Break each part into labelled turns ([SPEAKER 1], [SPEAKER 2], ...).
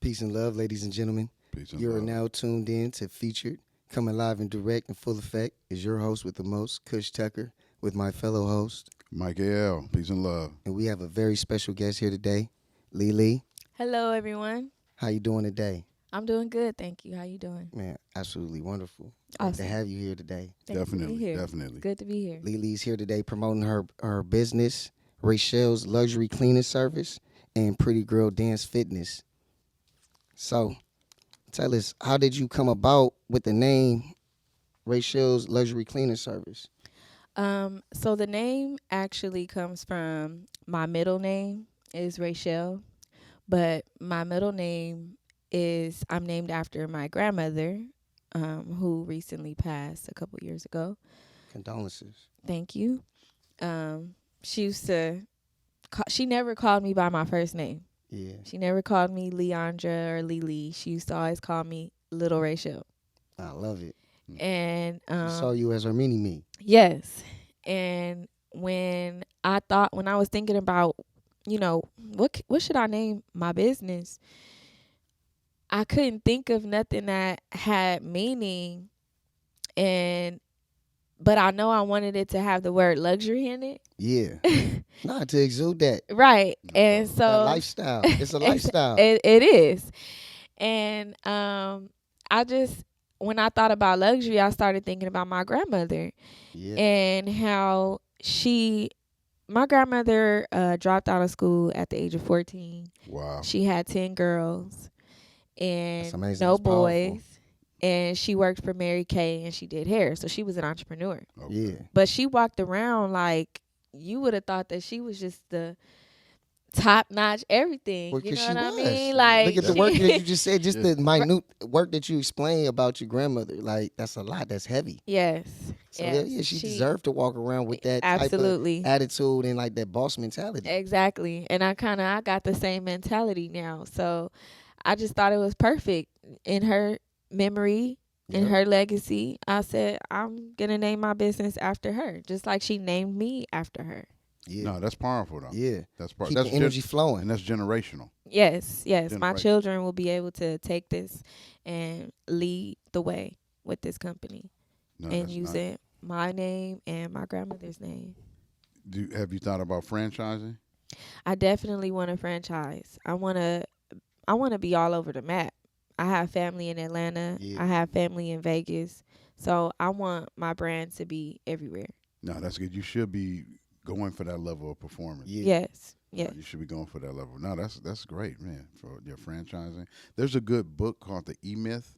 [SPEAKER 1] Peace and love, ladies and gentlemen.
[SPEAKER 2] Peace and
[SPEAKER 1] You are
[SPEAKER 2] love.
[SPEAKER 1] now tuned in to Featured, coming live and direct in full effect is your host with the most, Kush Tucker, with my fellow host.
[SPEAKER 2] Mike L. Peace and love.
[SPEAKER 1] And we have a very special guest here today, Lee.
[SPEAKER 3] Hello, everyone.
[SPEAKER 1] How you doing today?
[SPEAKER 3] I'm doing good, thank you. How you doing?
[SPEAKER 1] Man, absolutely wonderful.
[SPEAKER 3] Awesome.
[SPEAKER 1] Great to have you here today.
[SPEAKER 3] Thanks for being
[SPEAKER 2] Definitely,
[SPEAKER 3] here.
[SPEAKER 2] definitely.
[SPEAKER 3] Good to be here.
[SPEAKER 1] Lee's here today promoting her business, Rachael's Luxury Cleaning Service, and Pretty Girl Dance Fitness. So, tell us, how did you come about with the name Rachael's Luxury Cleaning Service?
[SPEAKER 3] So the name actually comes from my middle name is Rachael, but my middle name is I'm named after my grandmother, who recently passed a couple years ago.
[SPEAKER 1] Condolences.
[SPEAKER 3] Thank you. She used to. She never called me by my first name.
[SPEAKER 1] Yeah.
[SPEAKER 3] She never called me Leandra or Lily. She used to always call me Little Rachael.
[SPEAKER 1] I love it.
[SPEAKER 3] And
[SPEAKER 1] She saw you as her mini-me.
[SPEAKER 3] yes. And when I was thinking about, what should I name my business, I couldn't think of nothing that had meaning, but I know I wanted it to have the word luxury in it.
[SPEAKER 1] Yeah. Nah, to exude that.
[SPEAKER 3] Right. And so
[SPEAKER 1] That lifestyle. It's a lifestyle.
[SPEAKER 3] It is. And when I thought about luxury, I started thinking about my grandmother.
[SPEAKER 1] Yeah.
[SPEAKER 3] And how my grandmother dropped out of school at the age of 14.
[SPEAKER 2] Wow.
[SPEAKER 3] She had 10 girls and
[SPEAKER 1] That's amazing.
[SPEAKER 3] no
[SPEAKER 1] That's powerful.
[SPEAKER 3] boys. And she worked for Mary Kay and she did hair. So she was an entrepreneur.
[SPEAKER 2] Okay.
[SPEAKER 1] Yeah.
[SPEAKER 3] But she walked around like you would have thought that she was just the top notch everything.
[SPEAKER 1] Well,
[SPEAKER 3] You
[SPEAKER 1] 'cause
[SPEAKER 3] know
[SPEAKER 1] she
[SPEAKER 3] what I
[SPEAKER 1] was.
[SPEAKER 3] mean? Like
[SPEAKER 1] Look at the
[SPEAKER 3] she-
[SPEAKER 1] work that you just said, just
[SPEAKER 2] Yeah.
[SPEAKER 1] the minute work that you explained about your grandmother. Like, that's a lot. That's heavy.
[SPEAKER 3] Yes.
[SPEAKER 1] So,
[SPEAKER 3] yes.
[SPEAKER 1] yeah, she deserved to walk around with that
[SPEAKER 3] Absolutely.
[SPEAKER 1] type of attitude and, like, that boss mentality.
[SPEAKER 3] Exactly. And I got the same mentality now. So I just thought it was perfect in her memory, in
[SPEAKER 1] Yep.
[SPEAKER 3] her legacy. I said, I'm going to name my business after her, just like she named me after her.
[SPEAKER 1] Yeah.
[SPEAKER 2] No, that's powerful though.
[SPEAKER 1] Yeah.
[SPEAKER 2] That's
[SPEAKER 1] Keep
[SPEAKER 2] powerful.
[SPEAKER 1] the
[SPEAKER 2] That's
[SPEAKER 1] energy
[SPEAKER 2] and
[SPEAKER 1] flowing.
[SPEAKER 2] that's generational.
[SPEAKER 3] Yes. My
[SPEAKER 2] Generation.
[SPEAKER 3] children will be able to take this and lead the way with this company
[SPEAKER 2] No,
[SPEAKER 3] and
[SPEAKER 2] that's
[SPEAKER 3] using my name and my grandmother's name.
[SPEAKER 2] Have you thought about franchising?
[SPEAKER 3] I definitely want a franchise. I want to be all over the map. I have family in Atlanta.
[SPEAKER 1] Yeah.
[SPEAKER 3] I have family in Vegas. So I want my brand to be everywhere.
[SPEAKER 2] No, that's good. You should be going for that level of performance.
[SPEAKER 1] Yeah.
[SPEAKER 3] Yes. Yes.
[SPEAKER 2] You should be going for that level. No, that's great, man, for your franchising. There's a good book called The E-Myth.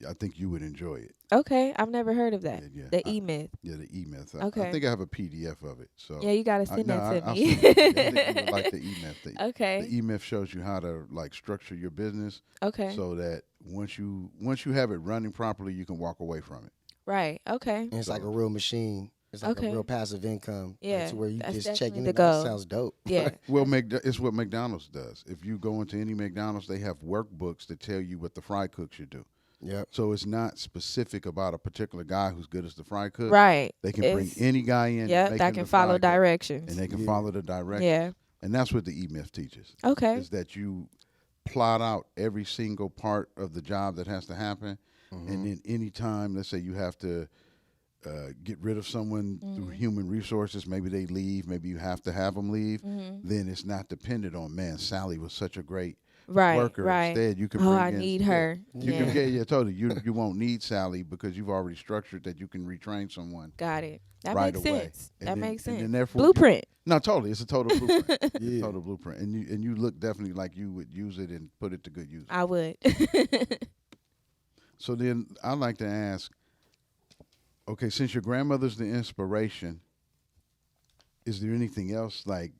[SPEAKER 2] I think you would enjoy it.
[SPEAKER 3] Okay. I've never heard of that.
[SPEAKER 2] Yeah.
[SPEAKER 3] The E-Myth.
[SPEAKER 2] Yeah, the E-Myth.
[SPEAKER 3] Okay.
[SPEAKER 2] I think I have a PDF of it. So
[SPEAKER 3] Yeah, you got to send that to
[SPEAKER 2] I'll
[SPEAKER 3] me.
[SPEAKER 2] send it to you. I think you would like the E-Myth.
[SPEAKER 3] Okay.
[SPEAKER 2] The E-Myth shows you how to like structure your business
[SPEAKER 3] Okay.
[SPEAKER 2] so that once you have it running properly, you can walk away from it.
[SPEAKER 3] Right. Okay.
[SPEAKER 1] And it's like a real machine. It's like
[SPEAKER 3] Okay.
[SPEAKER 1] a real passive income.
[SPEAKER 3] Yeah,
[SPEAKER 1] Like, to where you
[SPEAKER 3] that's
[SPEAKER 1] just
[SPEAKER 3] definitely
[SPEAKER 1] checking
[SPEAKER 3] the
[SPEAKER 1] it out.
[SPEAKER 3] goal.
[SPEAKER 1] Sounds dope.
[SPEAKER 3] Yeah.
[SPEAKER 2] Well, it's what McDonald's does. If you go into any McDonald's, they have workbooks that tell you what the fry cook should do.
[SPEAKER 1] Yep.
[SPEAKER 2] So it's not specific about a particular guy who's good as the fry cook.
[SPEAKER 3] Right.
[SPEAKER 2] They can bring any guy in.
[SPEAKER 3] Yeah,
[SPEAKER 2] make
[SPEAKER 3] that
[SPEAKER 2] him
[SPEAKER 3] can
[SPEAKER 2] the fry
[SPEAKER 3] follow
[SPEAKER 2] cook,
[SPEAKER 3] directions.
[SPEAKER 2] and they can
[SPEAKER 1] Yeah.
[SPEAKER 2] follow the directions.
[SPEAKER 3] Yeah.
[SPEAKER 2] And that's what the E-Myth teaches.
[SPEAKER 3] Okay.
[SPEAKER 2] Is that you plot out every single part of the job that has to happen, and then any time, let's say you have to get rid of someone through human resources, maybe they leave, maybe you have to have them leave, then it's not dependent on, man, Sally was such a great
[SPEAKER 3] Right.
[SPEAKER 2] worker.
[SPEAKER 3] Right.
[SPEAKER 2] Instead, you can
[SPEAKER 3] Oh,
[SPEAKER 2] bring
[SPEAKER 3] I
[SPEAKER 2] in,
[SPEAKER 3] need
[SPEAKER 2] yeah,
[SPEAKER 3] her.
[SPEAKER 2] You
[SPEAKER 3] Yeah.
[SPEAKER 2] can, yeah, totally. You won't need Sally because you've already structured that you can retrain someone
[SPEAKER 3] Got it. That
[SPEAKER 2] right
[SPEAKER 3] makes
[SPEAKER 2] away.
[SPEAKER 3] sense.
[SPEAKER 2] And
[SPEAKER 3] That
[SPEAKER 2] then-
[SPEAKER 3] makes
[SPEAKER 2] and
[SPEAKER 3] sense.
[SPEAKER 2] then therefore
[SPEAKER 3] Blueprint.
[SPEAKER 2] No, totally. It's a total blueprint.
[SPEAKER 1] Yeah.
[SPEAKER 2] Total blueprint. And you look definitely like you would use it and put it to good use.
[SPEAKER 3] I would.
[SPEAKER 2] So then I'd like to ask, okay, since your grandmother's the inspiration, is there anything else like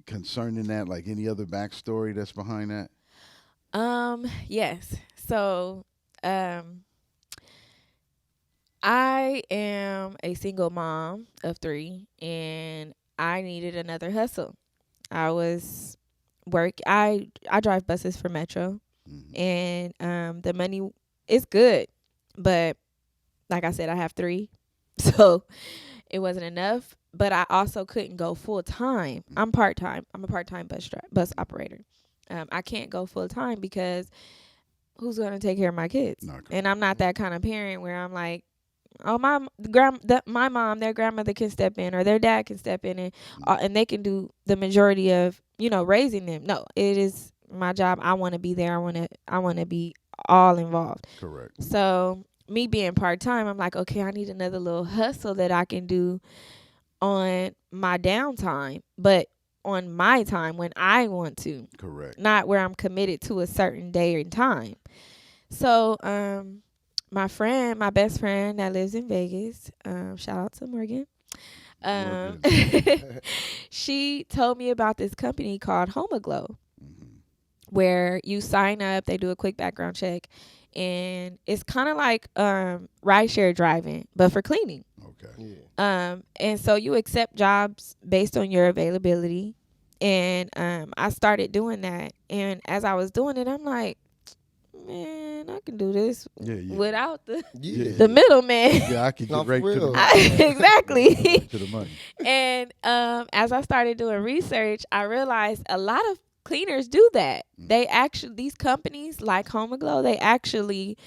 [SPEAKER 2] concerning that, like any other backstory that's behind that?
[SPEAKER 3] Yes. So, I am a single mom of 3 and I needed another hustle. I drive buses for Metro and the money is good, but like I said, I have 3. So it wasn't enough, but I also couldn't go full time. I'm part-time. I'm a part-time bus operator. I can't go full time because who's going to take care of my kids?
[SPEAKER 2] Not
[SPEAKER 3] And I'm not that kind of parent where I'm like, oh, my mom, their grandmother can step in or their dad can step in and they can do the majority of, raising them. No, it is my job. I want to be there. I want to be all involved.
[SPEAKER 2] correct.
[SPEAKER 3] So me being part-time, I'm like, okay, I need another little hustle that I can do on my downtime, but on my time when I want to,
[SPEAKER 2] Correct.
[SPEAKER 3] not where I'm committed to a certain day and time. So, my best friend that lives in Vegas, shout out to Morgan. She told me about this company called Homoglow, where you sign up, they do a quick background check, and it's kind of like rideshare driving, but for cleaning.
[SPEAKER 2] Okay.
[SPEAKER 1] Yeah.
[SPEAKER 3] And so you accept jobs based on your availability. And I started doing that. And as I was doing it, I'm like, man, I can do this without the
[SPEAKER 1] Yeah.
[SPEAKER 3] middleman.
[SPEAKER 2] Yeah, I can
[SPEAKER 1] No,
[SPEAKER 2] get right
[SPEAKER 1] for
[SPEAKER 2] to the
[SPEAKER 1] real.
[SPEAKER 2] money.
[SPEAKER 3] Exactly.
[SPEAKER 2] Right to the money.
[SPEAKER 3] And as I started doing research, I realized a lot of cleaners do that. They actually, these companies like Homoglow, they actually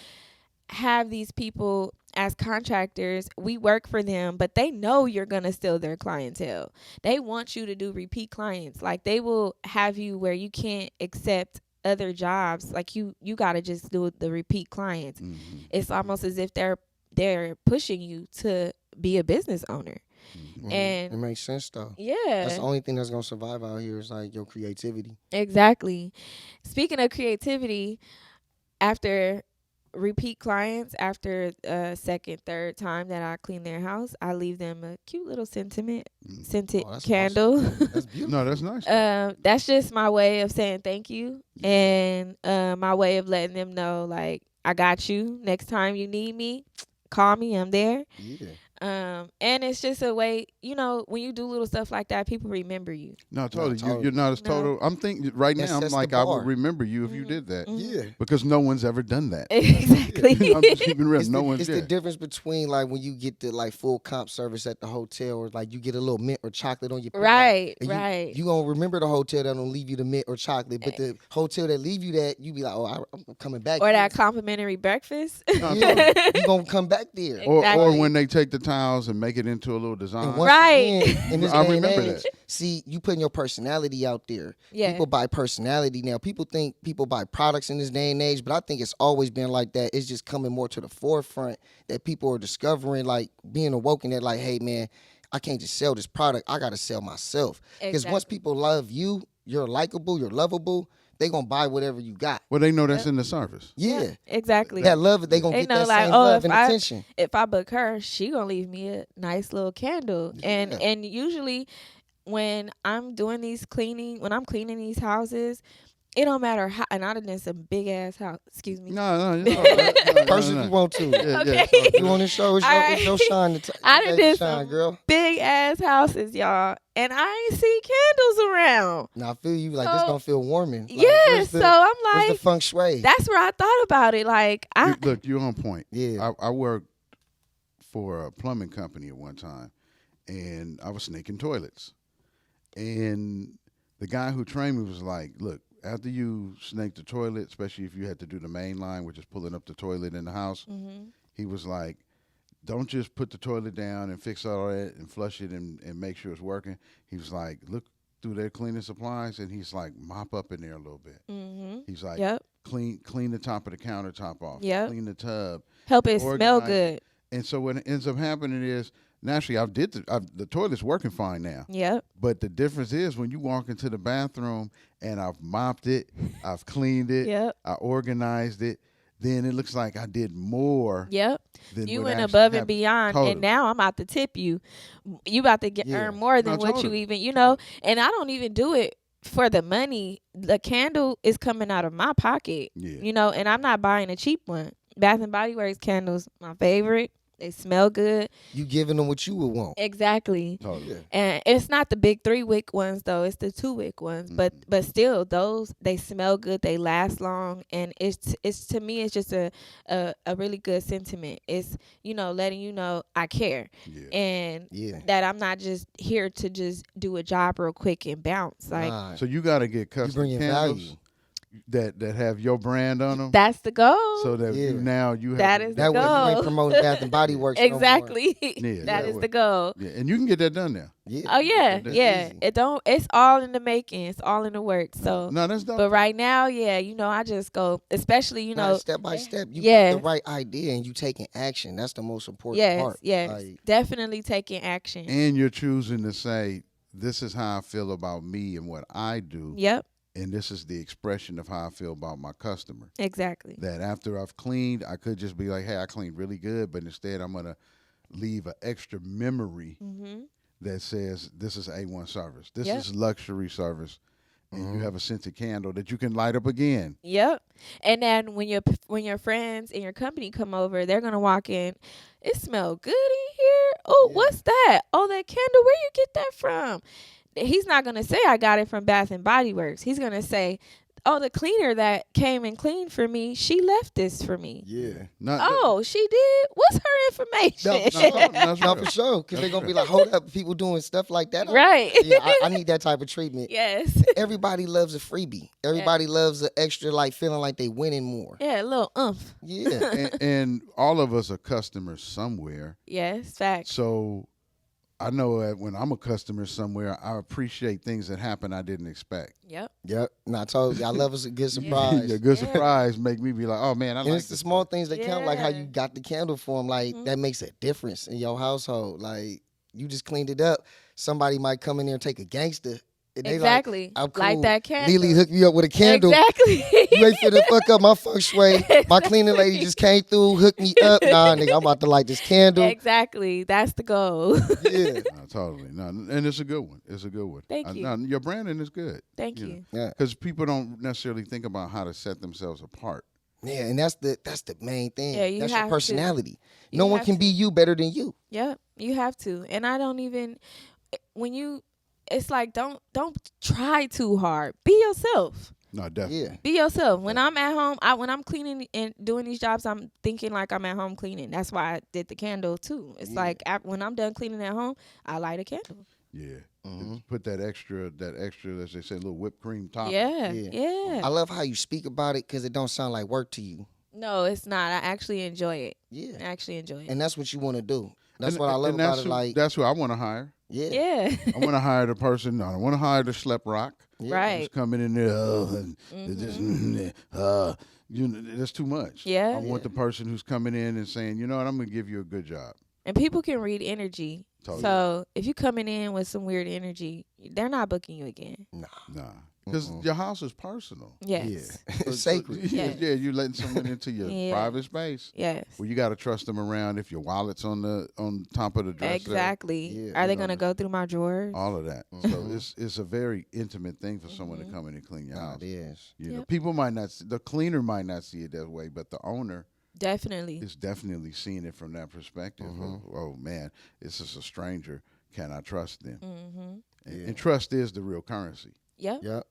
[SPEAKER 3] have these people as contractors. We work for them, but they know you're going to steal their clientele. They want you to do repeat clients. Like, they will have you where you can't accept other jobs. Like, you got to just do the repeat clients. It's almost as if they're pushing you to be a business owner. And
[SPEAKER 1] it makes sense though.
[SPEAKER 3] yeah,
[SPEAKER 1] That's the only thing that's gonna survive out here is like your creativity.
[SPEAKER 3] exactly. Speaking of creativity, after repeat clients, after second, third time that I clean their house, I leave them a cute little scented
[SPEAKER 1] that's
[SPEAKER 3] candle.
[SPEAKER 1] Awesome. That's beautiful.
[SPEAKER 2] No, that's nice.
[SPEAKER 3] That's just my way of saying thank you, and my way of letting them know, like, I got you. Next time you need me, call me. I'm there.
[SPEAKER 1] Yeah.
[SPEAKER 3] And it's just a way, when you do little stuff like that, people remember you.
[SPEAKER 2] No, totally.
[SPEAKER 1] totally.
[SPEAKER 2] You're not as
[SPEAKER 3] No.
[SPEAKER 2] total. I'm thinking right
[SPEAKER 1] That
[SPEAKER 2] now. I'm
[SPEAKER 1] sets the
[SPEAKER 2] like, I
[SPEAKER 1] bar.
[SPEAKER 2] would remember you if you did that,
[SPEAKER 1] Yeah.
[SPEAKER 2] because no one's ever done that.
[SPEAKER 3] Exactly.
[SPEAKER 2] I'm just keeping real.
[SPEAKER 1] It's,
[SPEAKER 2] No
[SPEAKER 1] the,
[SPEAKER 2] one's.
[SPEAKER 1] it's
[SPEAKER 2] Yeah.
[SPEAKER 1] the difference between like when you get the like full comp service at the hotel, or like you get a little mint or chocolate on your pickup.
[SPEAKER 3] Right,
[SPEAKER 1] And
[SPEAKER 3] right.
[SPEAKER 1] You gonna remember the hotel that don't leave you the mint or chocolate, but the hotel that leave you that, you be like, oh, I'm coming back.
[SPEAKER 3] Or
[SPEAKER 1] here.
[SPEAKER 3] that complimentary breakfast.
[SPEAKER 1] Yeah, you gonna come back there.
[SPEAKER 3] Exactly.
[SPEAKER 2] Or when they take the tiles and make it into a little design.
[SPEAKER 1] And once
[SPEAKER 3] Right.
[SPEAKER 1] again, in this
[SPEAKER 2] I
[SPEAKER 1] day and
[SPEAKER 2] remember
[SPEAKER 1] age,
[SPEAKER 2] that.
[SPEAKER 1] see, you putting your personality out there.
[SPEAKER 3] Yeah.
[SPEAKER 1] People buy personality now. People think people buy products in this day and age, but I think it's always been like that. It's just coming more to the forefront that people are discovering, like being awoken that, like, hey, man, I can't just sell this product. I got to sell myself. Because once
[SPEAKER 3] Exactly.
[SPEAKER 1] people love you, you're likable, you're lovable, they going to buy whatever you got.
[SPEAKER 2] Well, they know that's in the service.
[SPEAKER 1] Yeah.
[SPEAKER 3] Exactly.
[SPEAKER 1] That love, they going to
[SPEAKER 3] They
[SPEAKER 1] get
[SPEAKER 3] know,
[SPEAKER 1] that
[SPEAKER 3] like,
[SPEAKER 1] same
[SPEAKER 3] oh,
[SPEAKER 1] love
[SPEAKER 3] if
[SPEAKER 1] and
[SPEAKER 3] I-
[SPEAKER 1] attention.
[SPEAKER 3] If I book her, she gonna leave me a nice little candle.
[SPEAKER 1] Yeah.
[SPEAKER 3] And usually when I'm cleaning these houses, it don't matter how. And I done in some big ass house. Excuse me.
[SPEAKER 2] No.
[SPEAKER 1] First, if you want to.
[SPEAKER 2] Yeah,
[SPEAKER 3] Okay.
[SPEAKER 2] yeah.
[SPEAKER 1] You want to show? It's
[SPEAKER 3] All
[SPEAKER 1] your,
[SPEAKER 3] right.
[SPEAKER 1] it's your shine.
[SPEAKER 3] I done
[SPEAKER 1] let
[SPEAKER 3] did
[SPEAKER 1] you shine,
[SPEAKER 3] some
[SPEAKER 1] girl.
[SPEAKER 3] big ass houses, y'all, and I ain't see candles around.
[SPEAKER 1] Now I feel you like this
[SPEAKER 3] So-
[SPEAKER 1] don't feel warming. Like,
[SPEAKER 3] Yeah,
[SPEAKER 1] where's the,
[SPEAKER 3] so I'm
[SPEAKER 1] where's the
[SPEAKER 3] like,
[SPEAKER 1] feng shui?
[SPEAKER 3] that's where I thought about it. Like,
[SPEAKER 2] Look, you're on point.
[SPEAKER 1] Yeah.
[SPEAKER 2] I worked for a plumbing company at one time, and I was snaking toilets. And the guy who trained me was like, look, after you snake the toilet, especially if you had to do the main line, which is pulling up the toilet in the house, he was like, don't just put the toilet down and fix all that and flush it and make sure it's working. He was like, look through their cleaning supplies, and he's like, mop up in there a little bit. He's like,
[SPEAKER 3] yep,
[SPEAKER 2] clean the top of the countertop off,
[SPEAKER 3] Yep.
[SPEAKER 2] clean the tub.
[SPEAKER 3] help it smell
[SPEAKER 2] Organize-
[SPEAKER 3] good.
[SPEAKER 2] And so what ends up happening is, naturally, the toilet's working fine now.
[SPEAKER 3] Yep,
[SPEAKER 2] But the difference is when you walk into the bathroom and I've mopped it, I've cleaned it,
[SPEAKER 3] Yep.
[SPEAKER 2] I organized it, then it looks like I did more
[SPEAKER 3] yep.
[SPEAKER 2] than
[SPEAKER 3] You
[SPEAKER 2] what
[SPEAKER 3] went
[SPEAKER 2] actually
[SPEAKER 3] above and
[SPEAKER 2] happened.
[SPEAKER 3] beyond,
[SPEAKER 2] Totally.
[SPEAKER 3] and now I'm about to tip you. You about to
[SPEAKER 1] Yeah.
[SPEAKER 3] earn more than
[SPEAKER 2] No,
[SPEAKER 3] what
[SPEAKER 2] totally.
[SPEAKER 3] you even, And I don't even do it for the money. The candle is coming out of my pocket,
[SPEAKER 2] Yeah.
[SPEAKER 3] And I'm not buying a cheap one. Bath and Body Works candles, my favorite. They smell good.
[SPEAKER 1] You giving them what you would want.
[SPEAKER 3] Exactly.
[SPEAKER 2] Totally.
[SPEAKER 1] Yeah.
[SPEAKER 3] And it's not the big 3-wick ones though; it's the 2-wick ones. But still, those they smell good, they last long, and it's to me it's just a really good sentiment. It's letting you know I care,
[SPEAKER 2] Yeah.
[SPEAKER 3] and
[SPEAKER 1] Yeah.
[SPEAKER 3] that I'm not just here to just do a job real quick and bounce. Like
[SPEAKER 1] Nah,
[SPEAKER 2] So you got to get
[SPEAKER 1] you
[SPEAKER 2] custom
[SPEAKER 1] bringing
[SPEAKER 2] candles.
[SPEAKER 1] value.
[SPEAKER 2] that have your brand on them,
[SPEAKER 3] That's the goal.
[SPEAKER 2] so that
[SPEAKER 1] Yeah.
[SPEAKER 2] you have
[SPEAKER 3] That
[SPEAKER 2] to-
[SPEAKER 3] is the
[SPEAKER 1] That way you
[SPEAKER 3] goal.
[SPEAKER 1] ain't promoting Bath and Body Works no more.
[SPEAKER 3] Exactly.
[SPEAKER 2] Yeah,
[SPEAKER 3] That
[SPEAKER 2] that
[SPEAKER 3] is
[SPEAKER 2] way.
[SPEAKER 3] the goal.
[SPEAKER 2] Yeah, and you can get that done now.
[SPEAKER 1] Yeah.
[SPEAKER 3] Oh yeah,
[SPEAKER 2] That's
[SPEAKER 3] yeah.
[SPEAKER 1] easy.
[SPEAKER 3] It don't. It's all in the making. It's all in the works. So,
[SPEAKER 2] No, that's dope.
[SPEAKER 3] but right now, yeah, I just go, especially,
[SPEAKER 1] Nah, step by step, you got
[SPEAKER 3] yes.
[SPEAKER 1] the right idea and you taking action. That's the most important
[SPEAKER 3] yes,
[SPEAKER 1] part.
[SPEAKER 3] yes,
[SPEAKER 1] Like,
[SPEAKER 3] definitely taking action.
[SPEAKER 2] And you're choosing to say, this is how I feel about me and what I do.
[SPEAKER 3] Yep,
[SPEAKER 2] And this is the expression of how I feel about my customer.
[SPEAKER 3] exactly.
[SPEAKER 2] That after I've cleaned, I could just be like, hey, I cleaned really good. But instead, I'm going to leave an extra memory
[SPEAKER 3] Mm-hmm.
[SPEAKER 2] that says, this is A1 service. This
[SPEAKER 3] Yep.
[SPEAKER 2] is luxury service. And you have a scented candle that you can light up again.
[SPEAKER 3] Yep. And then when your friends and your company come over, they're gonna walk in. It smell good in here. Oh,
[SPEAKER 1] Yeah.
[SPEAKER 3] what's that? Oh, that candle. Where you get that from? He's not gonna say I got it from Bath and Body Works. He's gonna say, oh, the cleaner that came and cleaned for me, she left this for me.
[SPEAKER 1] yeah.
[SPEAKER 2] Not,
[SPEAKER 3] Oh, she did. What's her information?
[SPEAKER 2] that's
[SPEAKER 1] No,
[SPEAKER 2] real.
[SPEAKER 1] for sure. Because they're going to be like, hold up, people doing stuff like that.
[SPEAKER 3] Right.
[SPEAKER 1] Yeah, I need that type of treatment.
[SPEAKER 3] Yes.
[SPEAKER 1] Everybody loves a freebie. Everybody loves an extra, like, feeling like they winning more.
[SPEAKER 3] Yeah, a little umph.
[SPEAKER 1] Yeah.
[SPEAKER 2] And all of us are customers somewhere.
[SPEAKER 3] Yes, facts.
[SPEAKER 2] So I know that when I'm a customer somewhere, I appreciate things that happen I didn't expect.
[SPEAKER 3] Yep.
[SPEAKER 1] Yep. And I told you, I love us a good surprise.
[SPEAKER 2] A good
[SPEAKER 3] Yeah.
[SPEAKER 2] surprise make me be like, oh man, I
[SPEAKER 1] And
[SPEAKER 2] like
[SPEAKER 1] it's the
[SPEAKER 2] this.
[SPEAKER 1] small things that count, like how
[SPEAKER 3] Yeah.
[SPEAKER 1] you got the candle for them. Like,
[SPEAKER 3] Mhm.
[SPEAKER 1] that makes a difference in your household. Like, you just cleaned it up. Somebody might come in there and take a gangster. And they
[SPEAKER 3] Exactly.
[SPEAKER 1] I'm
[SPEAKER 3] Like
[SPEAKER 1] cool.
[SPEAKER 3] that candle.
[SPEAKER 1] Lily hooked me up with a candle.
[SPEAKER 3] Exactly.
[SPEAKER 1] You ain't finna fuck up my feng shui. My cleaning lady just came through, hooked me up. Nah, nigga, I'm about to light this candle.
[SPEAKER 3] Exactly. That's the goal.
[SPEAKER 1] Yeah.
[SPEAKER 2] No, totally. No, and it's a good one. It's a good one.
[SPEAKER 3] Thank you.
[SPEAKER 2] No, your branding is good.
[SPEAKER 3] Thank
[SPEAKER 2] You
[SPEAKER 3] you.
[SPEAKER 1] Yeah.
[SPEAKER 2] Because people don't necessarily think about how to set themselves apart.
[SPEAKER 1] Yeah, and that's the main thing.
[SPEAKER 3] Yeah, you
[SPEAKER 1] that's
[SPEAKER 3] have
[SPEAKER 1] your
[SPEAKER 3] to.
[SPEAKER 1] personality.
[SPEAKER 3] You
[SPEAKER 1] No one
[SPEAKER 3] have
[SPEAKER 1] can
[SPEAKER 3] to.
[SPEAKER 1] be you better than you.
[SPEAKER 3] Yep. You have to. And I don't even it's like don't try too hard. Be yourself.
[SPEAKER 2] No, definitely.
[SPEAKER 1] Yeah.
[SPEAKER 3] Be yourself. When I'm at home, when I'm cleaning and doing these jobs, I'm thinking like I'm at home cleaning. That's why I did the candle too. It's
[SPEAKER 1] Yeah.
[SPEAKER 3] like when I'm done cleaning at home, I light a candle.
[SPEAKER 2] Yeah.
[SPEAKER 1] Mhm.
[SPEAKER 2] Put that extra, as they say, little whipped cream top.
[SPEAKER 3] Yeah.
[SPEAKER 1] Yeah.
[SPEAKER 3] Yeah.
[SPEAKER 1] I love how you speak about it because it don't sound like work to you.
[SPEAKER 3] No, it's not. I actually enjoy it. I
[SPEAKER 1] Yeah.
[SPEAKER 3] actually enjoy it.
[SPEAKER 1] And that's what you want to do. That's
[SPEAKER 2] And-
[SPEAKER 1] what I love
[SPEAKER 2] and
[SPEAKER 1] about
[SPEAKER 2] that's
[SPEAKER 1] it.
[SPEAKER 2] who-
[SPEAKER 1] Like,
[SPEAKER 2] that's who I want to hire.
[SPEAKER 1] yeah.
[SPEAKER 3] Yeah.
[SPEAKER 2] I want to hire the person. I don't want to hire the schlep rock.
[SPEAKER 1] Yeah.
[SPEAKER 3] Right.
[SPEAKER 2] Who's coming in there, and that's too much.
[SPEAKER 3] Yeah.
[SPEAKER 2] I want the person who's coming in and saying, you know what, I'm going to give you a good job.
[SPEAKER 3] And people can read energy.
[SPEAKER 2] Totally.
[SPEAKER 3] So if you coming in with some weird energy, they're not booking you again.
[SPEAKER 2] Nah. Because your house is personal.
[SPEAKER 3] Yes.
[SPEAKER 1] Yeah. It's sacred.
[SPEAKER 2] Yeah,
[SPEAKER 3] Yes.
[SPEAKER 2] yeah, you're letting someone into your
[SPEAKER 3] Yeah.
[SPEAKER 2] private space.
[SPEAKER 3] Yes.
[SPEAKER 2] Well, you got to trust them around if your wallet's on top of the dresser.
[SPEAKER 3] Exactly.
[SPEAKER 1] Yeah,
[SPEAKER 3] Are they
[SPEAKER 2] you know,
[SPEAKER 3] gonna go through my drawers?
[SPEAKER 2] All of that.
[SPEAKER 1] Mhm.
[SPEAKER 2] So it's a very intimate thing for someone to come in and clean your
[SPEAKER 1] Nah,
[SPEAKER 2] house.
[SPEAKER 1] it is.
[SPEAKER 2] You know,
[SPEAKER 3] Yep.
[SPEAKER 2] people might not. The cleaner might not see it that way, but the owner
[SPEAKER 3] Definitely.
[SPEAKER 2] is definitely seeing it from that perspective. Of, oh man, this is a stranger. Can I trust them?
[SPEAKER 3] Mm-hmm.
[SPEAKER 2] And trust is the real currency.
[SPEAKER 3] Yep.
[SPEAKER 1] Yep.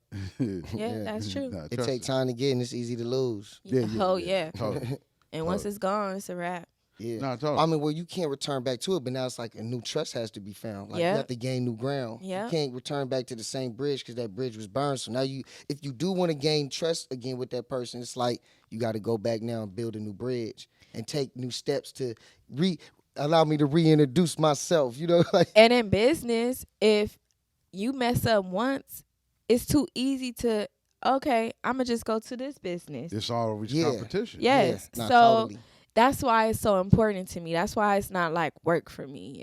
[SPEAKER 3] Yeah, that's true.
[SPEAKER 2] Nah,
[SPEAKER 1] It
[SPEAKER 2] trust
[SPEAKER 1] take time to get and it's easy to lose.
[SPEAKER 3] Oh yeah.
[SPEAKER 2] Totally.
[SPEAKER 3] And once it's gone, it's a wrap.
[SPEAKER 1] Yeah.
[SPEAKER 2] No, totally.
[SPEAKER 1] I mean, well, you can't return back to it, but now it's like a new trust has to be found. Like,
[SPEAKER 3] Yeah.
[SPEAKER 1] you have to gain new ground.
[SPEAKER 3] Yeah.
[SPEAKER 1] You can't return back to the same bridge because that bridge was burned. So now if you do want to gain trust again with that person, it's like you got to go back now and build a new bridge and take new steps to allow me to reintroduce myself. You know, like,
[SPEAKER 3] And in business, if you mess up once, it's too easy to I'm gonna just go to this business.
[SPEAKER 2] It's always
[SPEAKER 1] Yeah.
[SPEAKER 2] competition.
[SPEAKER 3] Yes.
[SPEAKER 1] yeah, nah,
[SPEAKER 3] So
[SPEAKER 1] totally.
[SPEAKER 3] that's why it's so important to me. That's why it's not like work for me.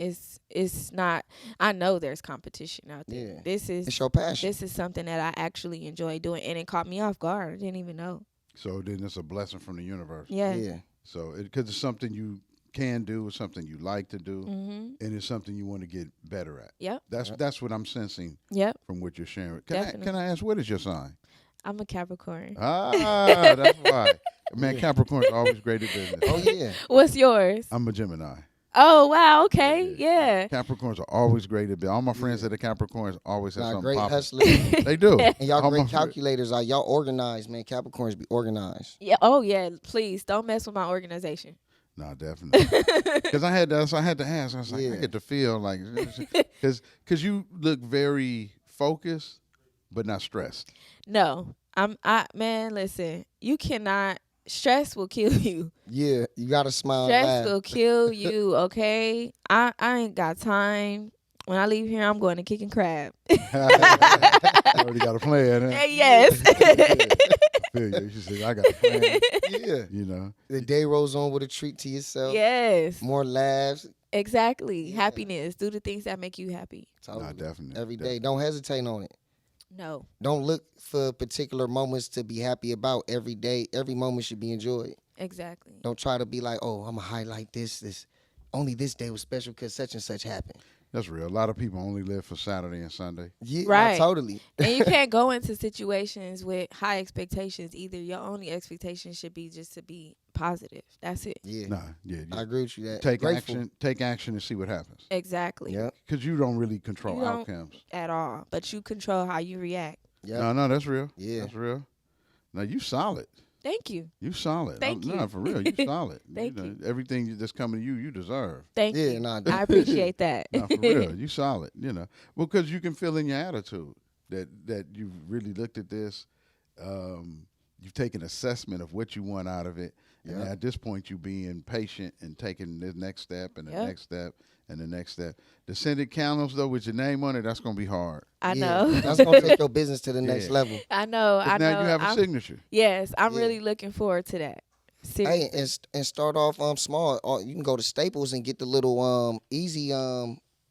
[SPEAKER 3] It's not. I know there's competition out there.
[SPEAKER 1] Yeah.
[SPEAKER 3] This is
[SPEAKER 1] It's your passion.
[SPEAKER 3] this is something that I actually enjoy doing, and it caught me off guard. I didn't even know.
[SPEAKER 2] So then it's a blessing from the universe.
[SPEAKER 3] Yeah.
[SPEAKER 1] Yeah.
[SPEAKER 2] So because it's something you can do, it's something you like to do,
[SPEAKER 3] Mhm.
[SPEAKER 2] and it's something you want to get better at.
[SPEAKER 3] Yep.
[SPEAKER 2] That's what I'm sensing
[SPEAKER 3] Yep.
[SPEAKER 2] from what you're sharing.
[SPEAKER 3] Definitely.
[SPEAKER 2] Can I ask, what is your sign?
[SPEAKER 3] I'm a Capricorn.
[SPEAKER 2] That's why. Man, Capricorn's always great at business.
[SPEAKER 1] Oh, yeah.
[SPEAKER 3] What's yours?
[SPEAKER 2] I'm a Gemini.
[SPEAKER 3] Oh wow. Okay. Yeah.
[SPEAKER 2] Capricorns are always great at business. All my friends that are Capricorns always have
[SPEAKER 1] Nah,
[SPEAKER 2] something
[SPEAKER 1] great
[SPEAKER 2] popping.
[SPEAKER 1] hustlers.
[SPEAKER 2] They do.
[SPEAKER 1] And y'all
[SPEAKER 2] All
[SPEAKER 1] great
[SPEAKER 2] my fri-
[SPEAKER 1] calculators. Like, y'all organized, man. Capricorns be organized.
[SPEAKER 3] Yeah. Oh yeah. Please don't mess with my organization.
[SPEAKER 2] No, definitely. Because I had to ask. I was like,
[SPEAKER 1] Yeah.
[SPEAKER 2] I get to feel like, because you look very focused, but not stressed.
[SPEAKER 3] No. Man, listen, you cannot. Stress will kill you.
[SPEAKER 1] Yeah, you gotta smile and
[SPEAKER 3] Stress
[SPEAKER 1] laugh.
[SPEAKER 3] will kill you. Okay, I ain't got time. When I leave here, I'm going to kick and crab.
[SPEAKER 2] Already got a plan, huh?
[SPEAKER 3] Yes.
[SPEAKER 2] I feel you. She said, I got a plan.
[SPEAKER 1] Yeah.
[SPEAKER 2] You know,
[SPEAKER 1] The day rolls on with a treat to yourself.
[SPEAKER 3] Yes.
[SPEAKER 1] More laughs.
[SPEAKER 3] Exactly.
[SPEAKER 1] Yeah.
[SPEAKER 3] Happiness. Do the things that make you happy.
[SPEAKER 1] Totally.
[SPEAKER 2] nah, definitely.
[SPEAKER 1] Every day. Don't hesitate on it.
[SPEAKER 3] No.
[SPEAKER 1] Don't look for particular moments to be happy about. Every day, every moment should be enjoyed.
[SPEAKER 3] Exactly.
[SPEAKER 1] Don't try to be like, oh, I'm gonna highlight this. Only this day was special because such and such happened.
[SPEAKER 2] That's real. A lot of people only live for Saturday and Sunday.
[SPEAKER 1] Yeah,
[SPEAKER 3] Right.
[SPEAKER 1] totally.
[SPEAKER 3] And you can't go into situations with high expectations either. Your only expectation should be just to be positive. That's it.
[SPEAKER 1] Yeah,
[SPEAKER 2] Nah, yeah.
[SPEAKER 1] I agree with you. That
[SPEAKER 2] Take
[SPEAKER 1] Grateful.
[SPEAKER 2] action. Take action and see what happens.
[SPEAKER 3] Exactly.
[SPEAKER 1] Yep,
[SPEAKER 2] Because you don't really control
[SPEAKER 3] You don't-
[SPEAKER 2] outcomes.
[SPEAKER 3] At all. But you control how you react.
[SPEAKER 1] yep.
[SPEAKER 2] No, that's real.
[SPEAKER 1] Yeah.
[SPEAKER 2] That's real. Now, you solid.
[SPEAKER 3] Thank you.
[SPEAKER 2] You solid.
[SPEAKER 3] Thank you.
[SPEAKER 2] No, for real. You solid.
[SPEAKER 3] Thank you.
[SPEAKER 2] Everything that's coming to you, you deserve.
[SPEAKER 3] Thank
[SPEAKER 1] Yeah,
[SPEAKER 3] you.
[SPEAKER 1] nah,
[SPEAKER 3] I appreciate that.
[SPEAKER 2] No, for real. You solid. You know, well, because you can feel in your attitude that you've really looked at this. You've taken assessment of what you want out of it. And
[SPEAKER 1] Yep.
[SPEAKER 2] at this point, you being patient and taking the next step and the
[SPEAKER 3] Yep.
[SPEAKER 2] next step and the next step. The scented candles, though, with your name on it, that's going to be hard.
[SPEAKER 3] I
[SPEAKER 1] Yeah,
[SPEAKER 3] know.
[SPEAKER 1] That's gonna take your business to the next
[SPEAKER 2] Yeah.
[SPEAKER 1] level.
[SPEAKER 3] I know.
[SPEAKER 2] 'Cause
[SPEAKER 3] I know.
[SPEAKER 2] now you have a
[SPEAKER 3] I'm-
[SPEAKER 2] signature.
[SPEAKER 3] Yes, I'm
[SPEAKER 1] Yeah.
[SPEAKER 3] really looking forward to that. Seriously.
[SPEAKER 1] Hey, and start off small. You can go to Staples and get the little easy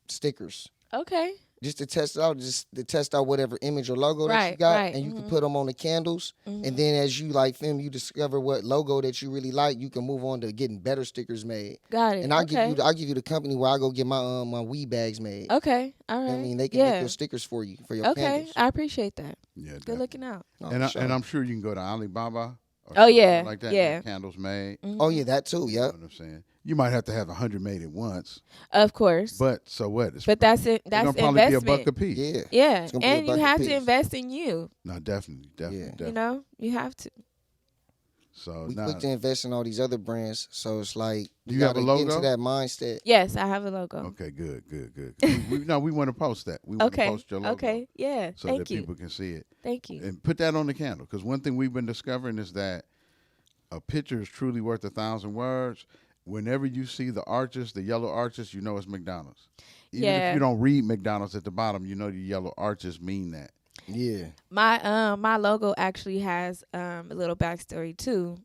[SPEAKER 1] stickers.
[SPEAKER 3] Okay.
[SPEAKER 1] Just to test it out, just to test out whatever image or logo that you
[SPEAKER 3] Right,
[SPEAKER 1] got,
[SPEAKER 3] right,
[SPEAKER 1] and you can
[SPEAKER 3] mhm.
[SPEAKER 1] put them on the candles.
[SPEAKER 3] Mhm.
[SPEAKER 1] And then as you like film, you discover what logo that you really like. You can move on to getting better stickers made.
[SPEAKER 3] Got it.
[SPEAKER 1] And I
[SPEAKER 3] okay.
[SPEAKER 1] give you the company where I go get my my weed bags made.
[SPEAKER 3] Okay. All right.
[SPEAKER 1] I mean, they can
[SPEAKER 3] yeah.
[SPEAKER 1] make your stickers for you for your
[SPEAKER 3] Okay.
[SPEAKER 1] candles.
[SPEAKER 3] I appreciate that.
[SPEAKER 2] Yeah,
[SPEAKER 3] Good
[SPEAKER 2] definitely.
[SPEAKER 3] looking out.
[SPEAKER 1] Oh,
[SPEAKER 2] And,
[SPEAKER 1] for sure.
[SPEAKER 2] and I'm sure you can go to Alibaba. Or
[SPEAKER 3] Oh,
[SPEAKER 2] something
[SPEAKER 3] yeah,
[SPEAKER 2] like that.
[SPEAKER 3] yeah.
[SPEAKER 2] Get candles made.
[SPEAKER 3] Mhm.
[SPEAKER 1] Oh yeah, that too.
[SPEAKER 2] You know
[SPEAKER 1] Yep.
[SPEAKER 2] what I'm saying? You might have to have 100 made at once,
[SPEAKER 3] Of course.
[SPEAKER 2] but so what? It's
[SPEAKER 3] But that's it.
[SPEAKER 2] it's
[SPEAKER 3] That's
[SPEAKER 2] gonna probably be a
[SPEAKER 3] investment.
[SPEAKER 2] buck a piece.
[SPEAKER 1] Yeah.
[SPEAKER 3] Yeah.
[SPEAKER 1] It's gonna be a
[SPEAKER 3] And you
[SPEAKER 1] bucket
[SPEAKER 3] have
[SPEAKER 1] piece.
[SPEAKER 3] to invest in you.
[SPEAKER 2] No, definitely.
[SPEAKER 1] Yeah.
[SPEAKER 2] Definitely.
[SPEAKER 3] You know, you have to.
[SPEAKER 2] So
[SPEAKER 1] We
[SPEAKER 2] now,
[SPEAKER 1] quick to invest in all these other brands, so it's like
[SPEAKER 2] Do
[SPEAKER 1] you
[SPEAKER 2] you have
[SPEAKER 1] gotta
[SPEAKER 2] a
[SPEAKER 1] get into
[SPEAKER 2] logo?
[SPEAKER 1] that mindset.
[SPEAKER 3] Yes, I have a logo.
[SPEAKER 2] okay, good. We want to post that. We want to
[SPEAKER 3] Okay.
[SPEAKER 2] post your logo
[SPEAKER 3] Okay. Yeah.
[SPEAKER 2] so
[SPEAKER 3] Thank
[SPEAKER 2] that
[SPEAKER 3] you.
[SPEAKER 2] people can see it
[SPEAKER 3] Thank you.
[SPEAKER 2] and put that on the candle. Because one thing we've been discovering is that a picture is truly worth 1,000 words. Whenever you see the arches, the yellow arches, you know it's McDonald's. Even if
[SPEAKER 3] Yeah.
[SPEAKER 2] you don't read McDonald's at the bottom, you know the yellow arches mean that.
[SPEAKER 1] Yeah.
[SPEAKER 3] My logo actually has a little backstory too.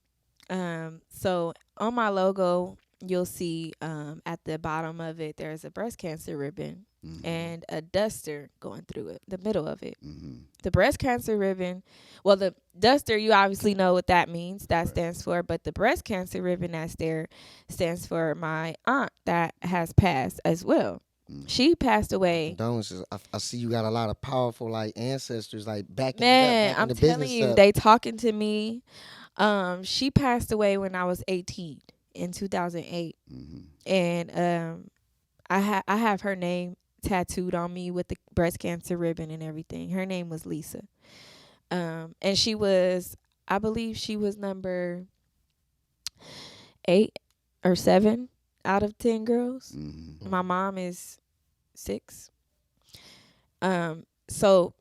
[SPEAKER 3] So on my logo, you'll see at the bottom of it there's a breast cancer ribbon and a duster going through it, the middle of it. The breast cancer ribbon, well, the duster, you obviously know what that means. That stands for, but the breast cancer ribbon that's there stands for my aunt that has passed as well. She passed away.
[SPEAKER 1] Condolences. I see you got a lot of powerful like ancestors like backing
[SPEAKER 3] Man,
[SPEAKER 1] it up,
[SPEAKER 3] I'm
[SPEAKER 1] backing the
[SPEAKER 3] telling
[SPEAKER 1] business
[SPEAKER 3] you,
[SPEAKER 1] up.
[SPEAKER 3] they talking to me. She passed away when I was 18 in 2008, and I have her name tattooed on me with the breast cancer ribbon and everything. Her name was Lisa, and she was, I believe, she was number 8 or 7 out of 10 girls. My mom is 6. So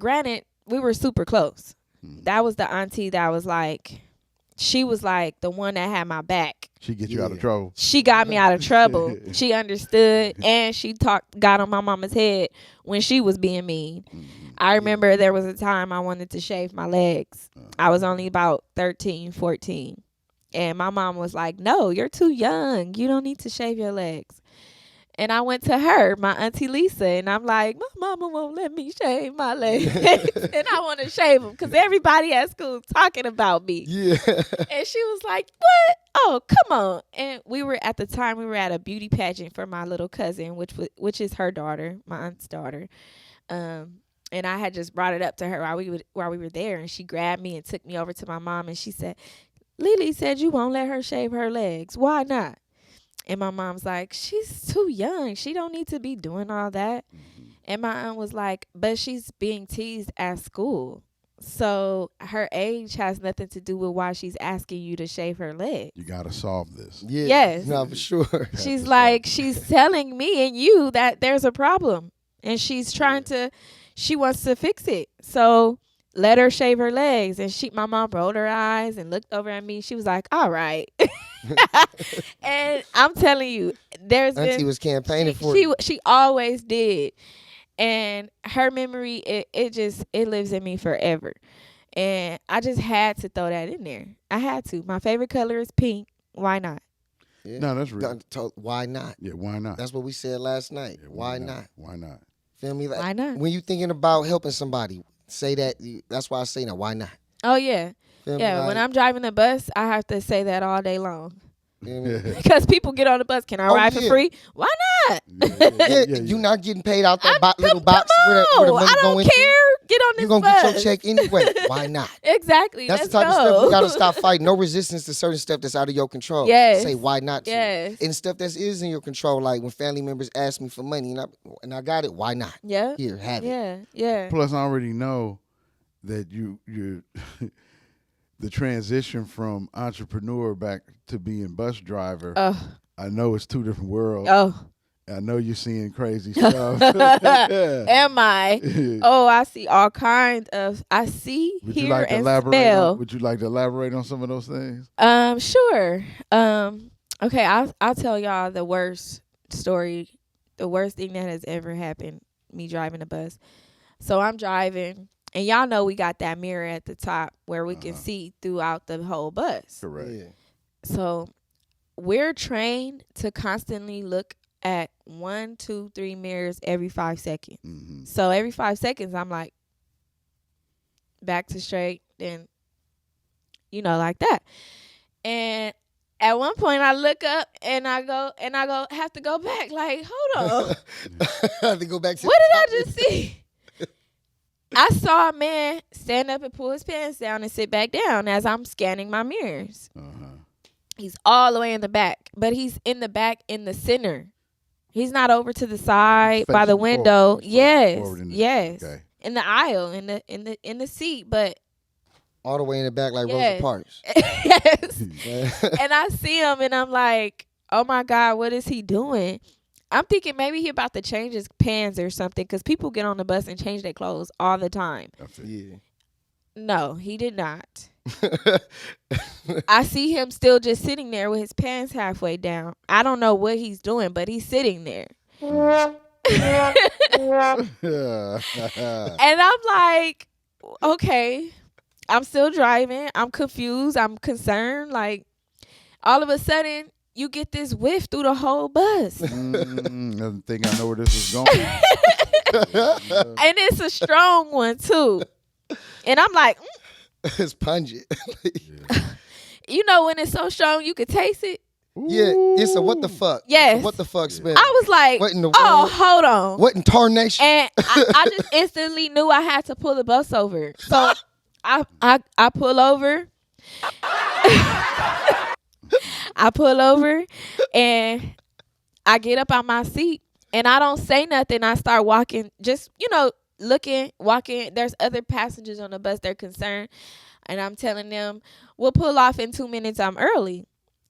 [SPEAKER 3] granted, we were super close. That was the auntie that was like, she was like the one that had my back.
[SPEAKER 2] She get you out of
[SPEAKER 1] Yeah.
[SPEAKER 2] trouble.
[SPEAKER 3] She got me out of trouble. She understood, and she got on my mama's head when she was being mean. I remember there was a time I wanted to shave my legs. I was only about 13, 14. And my mom was like, no, you're too young. You don't need to shave your legs. And I went to her, my auntie Lisa, and I'm like, my mama won't let me shave my legs. And I want to shave them because everybody at school talking about me.
[SPEAKER 1] Yeah.
[SPEAKER 3] And she was like, what? Oh, come on. And we were at the time, we were at a beauty pageant for my little cousin, which is her daughter, my aunt's daughter. And I had just brought it up to her while we were there, and she grabbed me and took me over to my mom, and she said, Lily said you won't let her shave her legs. Why not? And my mom's like, she's too young. She don't need to be doing all that. And my aunt was like, but she's being teased at school. So her age has nothing to do with why she's asking you to shave her legs.
[SPEAKER 2] You got to solve this.
[SPEAKER 1] Yeah.
[SPEAKER 3] Yes.
[SPEAKER 1] No, for sure.
[SPEAKER 3] She's like, she's telling me and you that there's a problem. And she's trying to, she wants to fix it. So let her shave her legs. And my mom rolled her eyes and looked over at me. She was like, all right. And I'm telling you,
[SPEAKER 1] Auntie was campaigning for you.
[SPEAKER 3] she always did. And her memory, it lives in me forever. And I just had to throw that in there. I had to. My favorite color is pink. Why not?
[SPEAKER 1] Yeah.
[SPEAKER 2] No, that's real.
[SPEAKER 1] Why not?
[SPEAKER 2] Yeah, why not?
[SPEAKER 1] That's what we said last night.
[SPEAKER 2] Yeah,
[SPEAKER 1] why not?
[SPEAKER 2] Why not?
[SPEAKER 1] Feel me? Like,
[SPEAKER 3] Why not?
[SPEAKER 1] when you thinking about helping somebody, say that. That's why I say now. Why not?
[SPEAKER 3] Oh, yeah.
[SPEAKER 1] Feel me?
[SPEAKER 3] Yeah,
[SPEAKER 1] Like,
[SPEAKER 3] when I'm driving the bus, I have to say that all day long.
[SPEAKER 1] feel me?
[SPEAKER 3] Because people get on the bus. Can I ride for free? Why not?
[SPEAKER 1] Yeah, you not getting paid out that little box where the
[SPEAKER 3] No,
[SPEAKER 1] money
[SPEAKER 3] I don't
[SPEAKER 1] go into.
[SPEAKER 3] care. Get on this
[SPEAKER 1] You're going to
[SPEAKER 3] bus.
[SPEAKER 1] get your check anyway. Why not?
[SPEAKER 3] Exactly.
[SPEAKER 1] That's
[SPEAKER 3] Let's
[SPEAKER 1] the type
[SPEAKER 3] go.
[SPEAKER 1] of stuff you got to stop fighting. No resistance to certain stuff that's out of your control.
[SPEAKER 3] Yes.
[SPEAKER 1] Say why not to.
[SPEAKER 3] Yes.
[SPEAKER 1] And stuff that is in your control, like when family members ask me for money and I got it, why not?
[SPEAKER 3] Yeah.
[SPEAKER 1] Here, have it.
[SPEAKER 3] Yeah. Yeah.
[SPEAKER 2] Plus, I already know that you the transition from entrepreneur back to being bus driver. I know it's two different worlds.
[SPEAKER 3] Oh.
[SPEAKER 2] I know you're seeing crazy stuff.
[SPEAKER 3] Am I? Oh, I see all kinds of. I see,
[SPEAKER 2] Would
[SPEAKER 3] hear,
[SPEAKER 2] you like to
[SPEAKER 3] and
[SPEAKER 2] elaborate
[SPEAKER 3] smell.
[SPEAKER 2] would you like to elaborate on some of those things?
[SPEAKER 3] Sure. Okay, I'll tell y'all the worst story, the worst thing that has ever happened. Me driving a bus. So I'm driving, and y'all know we got that mirror at the top where we can see throughout the whole bus.
[SPEAKER 2] Correct.
[SPEAKER 1] Yeah.
[SPEAKER 3] So we're trained to constantly look at 1, 2, 3 mirrors every 5 seconds.
[SPEAKER 2] Mm-hmm.
[SPEAKER 3] So every 5 seconds, I'm like, back to straight, then, like that. And at one point, I look up and I go, have to go back. Like, hold on.
[SPEAKER 1] I have to go back to
[SPEAKER 3] What did I just see? I saw a man stand up and pull his pants down and sit back down as I'm scanning my mirrors. He's all the way in the back, but he's in the back in the center. He's not over to the side by the window.
[SPEAKER 2] Forward.
[SPEAKER 3] Yes.
[SPEAKER 2] Okay.
[SPEAKER 3] In the aisle, in the seat, but
[SPEAKER 1] all the way in the back like
[SPEAKER 3] Yes.
[SPEAKER 1] Rosa Parks.
[SPEAKER 3] yes. And I see him and I'm like, oh my God, what is he doing? I'm thinking maybe he about to change his pants or something because people get on the bus and change their clothes all the time.
[SPEAKER 1] Yeah.
[SPEAKER 3] No, he did not. I see him still just sitting there with his pants halfway down. I don't know what he's doing, but he's sitting there. And I'm like, okay, I'm still driving. I'm confused. I'm concerned. Like, all of a sudden, you get this whiff through the whole bus.
[SPEAKER 2] I think I know where this is going.
[SPEAKER 3] And it's a strong one, too. And I'm like,
[SPEAKER 1] It's pungent.
[SPEAKER 3] when it's so strong, you could taste it.
[SPEAKER 1] Yeah, it's a what the fuck.
[SPEAKER 3] Yes.
[SPEAKER 1] What the fuck smell.
[SPEAKER 3] I was like,
[SPEAKER 1] What in the
[SPEAKER 3] oh,
[SPEAKER 1] world?
[SPEAKER 3] hold on.
[SPEAKER 1] What in tarnation?
[SPEAKER 3] And I just instantly knew I had to pull the bus over. So I pull over. I pull over and I get up on my seat and I don't say nothing. I start walking, just, looking, walking. There's other passengers on the bus. They're concerned. And I'm telling them, we'll pull off in 2 minutes. I'm early.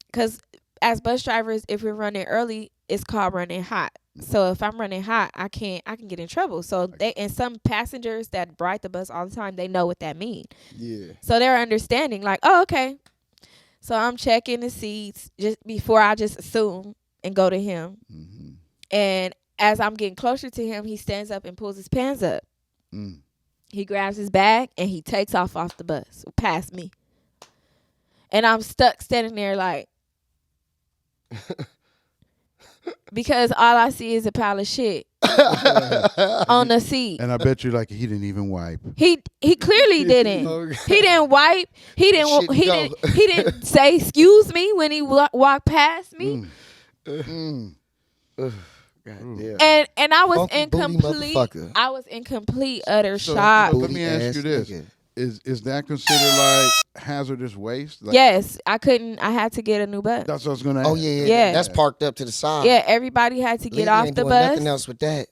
[SPEAKER 3] Because as bus drivers, if we're running early, it's called running hot. So if I'm running hot, I can get in trouble. So some passengers that ride the bus all the time, they know what that means.
[SPEAKER 1] Yeah.
[SPEAKER 3] So they're understanding, like, oh, okay. So I'm checking the seats just before I just assume and go to him.
[SPEAKER 2] Mm-hmm.
[SPEAKER 3] And as I'm getting closer to him, he stands up and pulls his pants up.
[SPEAKER 2] Mm.
[SPEAKER 3] He grabs his bag and he takes off the bus past me. And I'm stuck standing there like, because all I see is a pile of shit on the seat.
[SPEAKER 2] And I bet you he didn't even wipe.
[SPEAKER 3] He clearly didn't. He didn't wipe. He didn't say excuse me when he walked past me.
[SPEAKER 1] God damn.
[SPEAKER 3] And I was
[SPEAKER 1] Funky
[SPEAKER 3] in
[SPEAKER 1] booty
[SPEAKER 3] complete
[SPEAKER 1] motherfucker.
[SPEAKER 3] I was in complete utter
[SPEAKER 2] So,
[SPEAKER 3] shock.
[SPEAKER 2] let me ask you this.
[SPEAKER 1] Nigga.
[SPEAKER 2] Is that considered like hazardous waste? Like,
[SPEAKER 3] Yes, I had to get a new bus.
[SPEAKER 2] That's what I was going to ask.
[SPEAKER 1] Oh yeah.
[SPEAKER 3] Yeah.
[SPEAKER 1] That's parked up to the side.
[SPEAKER 3] Yeah, everybody had to get
[SPEAKER 1] Lady
[SPEAKER 3] off
[SPEAKER 1] ain't
[SPEAKER 3] the
[SPEAKER 1] doing
[SPEAKER 3] bus.
[SPEAKER 1] Nothing else with that.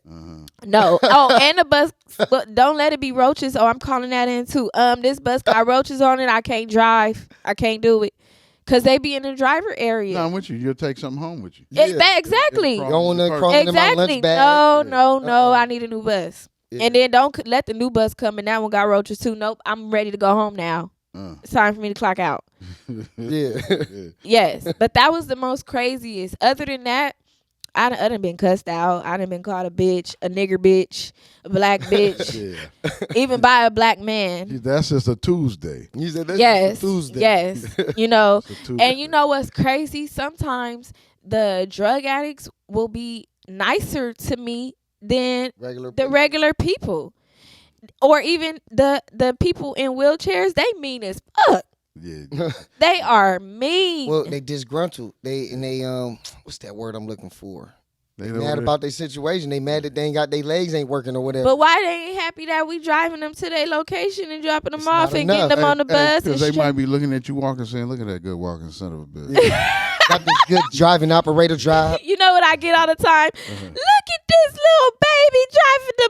[SPEAKER 3] No. Oh, and the bus, but don't let it be roaches. Oh, I'm calling that in too. This bus got roaches on it. I can't drive. I can't do it. Cause they be in the driver area.
[SPEAKER 2] No, I'm with you. You'll take something home with you.
[SPEAKER 3] Exactly.
[SPEAKER 1] Going and crawling in my lunch
[SPEAKER 3] Exactly.
[SPEAKER 1] bag.
[SPEAKER 3] No. I need a new bus. And then don't let the new bus come and that one got roaches too. Nope, I'm ready to go home now. It's time for me to clock out.
[SPEAKER 1] Yeah.
[SPEAKER 3] Yes, but that was the most craziest. Other than that, I done been cussed out. I done been called a bitch, a nigger bitch, a black bitch, even by a black man.
[SPEAKER 2] That's just a Tuesday.
[SPEAKER 1] You said that's
[SPEAKER 3] Yes,
[SPEAKER 1] Tuesday.
[SPEAKER 3] yes. You know,
[SPEAKER 2] It's a Tuesday.
[SPEAKER 3] and you know what's crazy? Sometimes the drug addicts will be nicer to me than the regular people, or even the people in wheelchairs. They mean as fuck.
[SPEAKER 2] Yeah.
[SPEAKER 3] They are mean.
[SPEAKER 1] Well, they disgruntled. They what's that word I'm looking for?
[SPEAKER 2] They
[SPEAKER 1] Mad about their situation. They mad that they ain't got their legs ain't working or whatever.
[SPEAKER 3] But why they ain't happy that we driving them to their location and dropping them
[SPEAKER 1] It's
[SPEAKER 3] off
[SPEAKER 1] not
[SPEAKER 3] and getting
[SPEAKER 1] enough.
[SPEAKER 3] them on the bus?
[SPEAKER 2] Because
[SPEAKER 3] and
[SPEAKER 2] they might be looking at you walking, saying, "Look at that good walking son of a bitch."
[SPEAKER 1] Got this good driving operator drive.
[SPEAKER 3] You know what I get all the time? Look at this little baby driving the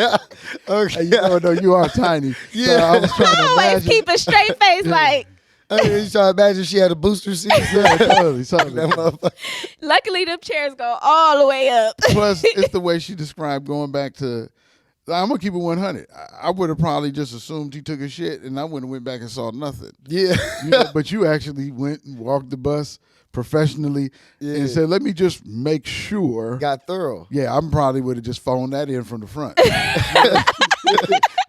[SPEAKER 3] bus.
[SPEAKER 1] Okay.
[SPEAKER 2] You know, you are tiny.
[SPEAKER 1] Yeah.
[SPEAKER 2] So I was trying to
[SPEAKER 3] Always
[SPEAKER 2] imagine.
[SPEAKER 3] keep a straight face like.
[SPEAKER 1] I mean, you try to imagine she had a booster seat.
[SPEAKER 2] Yeah, totally.
[SPEAKER 1] That motherfucker.
[SPEAKER 3] Luckily, them chairs go all the way up.
[SPEAKER 2] Plus, it's the way she described going back to. I'm gonna keep it 100. I would have probably just assumed he took a shit, and I wouldn't have went back and saw nothing.
[SPEAKER 1] Yeah.
[SPEAKER 2] You know, but you actually went and walked the bus professionally and said, "Let me just make sure."
[SPEAKER 1] Got thorough.
[SPEAKER 2] Yeah, I probably would have just phoned that in from the front.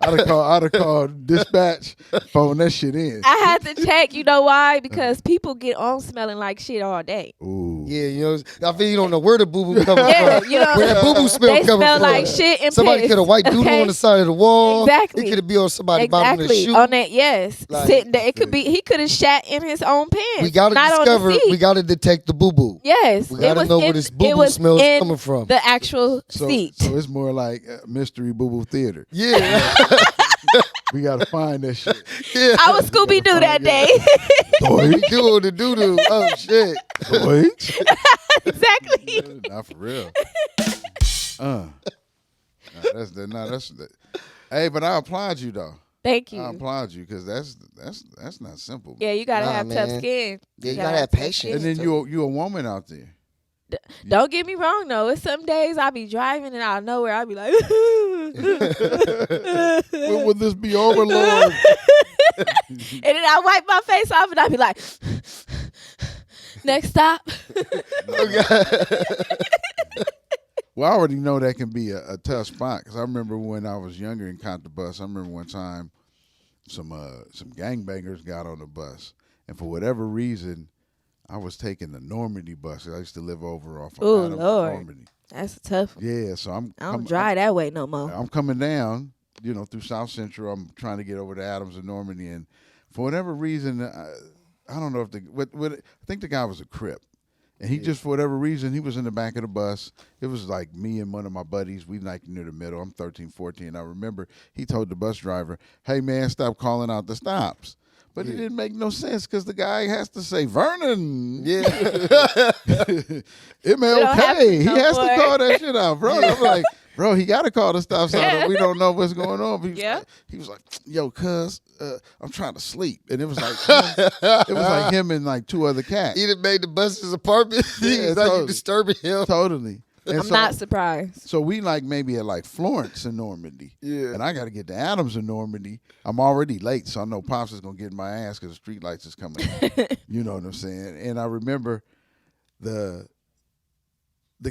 [SPEAKER 2] I'd have called dispatch, phone that shit in.
[SPEAKER 3] I had to check. You know why? Because people get on smelling like shit all day.
[SPEAKER 2] Ooh.
[SPEAKER 1] Yeah, you know, I feel you don't know where the boo boo coming
[SPEAKER 3] Yeah,
[SPEAKER 1] from.
[SPEAKER 3] you know,
[SPEAKER 1] Where that boo boo smell
[SPEAKER 3] they
[SPEAKER 1] coming
[SPEAKER 3] smell
[SPEAKER 1] from.
[SPEAKER 3] like shit and
[SPEAKER 1] Somebody
[SPEAKER 3] piss.
[SPEAKER 1] could have white doodle
[SPEAKER 3] Okay?
[SPEAKER 1] on the side of the wall.
[SPEAKER 3] Exactly.
[SPEAKER 1] It could be on somebody's bottom of the
[SPEAKER 3] Exactly.
[SPEAKER 1] shoe.
[SPEAKER 3] On that, yes.
[SPEAKER 1] Like,
[SPEAKER 3] Sitting there. It could be. He could have shat in his own pants.
[SPEAKER 1] We gotta
[SPEAKER 3] not
[SPEAKER 1] discover.
[SPEAKER 3] On the seat.
[SPEAKER 1] We gotta detect the boo boo.
[SPEAKER 3] Yes.
[SPEAKER 1] We gotta know where this boo-boo smell is coming from.
[SPEAKER 3] The actual
[SPEAKER 2] So
[SPEAKER 3] seat.
[SPEAKER 2] it's more like mystery boo boo theater.
[SPEAKER 1] Yeah.
[SPEAKER 2] We gotta find that shit.
[SPEAKER 1] Yeah.
[SPEAKER 3] I was Scooby Doo that day.
[SPEAKER 1] We doing the doo doo. Oh shit.
[SPEAKER 3] Exactly.
[SPEAKER 2] Not for real. That's. Hey, but I applaud you though.
[SPEAKER 3] Thank
[SPEAKER 2] I
[SPEAKER 3] you.
[SPEAKER 2] applaud you because that's not simple.
[SPEAKER 3] Yeah, you gotta
[SPEAKER 1] Nah,
[SPEAKER 3] have tough
[SPEAKER 1] man.
[SPEAKER 3] skin.
[SPEAKER 1] Yeah, you gotta have
[SPEAKER 3] tough
[SPEAKER 1] patience.
[SPEAKER 3] skin.
[SPEAKER 2] And then you a woman out there.
[SPEAKER 3] Don't get me wrong though. It's some days I be driving and out of nowhere I be like,
[SPEAKER 2] When will this be over, Lord?
[SPEAKER 3] and then I wipe my face off and I be like, next stop.
[SPEAKER 2] Well, I already know that can be a tough spot because I remember when I was younger and caught the bus. I remember one time some gangbangers got on the bus, and for whatever reason, I was taking the Normandy bus. I used to live over off of
[SPEAKER 3] Ooh,
[SPEAKER 2] Adams,
[SPEAKER 3] Lord.
[SPEAKER 2] Normandy.
[SPEAKER 3] That's a tough one.
[SPEAKER 2] Yeah, so
[SPEAKER 3] I don't drive that way no more.
[SPEAKER 2] I'm coming down, through South Central. I'm trying to get over to Adams and Normandy, and for whatever reason, I don't know if I think the guy was a Crip. And he just, for whatever reason, he was in the back of the bus. It was like me and one of my buddies. We like near the middle. I'm 13, 14. I remember he told the bus driver, "Hey, man, stop calling out the stops." But it didn't make no sense because the guy has to say, "Vernon."
[SPEAKER 1] Yeah.
[SPEAKER 2] MLK. He
[SPEAKER 3] no
[SPEAKER 2] has
[SPEAKER 3] more.
[SPEAKER 2] to call that shit out, bro. I'm like, bro, he got to call the stop sign. We don't know what's going on. He was like, "Yo, cuz, I'm trying to sleep," and it was like him and like two other cats.
[SPEAKER 1] He done made the bus's apartment.
[SPEAKER 2] Yeah,
[SPEAKER 1] He's like
[SPEAKER 2] totally.
[SPEAKER 1] you disturbing him.
[SPEAKER 2] Totally. And
[SPEAKER 3] I'm not surprised.
[SPEAKER 2] So we like maybe at like Florence in Normandy.
[SPEAKER 1] Yeah.
[SPEAKER 2] And I got to get to Adams in Normandy. I'm already late, so I know Pops is going to get my ass because the street lights is coming on. You know what I'm saying? And I remember the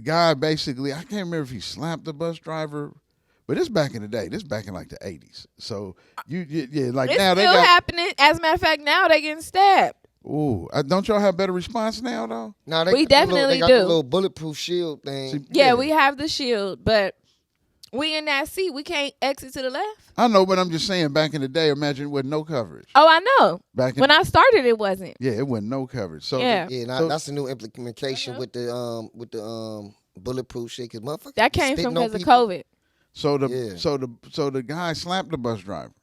[SPEAKER 2] guy basically, I can't remember if he slapped the bus driver, but this back in the day. This back in like the 80s. So, like
[SPEAKER 3] It's
[SPEAKER 2] now they
[SPEAKER 3] still
[SPEAKER 2] got.
[SPEAKER 3] happening. As a matter of fact, now they getting stabbed.
[SPEAKER 2] Ooh, don't y'all have better response now, though?
[SPEAKER 1] Nah,
[SPEAKER 3] We
[SPEAKER 1] got the
[SPEAKER 3] definitely
[SPEAKER 1] they got
[SPEAKER 3] do.
[SPEAKER 1] the little bulletproof shield thing.
[SPEAKER 2] See,
[SPEAKER 3] Yeah, we have the shield, but we in that seat. We can't exit to the left.
[SPEAKER 2] I know, but I'm just saying back in the day, imagine with no coverage.
[SPEAKER 3] Oh, I know.
[SPEAKER 2] Back in
[SPEAKER 3] When I started, it wasn't.
[SPEAKER 2] Yeah, it wasn't no coverage. So
[SPEAKER 3] Yeah.
[SPEAKER 1] Yeah,
[SPEAKER 2] So-
[SPEAKER 1] that's a new implementation with the bulletproof shit. Cause motherfuckers
[SPEAKER 3] That came
[SPEAKER 1] spitting
[SPEAKER 3] from
[SPEAKER 1] on
[SPEAKER 3] because of
[SPEAKER 1] people.
[SPEAKER 3] COVID.
[SPEAKER 2] So
[SPEAKER 1] Yeah.
[SPEAKER 2] the guy slapped the bus driver.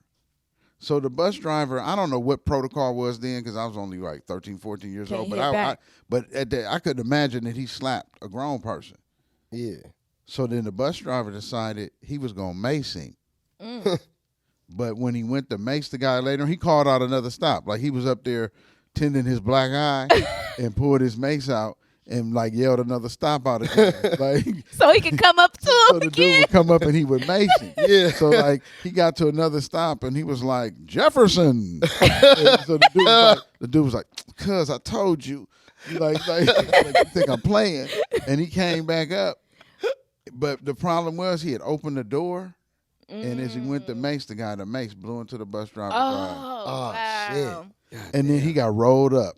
[SPEAKER 2] So the bus driver, I don't know what protocol was then because I was only like 13, 14 years
[SPEAKER 3] Can't
[SPEAKER 2] old.
[SPEAKER 3] hit
[SPEAKER 2] But
[SPEAKER 3] back.
[SPEAKER 2] I couldn't imagine that he slapped a grown person.
[SPEAKER 1] Yeah.
[SPEAKER 2] So then the bus driver decided he was gonna mace him.
[SPEAKER 3] Mm.
[SPEAKER 2] But when he went to mace the guy later, he called out another stop. Like he was up there tending his black eye and pulled his mace out. and like yelled another stop out again. Like
[SPEAKER 3] So he can come up to
[SPEAKER 2] so
[SPEAKER 3] him
[SPEAKER 2] the dude
[SPEAKER 3] again.
[SPEAKER 2] would come up and he would mace him.
[SPEAKER 1] Yeah.
[SPEAKER 2] So like he got to another stop and he was like, Jefferson. And so the dude was like, cuz I told you. Like, you think I'm playing? And he came back up. But the problem was he had opened the door, and as he went to mace the guy, the mace blew into the bus driver's drive.
[SPEAKER 3] Oh, wow.
[SPEAKER 1] shit.
[SPEAKER 2] And then he got rolled up.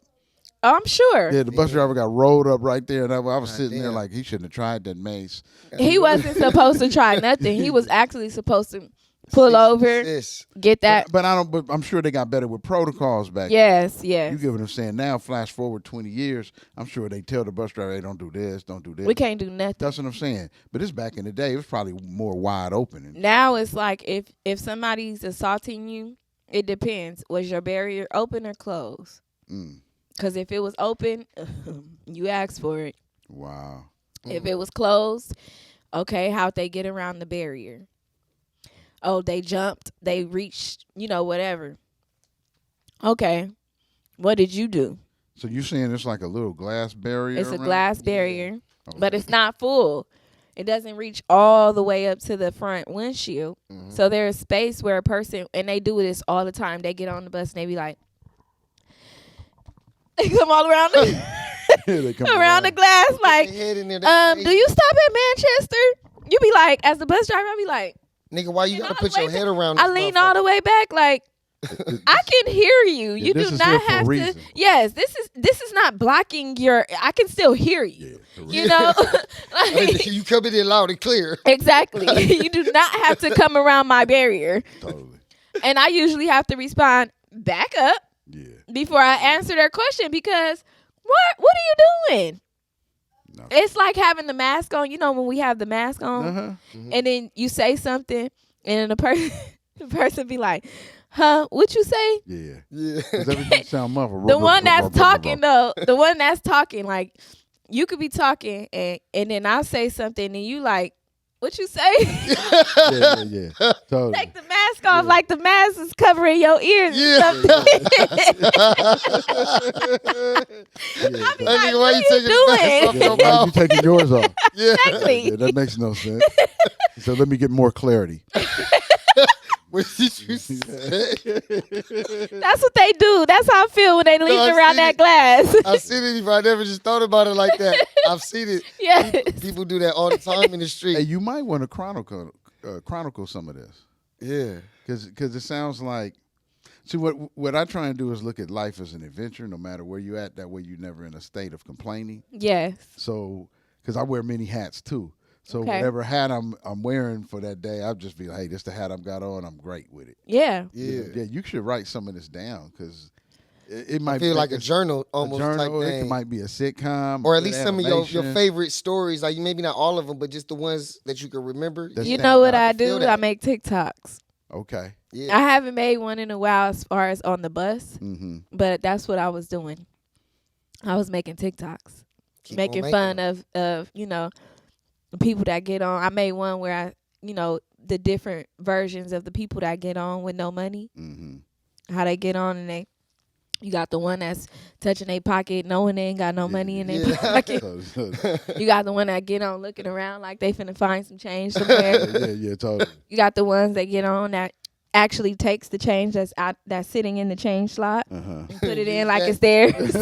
[SPEAKER 3] Oh, I'm sure.
[SPEAKER 2] Yeah, the bus driver got rolled up right there. And I was
[SPEAKER 1] God
[SPEAKER 2] sitting there
[SPEAKER 1] damn.
[SPEAKER 2] like he shouldn't have tried that mace.
[SPEAKER 3] He wasn't supposed to try nothing. He was actually supposed to pull over,
[SPEAKER 1] Sis.
[SPEAKER 3] get that.
[SPEAKER 2] But I'm sure they got better with protocols back then.
[SPEAKER 3] Yes,
[SPEAKER 2] You
[SPEAKER 3] yes.
[SPEAKER 2] get what I'm saying? Now, flash forward 20 years, I'm sure they tell the bus driver, hey, don't do this, don't do this.
[SPEAKER 3] We can't do nothing.
[SPEAKER 2] That's what I'm saying. But it's back in the day. It was probably more wide open.
[SPEAKER 3] Now it's like if somebody's assaulting you, it depends. Was your barrier open or closed?
[SPEAKER 2] Mm,
[SPEAKER 3] Because if it was open, you asked for it.
[SPEAKER 2] wow.
[SPEAKER 3] If it was closed, okay, how'd they get around the barrier? Oh, they jumped, they reached, whatever. Okay, what did you do?
[SPEAKER 2] So you're saying it's like a little glass barrier?
[SPEAKER 3] It's a
[SPEAKER 2] around?
[SPEAKER 3] glass barrier,
[SPEAKER 2] Okay.
[SPEAKER 3] but it's not full. It doesn't reach all the way up to the front windshield. So there's space where a person, and they do this all the time, they get on the bus and they be like, they come all around the,
[SPEAKER 2] They come
[SPEAKER 3] around the glass like,
[SPEAKER 1] They head in there,
[SPEAKER 3] do you stop at Manchester? You be like, as the bus driver, I be like,
[SPEAKER 1] nigga, why you
[SPEAKER 3] And
[SPEAKER 1] gotta
[SPEAKER 3] all
[SPEAKER 1] put
[SPEAKER 3] the
[SPEAKER 1] your
[SPEAKER 3] way
[SPEAKER 1] head
[SPEAKER 3] back-
[SPEAKER 1] around
[SPEAKER 3] I
[SPEAKER 1] this
[SPEAKER 3] lean all
[SPEAKER 1] motherfucker?
[SPEAKER 3] the way back like, I can hear you. You
[SPEAKER 2] this
[SPEAKER 3] do
[SPEAKER 2] is
[SPEAKER 3] not
[SPEAKER 2] here for a
[SPEAKER 3] have to.
[SPEAKER 2] reason.
[SPEAKER 3] Yes, this is not blocking your. I can still hear you.
[SPEAKER 2] correct.
[SPEAKER 3] You know, like,
[SPEAKER 1] You coming in loud and clear.
[SPEAKER 3] exactly. You do not have to come around my barrier,
[SPEAKER 2] Totally.
[SPEAKER 3] and I usually have to respond back up
[SPEAKER 2] Yeah.
[SPEAKER 3] before I answer their question because what are you doing?
[SPEAKER 2] No.
[SPEAKER 3] It's like having the mask on. You know when we have the mask on,
[SPEAKER 2] Uh-huh.
[SPEAKER 3] and then you say something, and then the person the person be like, "Huh? What you say?"
[SPEAKER 2] Yeah.
[SPEAKER 1] Yeah.
[SPEAKER 2] Because everything sound muffled.
[SPEAKER 3] The one that's talking though, the one that's talking, like you could be talking and then I'll say something and you like, what you say?
[SPEAKER 2] Yeah. Totally.
[SPEAKER 3] Take the mask off like the mask is covering your ears
[SPEAKER 1] Yeah.
[SPEAKER 3] and something.
[SPEAKER 2] Yeah,
[SPEAKER 3] be
[SPEAKER 1] That
[SPEAKER 3] like,
[SPEAKER 1] nigga,
[SPEAKER 3] what are you doing?
[SPEAKER 1] off
[SPEAKER 2] yeah,
[SPEAKER 1] your
[SPEAKER 2] why
[SPEAKER 1] mouth?
[SPEAKER 2] you taking yours off?
[SPEAKER 1] Yeah.
[SPEAKER 3] Exactly.
[SPEAKER 2] Yeah, that makes no sense. So let me get more clarity.
[SPEAKER 1] What did you say?
[SPEAKER 3] That's what they do. That's how I feel when they leave
[SPEAKER 1] I
[SPEAKER 3] around
[SPEAKER 1] see
[SPEAKER 3] that
[SPEAKER 1] it.
[SPEAKER 3] glass.
[SPEAKER 1] I've seen it before. I never just thought about it like that. I've seen it.
[SPEAKER 3] Yes.
[SPEAKER 1] People do that all the time in the
[SPEAKER 2] Hey,
[SPEAKER 1] street.
[SPEAKER 2] you might want to chronicle some of this.
[SPEAKER 1] Yeah.
[SPEAKER 2] Because it sounds like, see, what I try and do is look at life as an adventure, no matter where you at. That way you're never in a state of complaining.
[SPEAKER 3] Yes.
[SPEAKER 2] So, because I wear many hats too. So
[SPEAKER 3] Okay.
[SPEAKER 2] whatever hat I'm wearing for that day, I'll just be like, hey, this the hat I've got on. I'm great with it.
[SPEAKER 3] Yeah.
[SPEAKER 1] Yeah.
[SPEAKER 2] Yeah, you should write some of this down because it might
[SPEAKER 1] I feel like a
[SPEAKER 2] it's
[SPEAKER 1] journal almost
[SPEAKER 2] journal,
[SPEAKER 1] type
[SPEAKER 2] it
[SPEAKER 1] thing.
[SPEAKER 2] might be a sitcom.
[SPEAKER 1] Or at
[SPEAKER 2] good
[SPEAKER 1] least some of your
[SPEAKER 2] animation.
[SPEAKER 1] favorite stories. Like maybe not all of them, but just the ones that you can remember.
[SPEAKER 2] That's-
[SPEAKER 3] You
[SPEAKER 2] stand
[SPEAKER 3] know what
[SPEAKER 2] out.
[SPEAKER 3] I
[SPEAKER 1] I feel
[SPEAKER 3] do?
[SPEAKER 1] that.
[SPEAKER 3] I make TikToks.
[SPEAKER 2] Okay.
[SPEAKER 1] Yeah.
[SPEAKER 3] I haven't made one in a while as far as on the bus,
[SPEAKER 2] Mm-hmm.
[SPEAKER 3] but that's what I was doing. I was making TikToks.
[SPEAKER 1] Keep on
[SPEAKER 3] Making fun of the people that get on. I made one where I the different versions of the people that get on with no money,
[SPEAKER 2] Mm-hmm.
[SPEAKER 3] how they get on, and you got the one that's touching their pocket knowing they ain't got no money in their
[SPEAKER 1] Yeah.
[SPEAKER 3] pocket. You got the one that get on looking around like they finna find some change somewhere.
[SPEAKER 2] yeah, totally.
[SPEAKER 3] You got the ones that get on that actually takes the change that's sitting in the change slot
[SPEAKER 2] Uh-huh.
[SPEAKER 3] and put it in like it's theirs.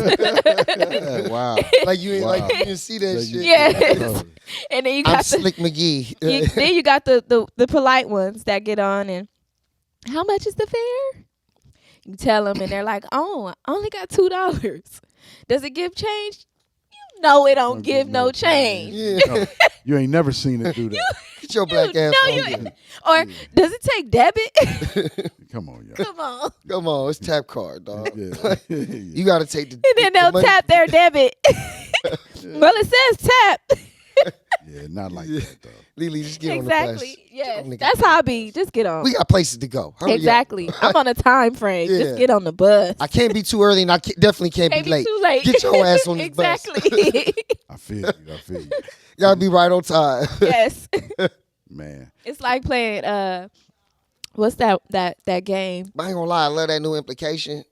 [SPEAKER 2] Wow.
[SPEAKER 1] Like you ain't
[SPEAKER 2] Wow.
[SPEAKER 1] like you didn't see that shit.
[SPEAKER 3] Yes.
[SPEAKER 2] Totally.
[SPEAKER 3] And then you
[SPEAKER 1] I'm
[SPEAKER 3] got the
[SPEAKER 1] Slick McGee.
[SPEAKER 3] then you got the polite ones that get on and how much is the fare? You tell them and they're like, oh, I only got $2. Does it give change? You know it don't give no change.
[SPEAKER 1] Yeah.
[SPEAKER 2] No, you ain't never seen it do that.
[SPEAKER 1] Get your black ass
[SPEAKER 3] know
[SPEAKER 1] on
[SPEAKER 3] you
[SPEAKER 1] here.
[SPEAKER 3] ain't. Or does it take debit?
[SPEAKER 2] Come on, y'all.
[SPEAKER 3] Come on.
[SPEAKER 1] Come on, it's tap card, dog.
[SPEAKER 2] Yeah.
[SPEAKER 1] You gotta take the.
[SPEAKER 3] And then
[SPEAKER 1] the
[SPEAKER 3] they'll
[SPEAKER 1] money.
[SPEAKER 3] tap their debit. Well, it says tap.
[SPEAKER 2] Yeah, not like
[SPEAKER 1] Yeah.
[SPEAKER 2] that though.
[SPEAKER 1] Lily, just get
[SPEAKER 3] Exactly.
[SPEAKER 1] on the bus.
[SPEAKER 3] Yes.
[SPEAKER 1] on, nigga.
[SPEAKER 3] That's how I be. Just get on.
[SPEAKER 1] We got places to go. Hurry up.
[SPEAKER 3] Exactly. I'm on a time frame.
[SPEAKER 1] Yeah.
[SPEAKER 3] Just get on the bus.
[SPEAKER 1] I can't be too early, and I definitely can't
[SPEAKER 3] Can't
[SPEAKER 1] be
[SPEAKER 3] be
[SPEAKER 1] late.
[SPEAKER 3] too late.
[SPEAKER 1] Get your ass on this bus.
[SPEAKER 3] Exactly.
[SPEAKER 2] I feel you. I feel you.
[SPEAKER 1] Gotta be right on time.
[SPEAKER 3] Yes.
[SPEAKER 2] Man.
[SPEAKER 3] It's like playing what's that game?
[SPEAKER 1] But I ain't gonna lie, I love that new implication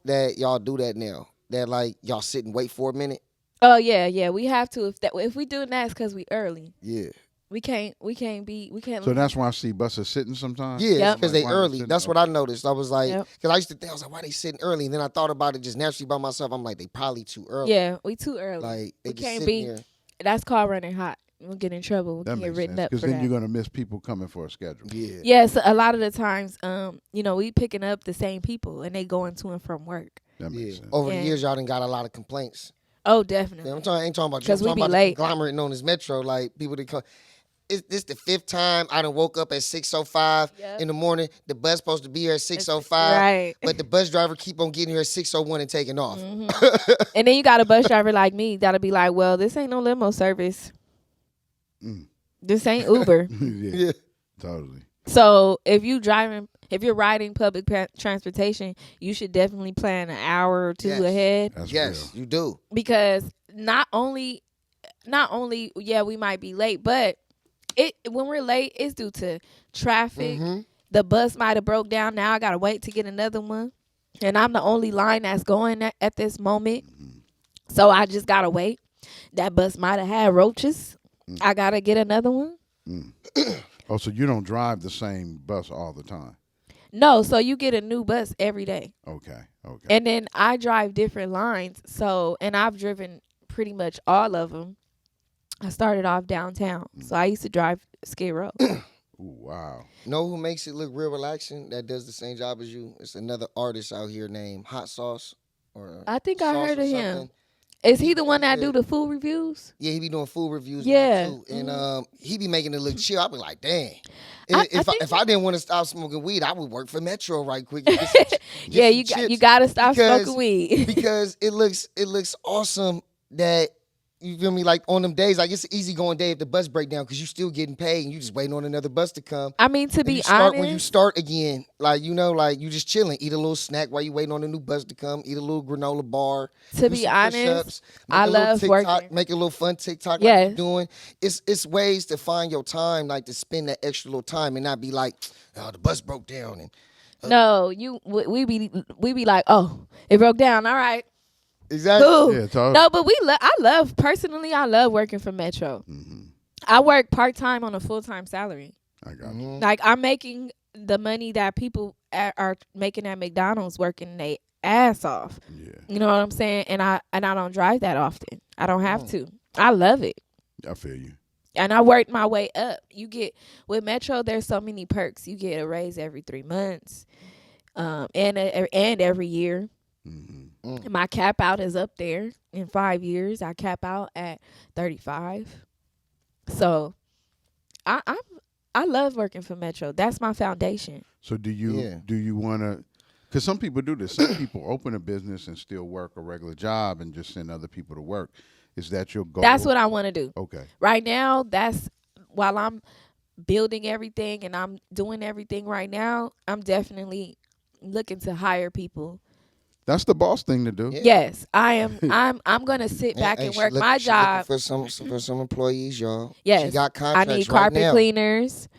[SPEAKER 1] that y'all do that now. That like y'all sit and wait for a minute.
[SPEAKER 3] Oh yeah. We have to. If we doing that, it's because we early.
[SPEAKER 1] Yeah.
[SPEAKER 3] We can't
[SPEAKER 2] So that's why I see buses sitting sometimes.
[SPEAKER 1] Yeah, it's
[SPEAKER 3] Yep.
[SPEAKER 1] because
[SPEAKER 2] Like,
[SPEAKER 1] they
[SPEAKER 2] why
[SPEAKER 1] early.
[SPEAKER 2] sitting?
[SPEAKER 1] That's what I noticed. I was like,
[SPEAKER 3] Yep.
[SPEAKER 1] because I used to think, I was like, why they sitting early? And then I thought about it just naturally by myself. I'm like, they probably too early.
[SPEAKER 3] Yeah, we too early.
[SPEAKER 1] Like, they
[SPEAKER 3] We
[SPEAKER 1] just
[SPEAKER 3] can't
[SPEAKER 1] sitting
[SPEAKER 3] be.
[SPEAKER 1] there.
[SPEAKER 3] That's called running hot. We'll get in trouble. We
[SPEAKER 2] That
[SPEAKER 3] can get
[SPEAKER 2] makes
[SPEAKER 3] written
[SPEAKER 2] sense
[SPEAKER 3] up
[SPEAKER 2] because
[SPEAKER 3] for
[SPEAKER 2] then
[SPEAKER 3] that.
[SPEAKER 2] you're gonna miss people coming for a schedule.
[SPEAKER 1] Yeah.
[SPEAKER 3] Yes, a lot of the times, we picking up the same people and they going to and from work.
[SPEAKER 2] That makes
[SPEAKER 1] Yeah.
[SPEAKER 2] sense.
[SPEAKER 1] Over the
[SPEAKER 3] Yeah.
[SPEAKER 1] years, y'all done got a lot of complaints.
[SPEAKER 3] Oh, definitely.
[SPEAKER 1] Yeah, I ain't talking about you. I'm
[SPEAKER 3] 'Cause we
[SPEAKER 1] talking
[SPEAKER 3] be
[SPEAKER 1] about
[SPEAKER 3] late.
[SPEAKER 1] the conglomerate known as Metro. Like, people that come. This the fifth time I done woke up at 6:05
[SPEAKER 3] Yep.
[SPEAKER 1] in the morning. The bus supposed to be here at 6:05.
[SPEAKER 3] Right.
[SPEAKER 1] But the bus driver keep on getting here at 6:01 and taking off.
[SPEAKER 3] And then you got a bus driver like me that'll be like, well, this ain't no limo service.
[SPEAKER 2] Mm.
[SPEAKER 3] This ain't Uber.
[SPEAKER 2] yeah,
[SPEAKER 1] Yeah.
[SPEAKER 2] totally.
[SPEAKER 3] So if you're riding public transportation, you should definitely plan an hour or two
[SPEAKER 1] Yes.
[SPEAKER 3] ahead,
[SPEAKER 2] That's
[SPEAKER 1] Yes, you do.
[SPEAKER 3] because not only yeah, we might be late, but when we're late, it's due to traffic.
[SPEAKER 1] Mm-hmm.
[SPEAKER 3] The bus might have broke down. Now I gotta wait to get another one, and I'm the only line that's going at this moment. So I just gotta wait. That bus might have had roaches. I gotta get another one.
[SPEAKER 2] real. Oh, so you don't drive the same bus all the time?
[SPEAKER 3] No, so you get a new bus every day.
[SPEAKER 2] Okay.
[SPEAKER 3] And then I drive different lines. So, and I've driven pretty much all of them. I started off downtown. So I used to drive Skid Row.
[SPEAKER 2] Ooh, wow.
[SPEAKER 1] Know who makes it look real relaxing? That does the same job as you. It's another artist out here named Hot Sauce. Or
[SPEAKER 3] I think I
[SPEAKER 1] Sauce
[SPEAKER 3] heard
[SPEAKER 1] or
[SPEAKER 3] of him.
[SPEAKER 1] something.
[SPEAKER 3] Is he the one that
[SPEAKER 1] Yeah.
[SPEAKER 3] do the food reviews?
[SPEAKER 1] Yeah, he be doing food reviews
[SPEAKER 3] Yeah.
[SPEAKER 1] now too, and he be making it look chill. I be like, dang.
[SPEAKER 3] I
[SPEAKER 1] If
[SPEAKER 3] think-
[SPEAKER 1] I didn't want to stop smoking weed, I would work for Metro right quick. Get some- get
[SPEAKER 3] Yeah,
[SPEAKER 1] some
[SPEAKER 3] you
[SPEAKER 1] chips.
[SPEAKER 3] gotta stop
[SPEAKER 1] because-
[SPEAKER 3] smoking weed.
[SPEAKER 1] because it looks awesome that. You feel me? Like on them days, like it's an easy going day if the bus break down because you still getting paid and you just waiting on another bus to come.
[SPEAKER 3] I mean, to
[SPEAKER 1] And
[SPEAKER 3] be
[SPEAKER 1] you start,
[SPEAKER 3] honest,
[SPEAKER 1] when you start again, like like you just chilling, eat a little snack while you waiting on the new bus to come, eat a little granola bar.
[SPEAKER 3] to
[SPEAKER 1] do
[SPEAKER 3] be
[SPEAKER 1] some
[SPEAKER 3] honest,
[SPEAKER 1] push-ups, make
[SPEAKER 3] I
[SPEAKER 1] a little
[SPEAKER 3] love
[SPEAKER 1] TikTok,
[SPEAKER 3] working.
[SPEAKER 1] make a little fun TikTok
[SPEAKER 3] Yeah.
[SPEAKER 1] like you're doing. It's ways to find your time, like to spend that extra little time and not be like, oh, the bus broke down and
[SPEAKER 3] No, we be like, oh, it broke down. All right,
[SPEAKER 1] exactly.
[SPEAKER 3] cool.
[SPEAKER 2] Yeah, totally.
[SPEAKER 3] No, but I love working for Metro. I work part-time on a full-time salary.
[SPEAKER 2] I got
[SPEAKER 1] Mm-hmm.
[SPEAKER 2] you.
[SPEAKER 3] Like, I'm making the money that people are making at McDonald's working their ass off.
[SPEAKER 2] Yeah,
[SPEAKER 3] You know what I'm saying? And I don't drive that often. I don't have to. I love it.
[SPEAKER 2] I feel you.
[SPEAKER 3] And I worked my way up. You get with Metro, there's so many perks. You get a raise every 3 months, and every year. My cap out is up there. In 5 years, I cap out at 35. So, I love working for Metro. That's my foundation.
[SPEAKER 2] So do you
[SPEAKER 1] Yeah.
[SPEAKER 2] want to? Because some people do this. Some people open a business and still work a regular job and just send other people to work. Is that your goal?
[SPEAKER 3] That's what I want to do.
[SPEAKER 2] Okay.
[SPEAKER 3] Right now, that's while I'm building everything and I'm doing everything right now, I'm definitely looking to hire people.
[SPEAKER 2] That's the boss thing to do.
[SPEAKER 1] Yeah.
[SPEAKER 3] Yes, I am. I'm gonna sit back and work my job.
[SPEAKER 1] for some employees, y'all.
[SPEAKER 3] Yes,
[SPEAKER 1] she got
[SPEAKER 3] I
[SPEAKER 1] contracts
[SPEAKER 3] need
[SPEAKER 1] right
[SPEAKER 3] carpet
[SPEAKER 1] now.
[SPEAKER 3] cleaners.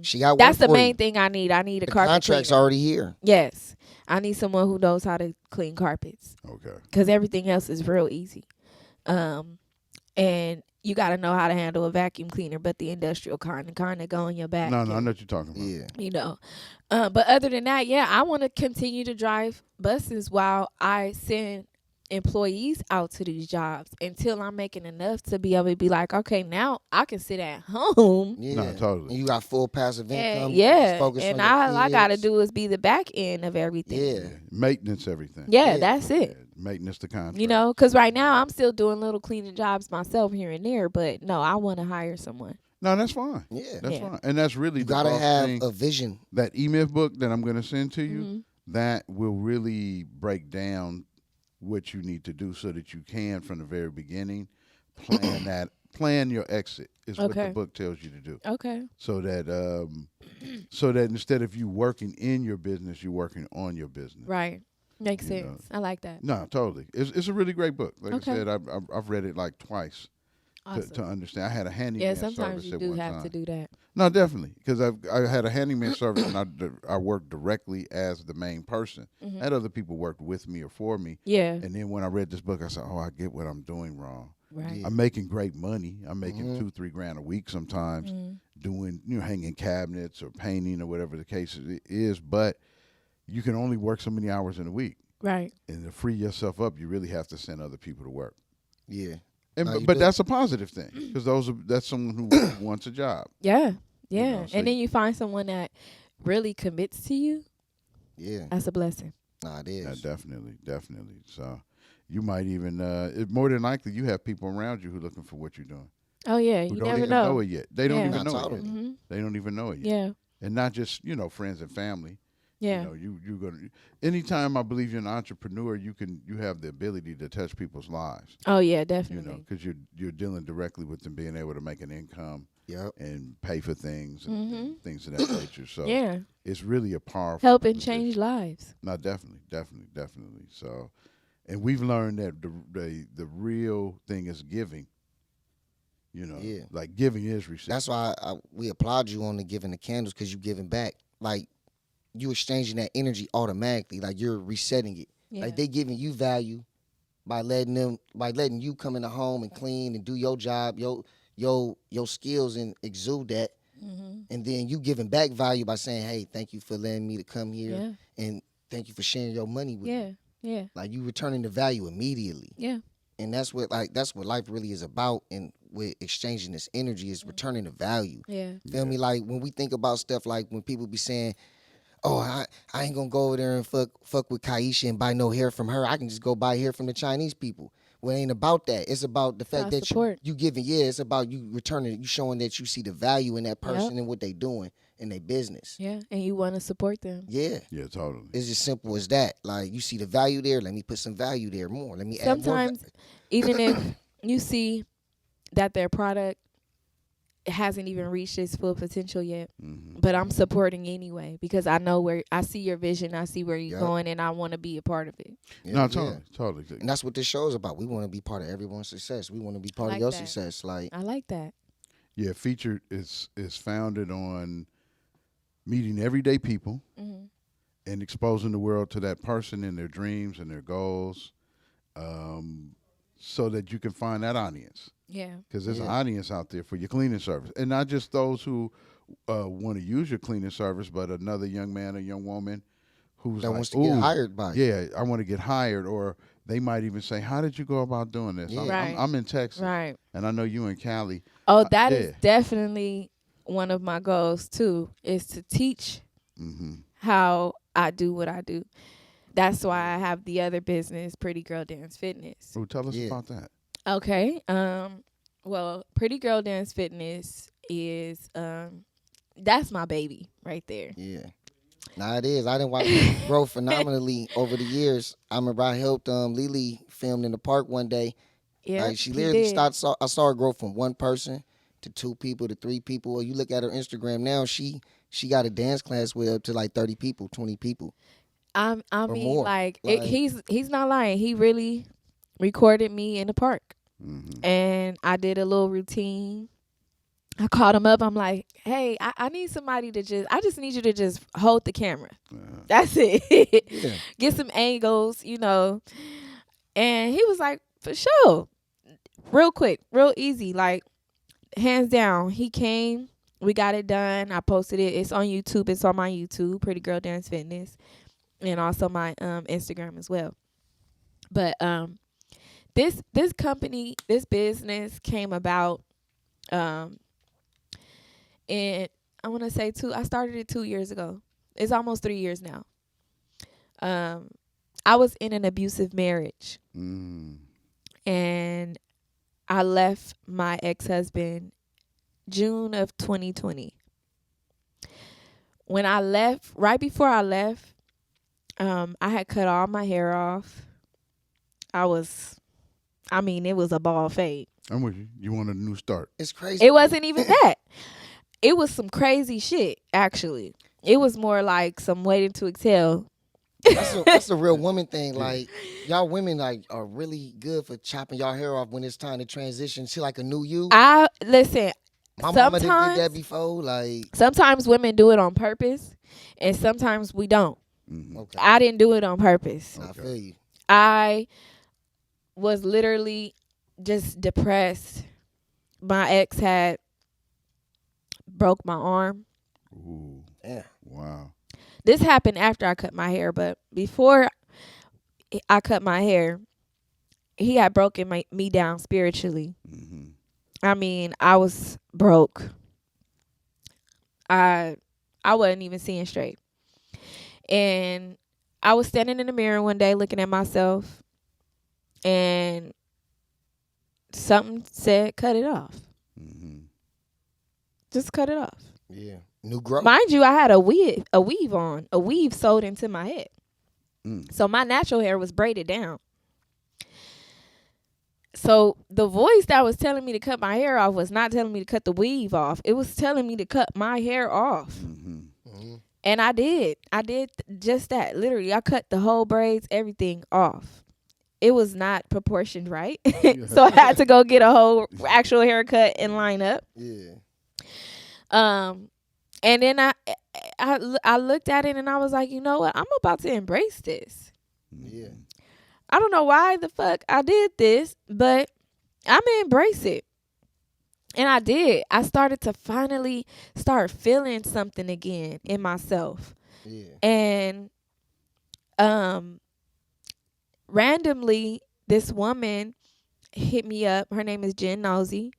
[SPEAKER 1] She got
[SPEAKER 3] That's
[SPEAKER 1] work
[SPEAKER 3] the
[SPEAKER 1] for
[SPEAKER 3] main
[SPEAKER 1] you.
[SPEAKER 3] thing I need. I need a
[SPEAKER 1] The
[SPEAKER 3] carpet
[SPEAKER 1] contract's
[SPEAKER 3] cleaner.
[SPEAKER 1] already here.
[SPEAKER 3] Yes, I need someone who knows how to clean carpets
[SPEAKER 2] Okay.
[SPEAKER 3] because everything else is real easy. And you got to know how to handle a vacuum cleaner, but the industrial kind of go on your back.
[SPEAKER 2] No, I know what you're talking about.
[SPEAKER 1] Yeah.
[SPEAKER 3] You know, but other than that, yeah, I want to continue to drive buses while I send employees out to these jobs until I'm making enough to be able to be like, okay, now I can sit at home.
[SPEAKER 1] Yeah.
[SPEAKER 2] No, totally.
[SPEAKER 1] And you got full passive income.
[SPEAKER 3] And,
[SPEAKER 1] You just
[SPEAKER 3] yeah,
[SPEAKER 1] focus
[SPEAKER 3] and
[SPEAKER 1] on your
[SPEAKER 3] all I got to
[SPEAKER 1] kids.
[SPEAKER 3] do is be the back end of everything.
[SPEAKER 1] Yeah.
[SPEAKER 2] Maintenance everything.
[SPEAKER 3] Yeah,
[SPEAKER 1] Yeah.
[SPEAKER 3] that's it.
[SPEAKER 2] Maintenance the contract.
[SPEAKER 3] You know, because right now I'm still doing little cleaning jobs myself here and there, but no, I want to hire someone.
[SPEAKER 2] No, that's fine.
[SPEAKER 1] Yeah.
[SPEAKER 2] That's
[SPEAKER 3] Yeah.
[SPEAKER 2] fine. And that's really
[SPEAKER 1] You
[SPEAKER 2] the
[SPEAKER 1] gotta
[SPEAKER 2] boss
[SPEAKER 1] have
[SPEAKER 2] thing.
[SPEAKER 1] a vision.
[SPEAKER 2] That E-Myth book that I'm going to send to you,
[SPEAKER 3] Mm-hmm.
[SPEAKER 2] that will really break down what you need to do so that you can, from the very beginning, plan your exit is what the
[SPEAKER 3] Okay.
[SPEAKER 2] book tells you to do.
[SPEAKER 3] Okay.
[SPEAKER 2] So that instead of you working in your business, you're working on your business.
[SPEAKER 3] Right. Makes
[SPEAKER 2] You know.
[SPEAKER 3] sense. I like that.
[SPEAKER 2] No, totally. It's a really great book. Like
[SPEAKER 3] Okay.
[SPEAKER 2] I said, I've read it like twice.
[SPEAKER 3] Awesome.
[SPEAKER 2] to understand. I had a
[SPEAKER 3] Yeah,
[SPEAKER 2] handyman
[SPEAKER 3] sometimes
[SPEAKER 2] service
[SPEAKER 3] you
[SPEAKER 2] at
[SPEAKER 3] do
[SPEAKER 2] one
[SPEAKER 3] have to
[SPEAKER 2] time.
[SPEAKER 3] do that.
[SPEAKER 2] No, definitely, because I had a handyman service, and I worked directly as the main person. I had other people worked with me or for me,
[SPEAKER 3] Yeah.
[SPEAKER 2] and then when I read this book, I said, "Oh, I get what I'm doing wrong.
[SPEAKER 3] Right.
[SPEAKER 1] Yeah.
[SPEAKER 2] I'm making great money. I'm making
[SPEAKER 1] Mhm.
[SPEAKER 2] 2-3 grand a week sometimes,
[SPEAKER 3] Mm-hmm.
[SPEAKER 2] doing hanging cabinets or painting or whatever the case is. But you can only work so many hours in a week,
[SPEAKER 3] Right.
[SPEAKER 2] and to free yourself up, you really have to send other people to work.
[SPEAKER 1] Yeah.
[SPEAKER 2] And
[SPEAKER 1] No, you
[SPEAKER 2] but
[SPEAKER 1] do.
[SPEAKER 2] that's a positive thing because that's someone who wants a job.
[SPEAKER 3] Yeah.
[SPEAKER 2] You
[SPEAKER 3] Yeah.
[SPEAKER 2] know, so
[SPEAKER 3] And then you find someone that really commits to you.
[SPEAKER 1] Yeah.
[SPEAKER 3] That's a blessing.
[SPEAKER 1] Nah, it
[SPEAKER 2] Yeah,
[SPEAKER 1] is.
[SPEAKER 2] definitely. So you might even more than likely you have people around you who are looking for what you're doing
[SPEAKER 3] Oh yeah.
[SPEAKER 2] who
[SPEAKER 3] You
[SPEAKER 2] don't
[SPEAKER 3] never
[SPEAKER 2] even know
[SPEAKER 3] know.
[SPEAKER 2] it yet. They don't
[SPEAKER 3] Yeah.
[SPEAKER 2] even
[SPEAKER 1] Nah,
[SPEAKER 2] know it yet.
[SPEAKER 1] totally.
[SPEAKER 3] Mm-hmm.
[SPEAKER 2] They don't even know it yet.
[SPEAKER 3] Yeah.
[SPEAKER 2] And not just friends and family.
[SPEAKER 3] Yeah.
[SPEAKER 2] You know, you're gonna. Anytime I believe you're an entrepreneur, you have the ability to touch people's lives.
[SPEAKER 3] Oh yeah.
[SPEAKER 2] You
[SPEAKER 3] Definitely.
[SPEAKER 2] know, because you're dealing directly with them being able to make an income
[SPEAKER 1] Yep.
[SPEAKER 2] and pay for things
[SPEAKER 3] Mm-hmm.
[SPEAKER 2] and things of that nature. So
[SPEAKER 3] Yeah.
[SPEAKER 2] it's really a powerful
[SPEAKER 3] Help and
[SPEAKER 2] position.
[SPEAKER 3] change lives.
[SPEAKER 2] No, definitely. So, and we've learned that the real thing is giving. You know,
[SPEAKER 1] Yeah.
[SPEAKER 2] like giving is receiving.
[SPEAKER 1] That's why we applaud you on the giving the candles, because you giving back. Like, you exchanging that energy automatically. Like, you're resetting it.
[SPEAKER 3] Yeah.
[SPEAKER 1] Like, they giving you value by letting you come in the home and clean and do your job, your skills, and exude that.
[SPEAKER 3] Mm-hmm.
[SPEAKER 1] And then you giving back value by saying, hey, thank you for letting me to come here,
[SPEAKER 3] Yeah.
[SPEAKER 1] and thank you for sharing your money with
[SPEAKER 3] Yeah.
[SPEAKER 1] me.
[SPEAKER 3] Yeah.
[SPEAKER 1] Like, you returning the value immediately.
[SPEAKER 3] Yeah.
[SPEAKER 1] And that's what life really is about. And with exchanging this energy is returning the value.
[SPEAKER 3] Yeah.
[SPEAKER 1] Feel me? Like, when we think about stuff, like when people be saying, oh, I ain't gonna go over there and fuck with Kaisha and buy no hair from her. I can just go buy hair from the Chinese people. Well, it ain't about that. It's about the fact
[SPEAKER 3] about
[SPEAKER 1] that
[SPEAKER 3] support.
[SPEAKER 1] you giving. Yeah, it's about you returning. You showing that you see the value in that person
[SPEAKER 3] Yep.
[SPEAKER 1] and what they doing in their business.
[SPEAKER 3] Yeah. And you want to support them.
[SPEAKER 1] Yeah,
[SPEAKER 2] Yeah, totally.
[SPEAKER 1] it's as simple as that. Like, you see the value there. Let me put some value there more. Let me add more.
[SPEAKER 3] Sometimes, even if you see that their product hasn't even reached its full potential yet,
[SPEAKER 2] Mm-hmm.
[SPEAKER 3] but I'm supporting anyway because I know where I see your vision, I see where you're
[SPEAKER 1] Yep.
[SPEAKER 3] going, and I want to be a part of it.
[SPEAKER 1] Yeah,
[SPEAKER 2] No,
[SPEAKER 1] yeah.
[SPEAKER 2] totally.
[SPEAKER 1] And that's what this show is about. We want to be part of everyone's success. We want to be part
[SPEAKER 3] like
[SPEAKER 1] of your
[SPEAKER 3] that.
[SPEAKER 1] success. Like,
[SPEAKER 3] I like that.
[SPEAKER 2] Yeah, Featured is founded on meeting everyday people
[SPEAKER 3] Mm-hmm.
[SPEAKER 2] and exposing the world to that person and their dreams and their goals, so that you can find that audience.
[SPEAKER 3] Yeah.
[SPEAKER 2] Because there's an
[SPEAKER 1] Yeah.
[SPEAKER 2] audience out there for your cleaning service, and not just those who want to use your cleaning service, but another young man or young woman who's
[SPEAKER 1] that
[SPEAKER 2] like,
[SPEAKER 1] wants to get
[SPEAKER 2] "Ooh,
[SPEAKER 1] hired by you.
[SPEAKER 2] yeah, I want to get hired," or they might even say, "How did you go about doing this?
[SPEAKER 1] Yeah.
[SPEAKER 3] Right.
[SPEAKER 2] I'm in Texas,
[SPEAKER 3] Right.
[SPEAKER 2] and I know you in Cali."
[SPEAKER 3] Oh, that is
[SPEAKER 2] yeah.
[SPEAKER 3] definitely one of my goals too, is to teach
[SPEAKER 2] Mm-hmm.
[SPEAKER 3] how I do what I do. That's why I have the other business, Pretty Girl Dance Fitness.
[SPEAKER 2] So tell us
[SPEAKER 1] Yeah.
[SPEAKER 2] about that.
[SPEAKER 3] Okay. Well, Pretty Girl Dance Fitness is that's my baby right there.
[SPEAKER 1] Yeah. Nah, it is. I didn't watch it grow phenomenally over the years. I remember I helped Lily filmed in the park one day.
[SPEAKER 3] Yeah.
[SPEAKER 1] Like, she literally I saw her grow from one person to 2 people to 3 people. Or you look at her Instagram now, she got a dance class with up to like 30 people, 20 people.
[SPEAKER 3] I
[SPEAKER 1] or
[SPEAKER 3] mean,
[SPEAKER 1] more.
[SPEAKER 3] like,
[SPEAKER 1] Like-
[SPEAKER 3] he's not lying. He really recorded me in the park,
[SPEAKER 2] Mm-hmm.
[SPEAKER 3] and I did a little routine. I called him up. I'm like, hey, I need somebody to I just need you to just hold the camera. That's it.
[SPEAKER 1] Yeah.
[SPEAKER 3] Get some angles, And he was like, for sure. Real quick, real easy. Like, hands down. He came. We got it done. I posted it. It's on YouTube. It's on my YouTube, Pretty Girl Dance Fitness. And also my Instagram as well. But this company, this business came about and I want to say I started it 2 years ago. It's almost 3 years now. I was in an abusive marriage, and I left my ex-husband June of 2020. When I left, right before I left, I had cut all my hair off. It was a bald fade.
[SPEAKER 2] I'm with you. You want a new start?
[SPEAKER 1] It's crazy.
[SPEAKER 3] It wasn't even that. It was some crazy shit, actually. It was more like some waiting to exhale
[SPEAKER 1] That's a real woman thing. Like y'all women like are really good for chopping y'all hair off when it's time to transition to like a new you.
[SPEAKER 3] I listen.
[SPEAKER 1] My mama done did that
[SPEAKER 3] Sometimes,
[SPEAKER 1] before. Like
[SPEAKER 3] sometimes women do it on purpose, and sometimes we don't.
[SPEAKER 1] okay,
[SPEAKER 3] I didn't do it on purpose.
[SPEAKER 1] I feel you.
[SPEAKER 3] I was literally just depressed. My ex had broke my arm.
[SPEAKER 2] Ooh.
[SPEAKER 1] Yeah.
[SPEAKER 2] Wow.
[SPEAKER 3] This happened after I cut my hair, but before I cut my hair, he had broken me down spiritually.
[SPEAKER 2] Mm-hmm.
[SPEAKER 3] I mean, I was broke. I wasn't even seeing straight. And I was standing in the mirror one day looking at myself, and something said, cut it off.
[SPEAKER 2] Mm-hmm.
[SPEAKER 3] Just cut it off.
[SPEAKER 1] Yeah. New growth.
[SPEAKER 3] Mind you, I had a weave on, a weave sewed into my head. So my natural hair was braided down. So the voice that was telling me to cut my hair off was not telling me to cut the weave off. It was telling me to cut my hair off.
[SPEAKER 2] Mm-hmm.
[SPEAKER 3] And I did. I did just that. Literally, I cut the whole braids, everything off. It was not proportioned right. So I had to go get a whole actual haircut and line up.
[SPEAKER 1] Yeah.
[SPEAKER 3] And then I looked at it and I was like, you know what? I'm about to embrace this.
[SPEAKER 1] Yeah.
[SPEAKER 3] I don't know why the fuck I did this, but I'm gonna embrace it. And I did. I started to finally start feeling something again in myself.
[SPEAKER 1] Yeah.
[SPEAKER 3] And randomly this woman hit me up. Her name is Jen Nosey.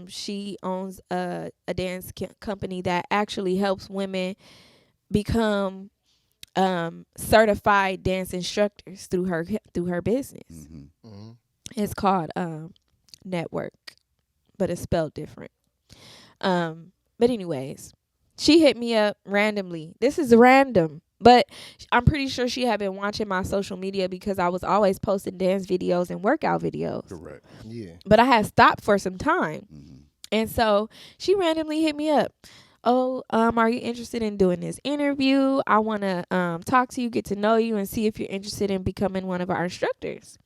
[SPEAKER 3] She owns a dance company that actually helps women become certified dance instructors through her business.
[SPEAKER 2] Mm-hmm.
[SPEAKER 1] Mm-hmm.
[SPEAKER 3] It's called Network, but it's spelled different. But anyways, she hit me up randomly. This is random, but I'm pretty sure she had been watching my social media because I was always posting dance videos and workout videos.
[SPEAKER 2] Correct.
[SPEAKER 1] Yeah.
[SPEAKER 3] But I had stopped for some time.
[SPEAKER 2] Mm-hmm.
[SPEAKER 3] And so she randomly hit me up. Oh, are you interested in doing this interview? I want to talk to you, get to know you, and see if you're interested in becoming one of our instructors.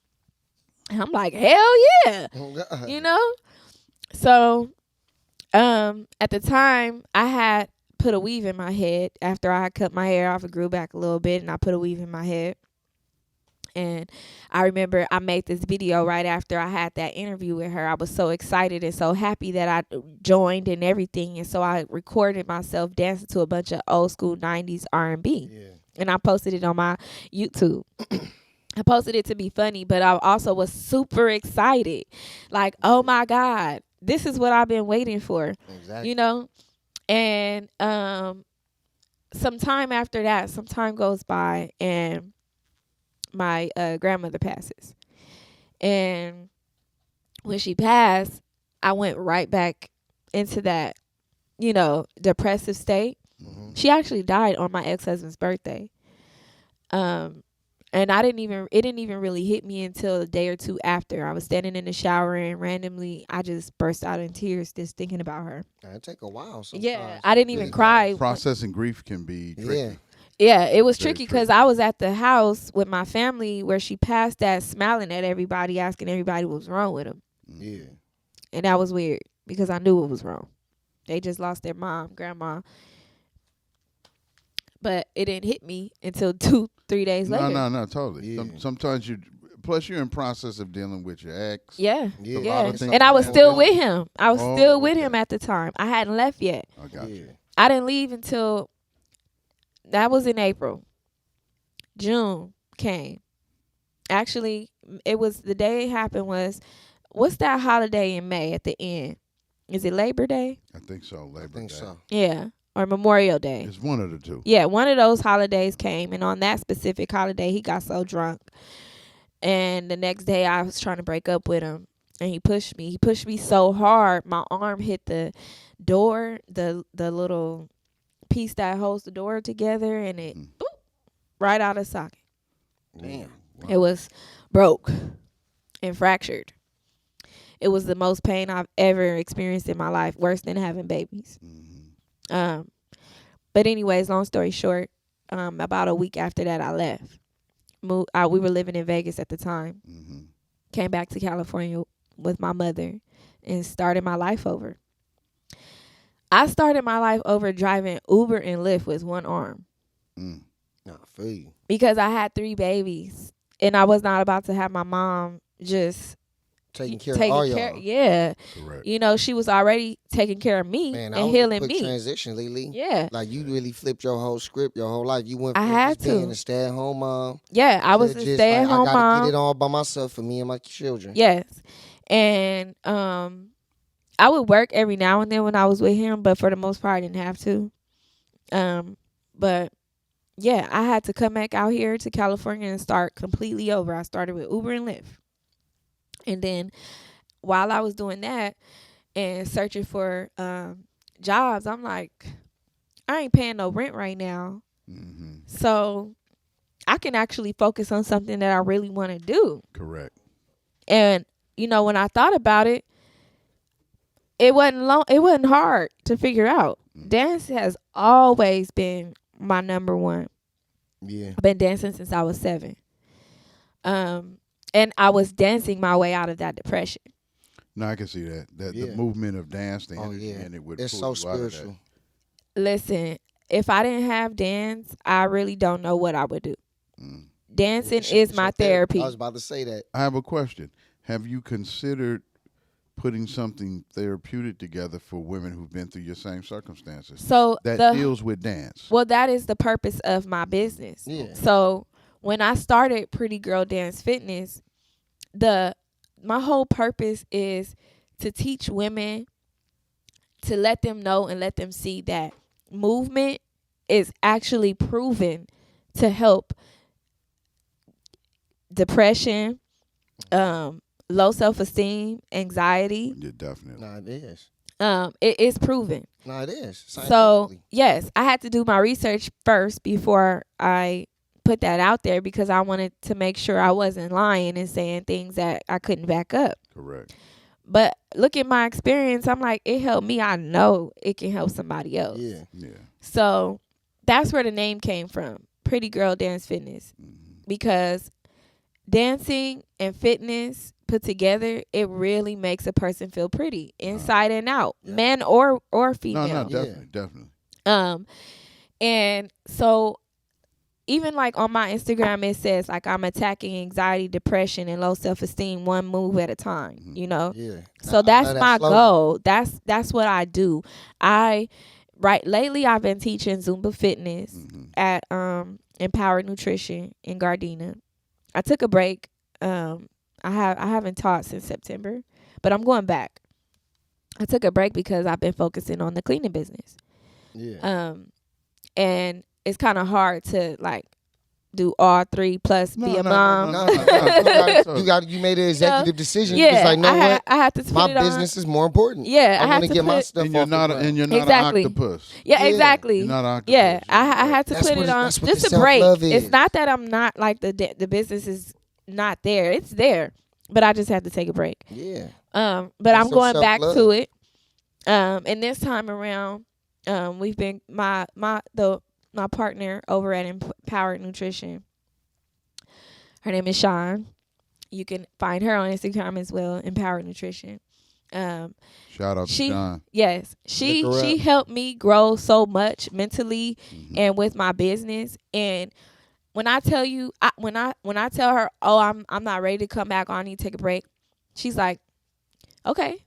[SPEAKER 3] And I'm like, hell yeah. You know? So at the time, I had put a weave in my head after I cut my hair off. It grew back a little bit, and I put a weave in my head. And I remember I made this video right after I had that interview with her. I was so excited and so happy that I joined and everything. And so I recorded myself dancing to a bunch of old school 90s R&B.
[SPEAKER 1] Yeah.
[SPEAKER 3] And I posted it on my YouTube. I posted it to be funny, but I also was super excited. Like, oh my God, this is what I've been waiting for.
[SPEAKER 1] Exactly.
[SPEAKER 3] You know? And some time after that, some time goes by, and my grandmother passes. And when she passed, I went right back into that, depressive state.
[SPEAKER 1] Mm-hmm.
[SPEAKER 3] She actually died on my ex-husband's birthday. And it didn't even really hit me until a day or two after. I was standing in the shower and randomly I just burst out in tears just thinking about her.
[SPEAKER 1] It take a while sometimes.
[SPEAKER 3] Yeah, I didn't even cry.
[SPEAKER 2] Processing grief can be tricky.
[SPEAKER 1] Yeah.
[SPEAKER 3] Yeah, it was
[SPEAKER 2] Very
[SPEAKER 3] tricky because I was at the house with my family where she passed at, smiling at everybody, asking everybody what was wrong with them.
[SPEAKER 1] Yeah.
[SPEAKER 3] And that was weird because I knew what was wrong. They just lost their mom, grandma. But it didn't hit me until 2-3 days later.
[SPEAKER 2] No, totally.
[SPEAKER 1] Yeah.
[SPEAKER 2] Sometimes plus you're in process of dealing with your ex.
[SPEAKER 3] Yeah.
[SPEAKER 1] Yeah.
[SPEAKER 2] A lot
[SPEAKER 3] Yeah.
[SPEAKER 2] of things
[SPEAKER 3] And I was
[SPEAKER 2] going
[SPEAKER 3] still
[SPEAKER 2] on.
[SPEAKER 3] with him. I was
[SPEAKER 2] Oh,
[SPEAKER 3] still with
[SPEAKER 2] okay.
[SPEAKER 3] him at the time. I hadn't left yet.
[SPEAKER 2] I got
[SPEAKER 1] Yeah.
[SPEAKER 2] you.
[SPEAKER 3] I didn't leave until that was in April. June came. Actually, it was the day it happened was, what's that holiday in May at the end? Is it Labor Day?
[SPEAKER 2] I think so.
[SPEAKER 1] I
[SPEAKER 2] Labor
[SPEAKER 1] think
[SPEAKER 2] Day.
[SPEAKER 1] so.
[SPEAKER 3] Yeah. Or Memorial Day.
[SPEAKER 2] It's one of the two.
[SPEAKER 3] Yeah, one of those holidays came, and on that specific holiday, he got so drunk. And the next day, I was trying to break up with him, and he pushed me. He pushed me so hard, my arm hit the door, the little piece that holds the door together, and it boop, right out of socket.
[SPEAKER 1] Damn.
[SPEAKER 2] Wow.
[SPEAKER 3] It was broke and fractured. It was the most pain I've ever experienced in my life, worse than having babies.
[SPEAKER 2] Mhm.
[SPEAKER 3] But anyways, long story short, about a week after that, I left. We were living in Vegas at the time.
[SPEAKER 2] Mm-hmm.
[SPEAKER 3] Came back to California with my mother and started my life over. I started my life over driving Uber and Lyft with one arm
[SPEAKER 2] Mm.
[SPEAKER 1] Nah, I feel you.
[SPEAKER 3] because I had 3 babies and I was not about to have my mom just
[SPEAKER 1] Taking care of all y'all.
[SPEAKER 3] Yeah.
[SPEAKER 2] Correct.
[SPEAKER 3] You know, she was already taking care of me
[SPEAKER 1] Man, that
[SPEAKER 3] and
[SPEAKER 1] was a
[SPEAKER 3] healing
[SPEAKER 1] quick
[SPEAKER 3] me.
[SPEAKER 1] transition, Lily.
[SPEAKER 3] Yeah.
[SPEAKER 1] Like you really flipped your whole script, your whole life. You went
[SPEAKER 3] I
[SPEAKER 1] from
[SPEAKER 3] had
[SPEAKER 1] just being
[SPEAKER 3] to.
[SPEAKER 1] a stay-at-home mom.
[SPEAKER 3] Yeah, I was a
[SPEAKER 1] just
[SPEAKER 3] stay-at-home
[SPEAKER 1] I gotta
[SPEAKER 3] mom.
[SPEAKER 1] get it all by myself for me and my children.
[SPEAKER 3] Yes. And I would work every now and then when I was with him, but for the most part I didn't have to. But yeah, I had to come back out here to California and start completely over. I started with Uber and Lyft. And then while I was doing that and searching for jobs, I'm like, I ain't paying no rent right now.
[SPEAKER 2] Mm-hmm.
[SPEAKER 3] So I can actually focus on something that I really want to do.
[SPEAKER 2] Correct.
[SPEAKER 3] And you know, when I thought about it, it wasn't hard to figure out. Dance has always been my number one.
[SPEAKER 1] Yeah.
[SPEAKER 3] I've been dancing since I was 7. And I was dancing my way out of that depression.
[SPEAKER 2] No, I can see that. That
[SPEAKER 1] Yeah.
[SPEAKER 2] the movement of dance, the
[SPEAKER 1] Oh
[SPEAKER 2] energy
[SPEAKER 1] yeah.
[SPEAKER 2] in it would
[SPEAKER 1] It's
[SPEAKER 2] pull
[SPEAKER 1] so
[SPEAKER 2] you out of that.
[SPEAKER 1] spiritual.
[SPEAKER 3] Listen, if I didn't have dance, I really don't know what I would do.
[SPEAKER 2] Mm.
[SPEAKER 3] Dancing
[SPEAKER 1] It's
[SPEAKER 3] is
[SPEAKER 1] your
[SPEAKER 3] my
[SPEAKER 1] therapy.
[SPEAKER 3] therapy.
[SPEAKER 1] I was about to say that.
[SPEAKER 2] I have a question. Have you considered putting something therapeutic together for women who've been through your same circumstances
[SPEAKER 3] So
[SPEAKER 2] that deals with dance?
[SPEAKER 3] well, that is the purpose of my business.
[SPEAKER 1] Yeah.
[SPEAKER 3] So when I started Pretty Girl Dance Fitness, my whole purpose is to teach women, to let them know and let them see that movement is actually proven to help depression, low self-esteem, anxiety.
[SPEAKER 2] Yeah, definitely.
[SPEAKER 1] Nah, it is.
[SPEAKER 3] It is proven.
[SPEAKER 1] Nah, it is.
[SPEAKER 3] So
[SPEAKER 1] Scientifically.
[SPEAKER 3] yes, I had to do my research first before I put that out there because I wanted to make sure I wasn't lying and saying things that I couldn't back up.
[SPEAKER 2] Correct.
[SPEAKER 3] But look at my experience. I'm like, it helped me. I know it can help somebody else.
[SPEAKER 1] Yeah.
[SPEAKER 2] Yeah.
[SPEAKER 3] So that's where the name came from, Pretty Girl Dance Fitness.
[SPEAKER 2] Mm-hmm.
[SPEAKER 3] Because dancing and fitness put together, it really makes a person feel pretty inside and out,
[SPEAKER 1] Yeah.
[SPEAKER 3] man or
[SPEAKER 2] No,
[SPEAKER 3] female.
[SPEAKER 2] no, definitely, definitely.
[SPEAKER 3] And so even like on my Instagram, it says like I'm attacking anxiety, depression, and low self-esteem one move at a time.
[SPEAKER 2] Mhm.
[SPEAKER 3] You know.
[SPEAKER 1] Yeah.
[SPEAKER 3] So
[SPEAKER 1] I
[SPEAKER 3] that's
[SPEAKER 1] love that
[SPEAKER 3] my
[SPEAKER 1] slogan.
[SPEAKER 3] goal. That's what I do. Lately I've been teaching Zumba fitness
[SPEAKER 2] Mm-hmm.
[SPEAKER 3] at Empowered Nutrition in Gardena. I took a break. I haven't taught since September, but I'm going back. I took a break because I've been focusing on the cleaning business.
[SPEAKER 1] Yeah.
[SPEAKER 3] And it's kind of hard to like do all 3 plus be a mom.
[SPEAKER 1] No,
[SPEAKER 2] no.
[SPEAKER 1] you made an executive decision.
[SPEAKER 3] Yeah,
[SPEAKER 1] You was like, no, what?
[SPEAKER 3] I had to put
[SPEAKER 1] My
[SPEAKER 3] it on.
[SPEAKER 1] business is more important.
[SPEAKER 3] Yeah, I
[SPEAKER 1] I
[SPEAKER 3] had
[SPEAKER 1] want
[SPEAKER 3] to
[SPEAKER 1] to get my
[SPEAKER 3] put-
[SPEAKER 1] stuff
[SPEAKER 2] And you're
[SPEAKER 1] off
[SPEAKER 2] not,
[SPEAKER 1] the ground.
[SPEAKER 2] and you're not
[SPEAKER 3] Exactly.
[SPEAKER 2] an octopus.
[SPEAKER 3] Yeah,
[SPEAKER 1] Yeah.
[SPEAKER 3] exactly.
[SPEAKER 2] You're not an octopus.
[SPEAKER 3] Yeah, I had to
[SPEAKER 1] That's
[SPEAKER 3] put
[SPEAKER 1] what
[SPEAKER 3] it on
[SPEAKER 1] that's what
[SPEAKER 3] just
[SPEAKER 1] the
[SPEAKER 3] a break.
[SPEAKER 1] self-love is.
[SPEAKER 3] It's not that I'm not like the business is not there. It's there, but I just had to take a break.
[SPEAKER 1] Yeah.
[SPEAKER 3] But
[SPEAKER 1] That's
[SPEAKER 3] I'm
[SPEAKER 1] your
[SPEAKER 3] going back
[SPEAKER 1] self-love.
[SPEAKER 3] to it. And this time around, we've been my partner over at Empowered Nutrition. Her name is Sean. You can find her on Instagram as well, Empowered Nutrition.
[SPEAKER 2] Shout out to
[SPEAKER 3] She-
[SPEAKER 2] John.
[SPEAKER 3] Yes,
[SPEAKER 1] Look
[SPEAKER 3] she
[SPEAKER 1] her up.
[SPEAKER 3] helped me grow so much mentally
[SPEAKER 2] Mhm.
[SPEAKER 3] and with my business. And when I tell you, when I tell her, oh, I'm not ready to come back, I need to take a break. She's like, okay.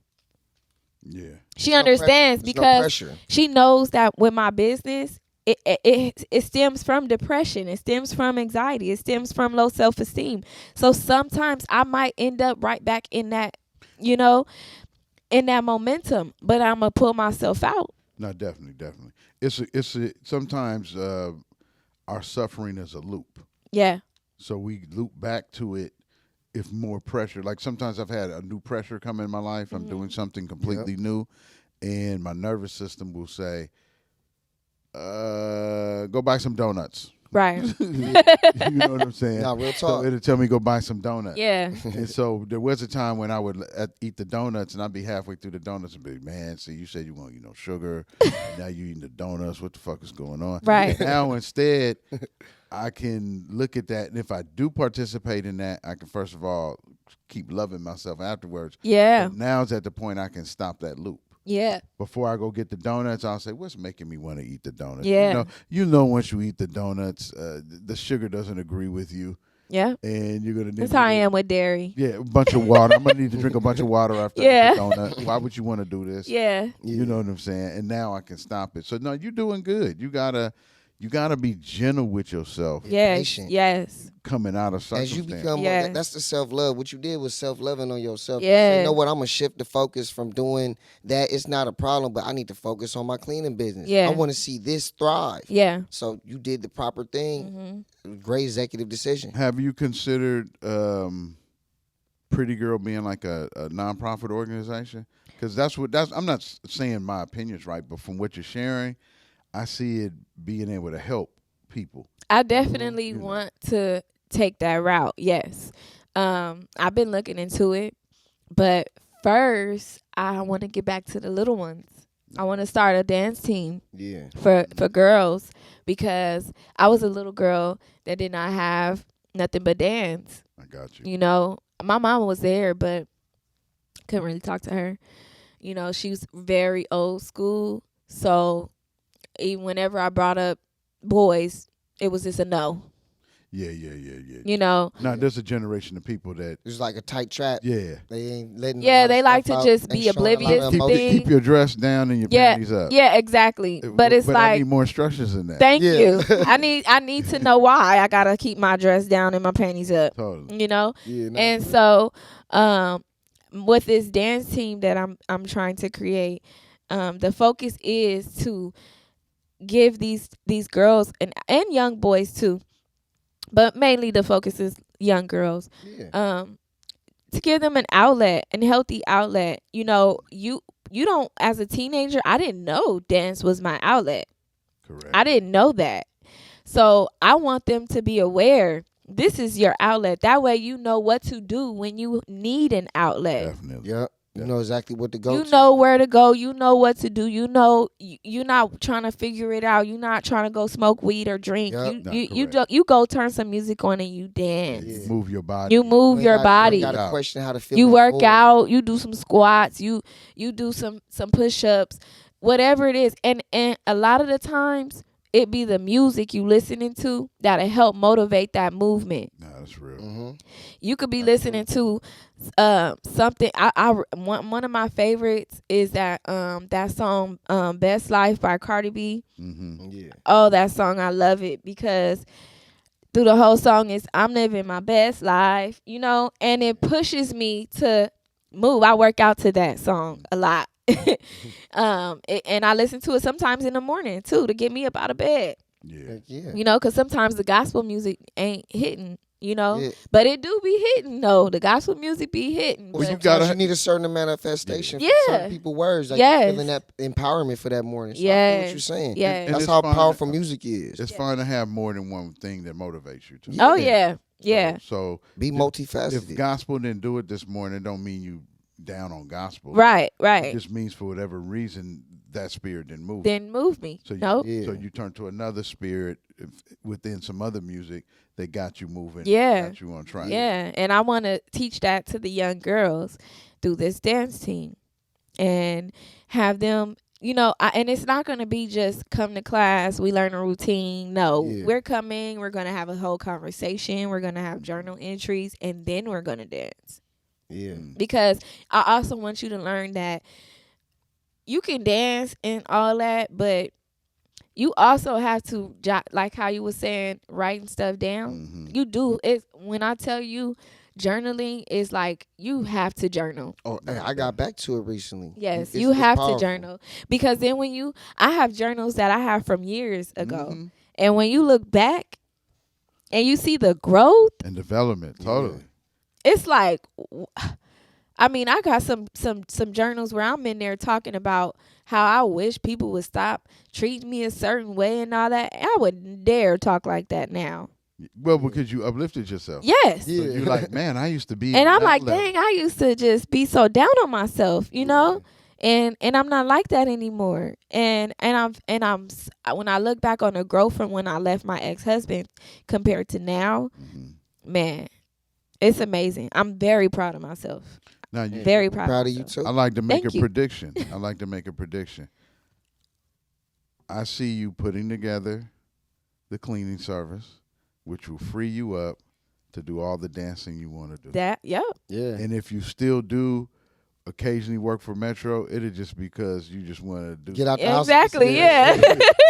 [SPEAKER 2] Yeah.
[SPEAKER 3] She
[SPEAKER 1] No
[SPEAKER 3] understands
[SPEAKER 1] pressure. There's no
[SPEAKER 3] because
[SPEAKER 1] pressure.
[SPEAKER 3] she knows that with my business, it stems from depression. It stems from anxiety. It stems from low self-esteem. So sometimes I might end up right back in that, in that momentum, but I'm going to pull myself out.
[SPEAKER 2] No, definitely. It's sometimes our suffering is a loop.
[SPEAKER 3] Yeah.
[SPEAKER 2] So we loop back to it if more pressure. Like sometimes I've had a new pressure come in my life. I'm doing something completely new, and my nervous system will say, "Go buy some donuts.
[SPEAKER 3] Right.
[SPEAKER 2] You know what I'm saying?
[SPEAKER 1] Nah, real
[SPEAKER 2] So
[SPEAKER 1] talk.
[SPEAKER 2] it'll tell me go buy some donuts.
[SPEAKER 3] Yeah.
[SPEAKER 2] And so there was a time when I would eat the donuts, and I'd be halfway through the donuts and be, man, see, you said you want, sugar. And now you eating the donuts. What the fuck is going on?
[SPEAKER 3] Right.
[SPEAKER 2] Now instead, I can look at that, and if I do participate in that, I can first of all keep loving myself afterwards.
[SPEAKER 3] Yeah.
[SPEAKER 2] But now's at the point I can stop that loop.
[SPEAKER 3] Yeah.
[SPEAKER 2] Before I go get the donuts, I'll say, what's making me want to eat the donuts?
[SPEAKER 3] Yeah.
[SPEAKER 2] You know once you eat the donuts, the sugar doesn't agree with you,
[SPEAKER 3] Yeah.
[SPEAKER 2] and you're going to need
[SPEAKER 3] That's how I am with dairy.
[SPEAKER 2] Yeah, a bunch of water. I'm going to need to drink a bunch of water after
[SPEAKER 3] Yeah.
[SPEAKER 2] I eat the donut. Why would you want to do this?
[SPEAKER 3] Yeah.
[SPEAKER 2] You know what I'm saying? And now I can stop it. So, no, you're doing good. You gotta be gentle with yourself
[SPEAKER 3] Yes.
[SPEAKER 1] Patient.
[SPEAKER 3] Yes.
[SPEAKER 2] coming out of
[SPEAKER 1] As you
[SPEAKER 2] circumstance.
[SPEAKER 1] become,
[SPEAKER 3] Yeah.
[SPEAKER 1] that's the self-love. What you did was self-loving on yourself.
[SPEAKER 3] Yeah.
[SPEAKER 1] You know what? I'm going to shift the focus from doing that. It's not a problem, but I need to focus on my cleaning business.
[SPEAKER 3] Yeah.
[SPEAKER 1] I want to see this thrive.
[SPEAKER 3] Yeah.
[SPEAKER 1] So you did the proper thing.
[SPEAKER 3] Mm-hmm.
[SPEAKER 1] Great executive decision.
[SPEAKER 2] Have you considered Pretty Girl being like a nonprofit organization? Because I'm not saying my opinion's right, but from what you're sharing, I see it being able to help people.
[SPEAKER 3] I definitely want to take that route. Yes. I've been looking into it, but first I want to get back to the little ones. I want to start a dance team
[SPEAKER 1] Yeah.
[SPEAKER 3] for girls because I was a little girl that did not have nothing but dance.
[SPEAKER 2] I got you.
[SPEAKER 3] You know, my mama was there, but couldn't really talk to her. You know, she was very old school. So even whenever I brought up boys, it was just a no.
[SPEAKER 2] Yeah.
[SPEAKER 3] You know,
[SPEAKER 2] Now, there's a generation of people that,
[SPEAKER 1] It's like a tight trap.
[SPEAKER 2] yeah.
[SPEAKER 1] They ain't letting.
[SPEAKER 3] Yeah,
[SPEAKER 1] a lot of
[SPEAKER 3] they like
[SPEAKER 1] stuff
[SPEAKER 3] to
[SPEAKER 1] out.
[SPEAKER 3] just
[SPEAKER 1] They
[SPEAKER 3] be
[SPEAKER 1] showing a lot of
[SPEAKER 3] oblivious to
[SPEAKER 1] emotion.
[SPEAKER 3] things.
[SPEAKER 2] Keep your dress down and your
[SPEAKER 3] yeah,
[SPEAKER 2] panties up.
[SPEAKER 3] yeah, exactly. But it's
[SPEAKER 2] I
[SPEAKER 3] like,
[SPEAKER 2] need more instructions than that.
[SPEAKER 3] thank
[SPEAKER 1] Yeah.
[SPEAKER 3] you. I need to know why I gotta keep my dress down and my panties up.
[SPEAKER 2] Totally.
[SPEAKER 3] You know,
[SPEAKER 1] Yeah, nah,
[SPEAKER 3] and so with this dance team that I'm trying to create, the focus is to give these girls and young boys too, but mainly the focus is young girls.
[SPEAKER 1] yeah.
[SPEAKER 3] To give them an outlet, an healthy outlet. You know, you don't, as a teenager, I didn't know dance was my outlet.
[SPEAKER 2] Correct.
[SPEAKER 3] I didn't know that. So I want them to be aware this is your outlet. That way you know what to do when you need an outlet.
[SPEAKER 2] Definitely.
[SPEAKER 1] Yep. You know exactly what to go
[SPEAKER 3] You
[SPEAKER 1] to.
[SPEAKER 3] know where to go. You know what to do. You know, you're not trying to figure it out. You're not trying to go smoke weed or drink.
[SPEAKER 1] Yep.
[SPEAKER 3] You go turn some music on and you dance.
[SPEAKER 1] Yeah.
[SPEAKER 2] Move your body.
[SPEAKER 3] You move your body.
[SPEAKER 1] You got to question how to feel.
[SPEAKER 3] You
[SPEAKER 1] that
[SPEAKER 3] work
[SPEAKER 1] void.
[SPEAKER 3] out. You do some squats. You do some push-ups. Whatever it is. And a lot of the times it be the music you listening to that'll help motivate that movement.
[SPEAKER 2] Nah, that's real.
[SPEAKER 1] Mm-hmm.
[SPEAKER 3] You could be listening to something. One of my favorites is that song "Best Life" by Cardi B.
[SPEAKER 2] Mm-hmm.
[SPEAKER 1] Yeah.
[SPEAKER 3] Oh, that song, I love it because through the whole song is I'm living my best life, you know, and it pushes me to move. I work out to that song a lot. And I listen to it sometimes in the morning too to get me up out of bed.
[SPEAKER 2] Yeah.
[SPEAKER 1] Heck yeah.
[SPEAKER 3] You know, because sometimes the gospel music ain't hitting, you know,
[SPEAKER 1] Yeah.
[SPEAKER 3] but it do be hitting though. The gospel music be hitting.
[SPEAKER 1] Well,
[SPEAKER 3] but-
[SPEAKER 1] sometimes you need a certain amount of manifestation for
[SPEAKER 3] Yeah.
[SPEAKER 1] certain people's words. Like
[SPEAKER 3] Yes.
[SPEAKER 1] feeling that empowerment for that morning. So I feel
[SPEAKER 3] Yes.
[SPEAKER 1] what you're saying.
[SPEAKER 3] Yes.
[SPEAKER 2] And
[SPEAKER 1] That's
[SPEAKER 2] it's
[SPEAKER 1] how
[SPEAKER 2] fine.
[SPEAKER 1] powerful music is.
[SPEAKER 2] It's fine to have more than one thing that motivates you.
[SPEAKER 3] Oh yeah, yeah,
[SPEAKER 2] So
[SPEAKER 1] Be
[SPEAKER 2] if
[SPEAKER 1] multifaceted.
[SPEAKER 2] gospel didn't do it this morning, it don't mean you down on gospel.
[SPEAKER 3] right.
[SPEAKER 2] It just means for whatever reason that spirit didn't move.
[SPEAKER 3] Then move me.
[SPEAKER 2] So you,
[SPEAKER 3] Nope.
[SPEAKER 1] Yeah.
[SPEAKER 2] so you turn to another spirit within some other music that got you moving.
[SPEAKER 3] Yeah.
[SPEAKER 2] Got you on track.
[SPEAKER 3] Yeah, and I want to teach that to the young girls through this dance team and have them, you know, and it's not going to be just come to class, we learn a routine. No,
[SPEAKER 1] Yeah.
[SPEAKER 3] we're going to have a whole conversation. We're going to have journal entries and then we're going to dance.
[SPEAKER 1] Yeah.
[SPEAKER 3] Because I also want you to learn that you can dance and all that, but you also have to, like how you were saying, writing stuff down.
[SPEAKER 2] Mhm.
[SPEAKER 3] You do. It's when I tell you journaling is like you have to journal.
[SPEAKER 1] Oh, hey, I got back to it recently.
[SPEAKER 3] Yes,
[SPEAKER 1] It's-
[SPEAKER 3] you
[SPEAKER 1] it's
[SPEAKER 3] have
[SPEAKER 1] powerful.
[SPEAKER 3] to journal because then I have journals that I have from years ago,
[SPEAKER 2] Mhm.
[SPEAKER 3] and when you look back and you see the growth,
[SPEAKER 2] And development, totally.
[SPEAKER 3] it's like, I mean, I got some journals where I'm in there talking about how I wish people would stop treating me a certain way and all that. I wouldn't dare talk like that now.
[SPEAKER 2] Well, because you uplifted yourself.
[SPEAKER 3] Yes.
[SPEAKER 2] So you're like, man, I used to be.
[SPEAKER 3] And
[SPEAKER 2] on
[SPEAKER 3] I'm
[SPEAKER 2] that
[SPEAKER 3] like,
[SPEAKER 2] level.
[SPEAKER 3] dang, I used to just be so down on myself, you know? And I'm not like that anymore. And I'm when I look back on the growth from when I left my ex-husband compared to now, man, it's amazing. I'm very proud of myself.
[SPEAKER 2] Now, you,
[SPEAKER 3] Very proud
[SPEAKER 1] Proud
[SPEAKER 3] of
[SPEAKER 1] of you
[SPEAKER 3] myself.
[SPEAKER 1] too.
[SPEAKER 2] I like to make
[SPEAKER 3] Thank
[SPEAKER 2] a
[SPEAKER 3] you.
[SPEAKER 2] prediction. I like to make a prediction. I see you putting together the cleaning service, which will free you up to do all the dancing you want to do.
[SPEAKER 3] That, yep.
[SPEAKER 1] Yeah.
[SPEAKER 2] And if you still do occasionally work for Metro, it'll just because you just want to do
[SPEAKER 1] Get out the house.
[SPEAKER 3] Exactly, yeah.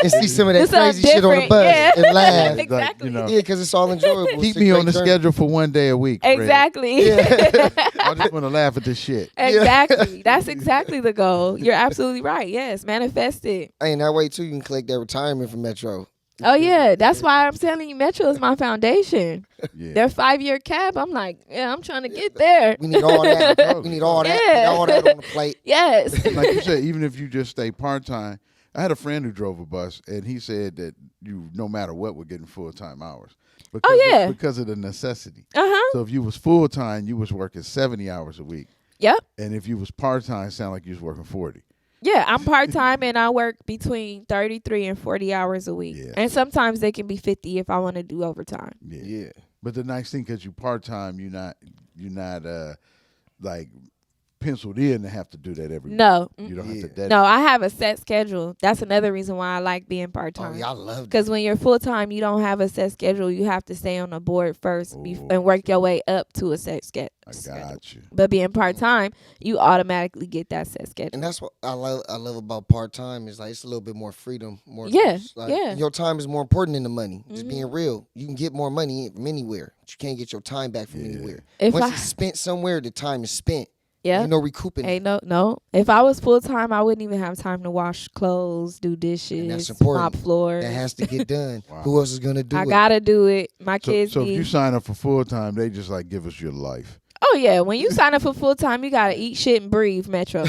[SPEAKER 1] And see some of that
[SPEAKER 3] Do something
[SPEAKER 1] crazy shit on the
[SPEAKER 3] different,
[SPEAKER 1] bus
[SPEAKER 3] yeah.
[SPEAKER 1] and laugh.
[SPEAKER 3] Exactly.
[SPEAKER 2] You know,
[SPEAKER 1] Yeah, because it's all enjoyable.
[SPEAKER 2] keep
[SPEAKER 1] It's a
[SPEAKER 2] me
[SPEAKER 1] great
[SPEAKER 2] on the
[SPEAKER 1] journey.
[SPEAKER 2] schedule for one day a week. Fred.
[SPEAKER 3] Exactly.
[SPEAKER 2] I just want to laugh at this shit.
[SPEAKER 3] Exactly. That's exactly the goal. You're absolutely right. Yes, manifest it.
[SPEAKER 1] And that way too, you can collect that retirement from Metro.
[SPEAKER 3] Oh yeah, that's why I'm telling you, Metro is my foundation.
[SPEAKER 2] Yeah.
[SPEAKER 3] Their 5-year cap. I'm like, yeah, I'm trying to get there.
[SPEAKER 1] We need all that. We need all that.
[SPEAKER 3] Yeah.
[SPEAKER 1] All that on the plate.
[SPEAKER 3] Yes.
[SPEAKER 2] Like you said, even if you just stay part time. I had a friend who drove a bus, and he said that you, no matter what, were getting full time hours. Because
[SPEAKER 3] yeah.
[SPEAKER 2] because of the necessity.
[SPEAKER 3] Uh-huh.
[SPEAKER 2] So if you was full time, you was working 70 hours a week,
[SPEAKER 3] Yep.
[SPEAKER 2] and if you was part time, sound like you was working 40.
[SPEAKER 3] Yeah, I'm part-time and I work between 33 and 40 hours a week.
[SPEAKER 2] Yeah.
[SPEAKER 3] And sometimes they can be 50 if I want to do overtime.
[SPEAKER 2] Yeah.
[SPEAKER 1] Yeah.
[SPEAKER 2] But the nice thing, because you part time, you're not like penciled in to have to do that every
[SPEAKER 3] No.
[SPEAKER 2] week. You don't have to
[SPEAKER 1] Yeah.
[SPEAKER 2] dedicate.
[SPEAKER 3] No, I have a set schedule. That's another reason why I like being
[SPEAKER 1] Oh,
[SPEAKER 3] part-time.
[SPEAKER 1] y'all love that.
[SPEAKER 3] Because when you're full-time, you don't have a set schedule. You have to stay on the board first
[SPEAKER 2] Ooh.
[SPEAKER 3] and work your way up to a set schedule.
[SPEAKER 2] I got you.
[SPEAKER 3] But being part-time, you automatically get that set schedule.
[SPEAKER 1] And that's what I love about part time is like it's a little bit more freedom, more
[SPEAKER 3] Yeah,
[SPEAKER 1] like,
[SPEAKER 3] yeah.
[SPEAKER 1] Your time is more important than the money. Just
[SPEAKER 3] Mhm.
[SPEAKER 1] being real, you can get more money from anywhere, but you can't get your time back from anywhere.
[SPEAKER 3] If
[SPEAKER 1] Once
[SPEAKER 3] I-
[SPEAKER 1] it's spent somewhere, the time is spent.
[SPEAKER 3] Yeah.
[SPEAKER 1] Ain't no recouping. it.
[SPEAKER 3] Ain't no. If I was full-time, I wouldn't even have time to wash clothes, do dishes,
[SPEAKER 1] that's important.
[SPEAKER 3] mop floors.
[SPEAKER 1] That has to get done.
[SPEAKER 2] Wow.
[SPEAKER 1] Who else is gonna do
[SPEAKER 3] I
[SPEAKER 1] it?
[SPEAKER 3] gotta do it. My
[SPEAKER 2] So,
[SPEAKER 3] kids
[SPEAKER 2] so if
[SPEAKER 3] need.
[SPEAKER 2] you sign up for full time, they just like give us your life.
[SPEAKER 3] Oh yeah, when you sign up for full time, you gotta eat, shit, and breathe. Metro.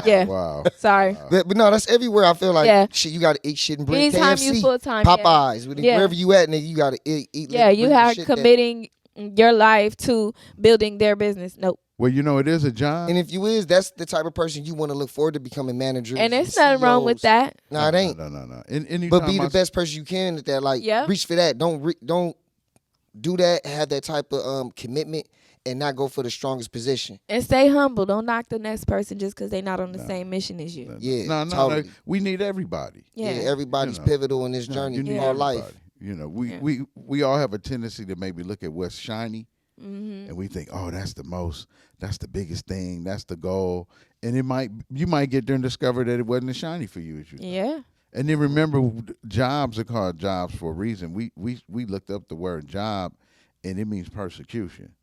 [SPEAKER 3] Yeah.
[SPEAKER 2] Wow.
[SPEAKER 3] Sorry.
[SPEAKER 1] But no, that's everywhere. I feel like
[SPEAKER 3] Yeah.
[SPEAKER 1] shit. You gotta eat shit and breathe.
[SPEAKER 3] Anytime
[SPEAKER 1] KFC,
[SPEAKER 3] you full time,
[SPEAKER 1] Popeyes,
[SPEAKER 3] Yeah.
[SPEAKER 1] wherever you at, nigga, you gotta eat.
[SPEAKER 3] Yeah, you
[SPEAKER 1] breathe the
[SPEAKER 3] have
[SPEAKER 1] shit that-
[SPEAKER 3] committing your life to building their business. Nope.
[SPEAKER 2] Well, you know, it is a job.
[SPEAKER 1] And if you is, that's the type of person you want to look forward to becoming manager.
[SPEAKER 3] And there's nothing wrong with that.
[SPEAKER 1] Nah, it ain't.
[SPEAKER 2] No. Anytime
[SPEAKER 1] But be
[SPEAKER 2] I
[SPEAKER 1] the best person you can at that. Like,
[SPEAKER 3] Yeah.
[SPEAKER 1] reach for that. Don't do that. Have that type of commitment and not go for the strongest position.
[SPEAKER 3] And stay humble. Don't knock the next person just because they're not on the same mission as you.
[SPEAKER 1] Yeah,
[SPEAKER 2] No.
[SPEAKER 1] totally.
[SPEAKER 2] We need everybody.
[SPEAKER 1] Yeah,
[SPEAKER 3] Yeah.
[SPEAKER 1] everybody's
[SPEAKER 2] You know.
[SPEAKER 1] pivotal in this journey
[SPEAKER 2] You need
[SPEAKER 1] our
[SPEAKER 2] everybody.
[SPEAKER 1] life.
[SPEAKER 2] You know,
[SPEAKER 3] Yeah.
[SPEAKER 2] we all have a tendency to maybe look at what's shiny,
[SPEAKER 3] Mm-hmm.
[SPEAKER 2] and we think, oh, that's the biggest thing, that's the goal, and you might get there and discover that it wasn't as shiny for you as you thought.
[SPEAKER 3] Yeah.
[SPEAKER 2] And then remember, jobs are called jobs for a reason. We looked up the word job, and it means persecution.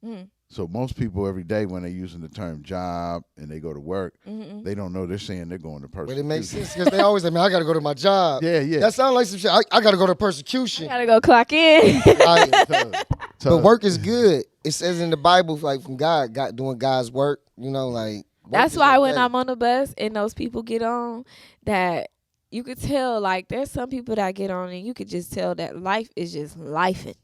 [SPEAKER 3] Mm.
[SPEAKER 2] So most people every day when they're using the term job and they go to work,
[SPEAKER 3] Mm-hmm.
[SPEAKER 2] they don't know they're saying they're going to
[SPEAKER 1] But
[SPEAKER 2] persecution.
[SPEAKER 1] it makes sense because they always like, man, I got to go to my job.
[SPEAKER 2] Yeah, yeah.
[SPEAKER 1] That sounds like some shit. I got to go to persecution.
[SPEAKER 3] Gotta go clock in.
[SPEAKER 1] Like,
[SPEAKER 2] Tough.
[SPEAKER 1] but work is good. It says in the Bible, like from God doing God's work. You know, like work
[SPEAKER 3] That's
[SPEAKER 1] is
[SPEAKER 3] why when
[SPEAKER 1] okay.
[SPEAKER 3] I'm on the bus and those people get on, that you could tell, like, there's some people that get on and you could just tell that life is just lifing.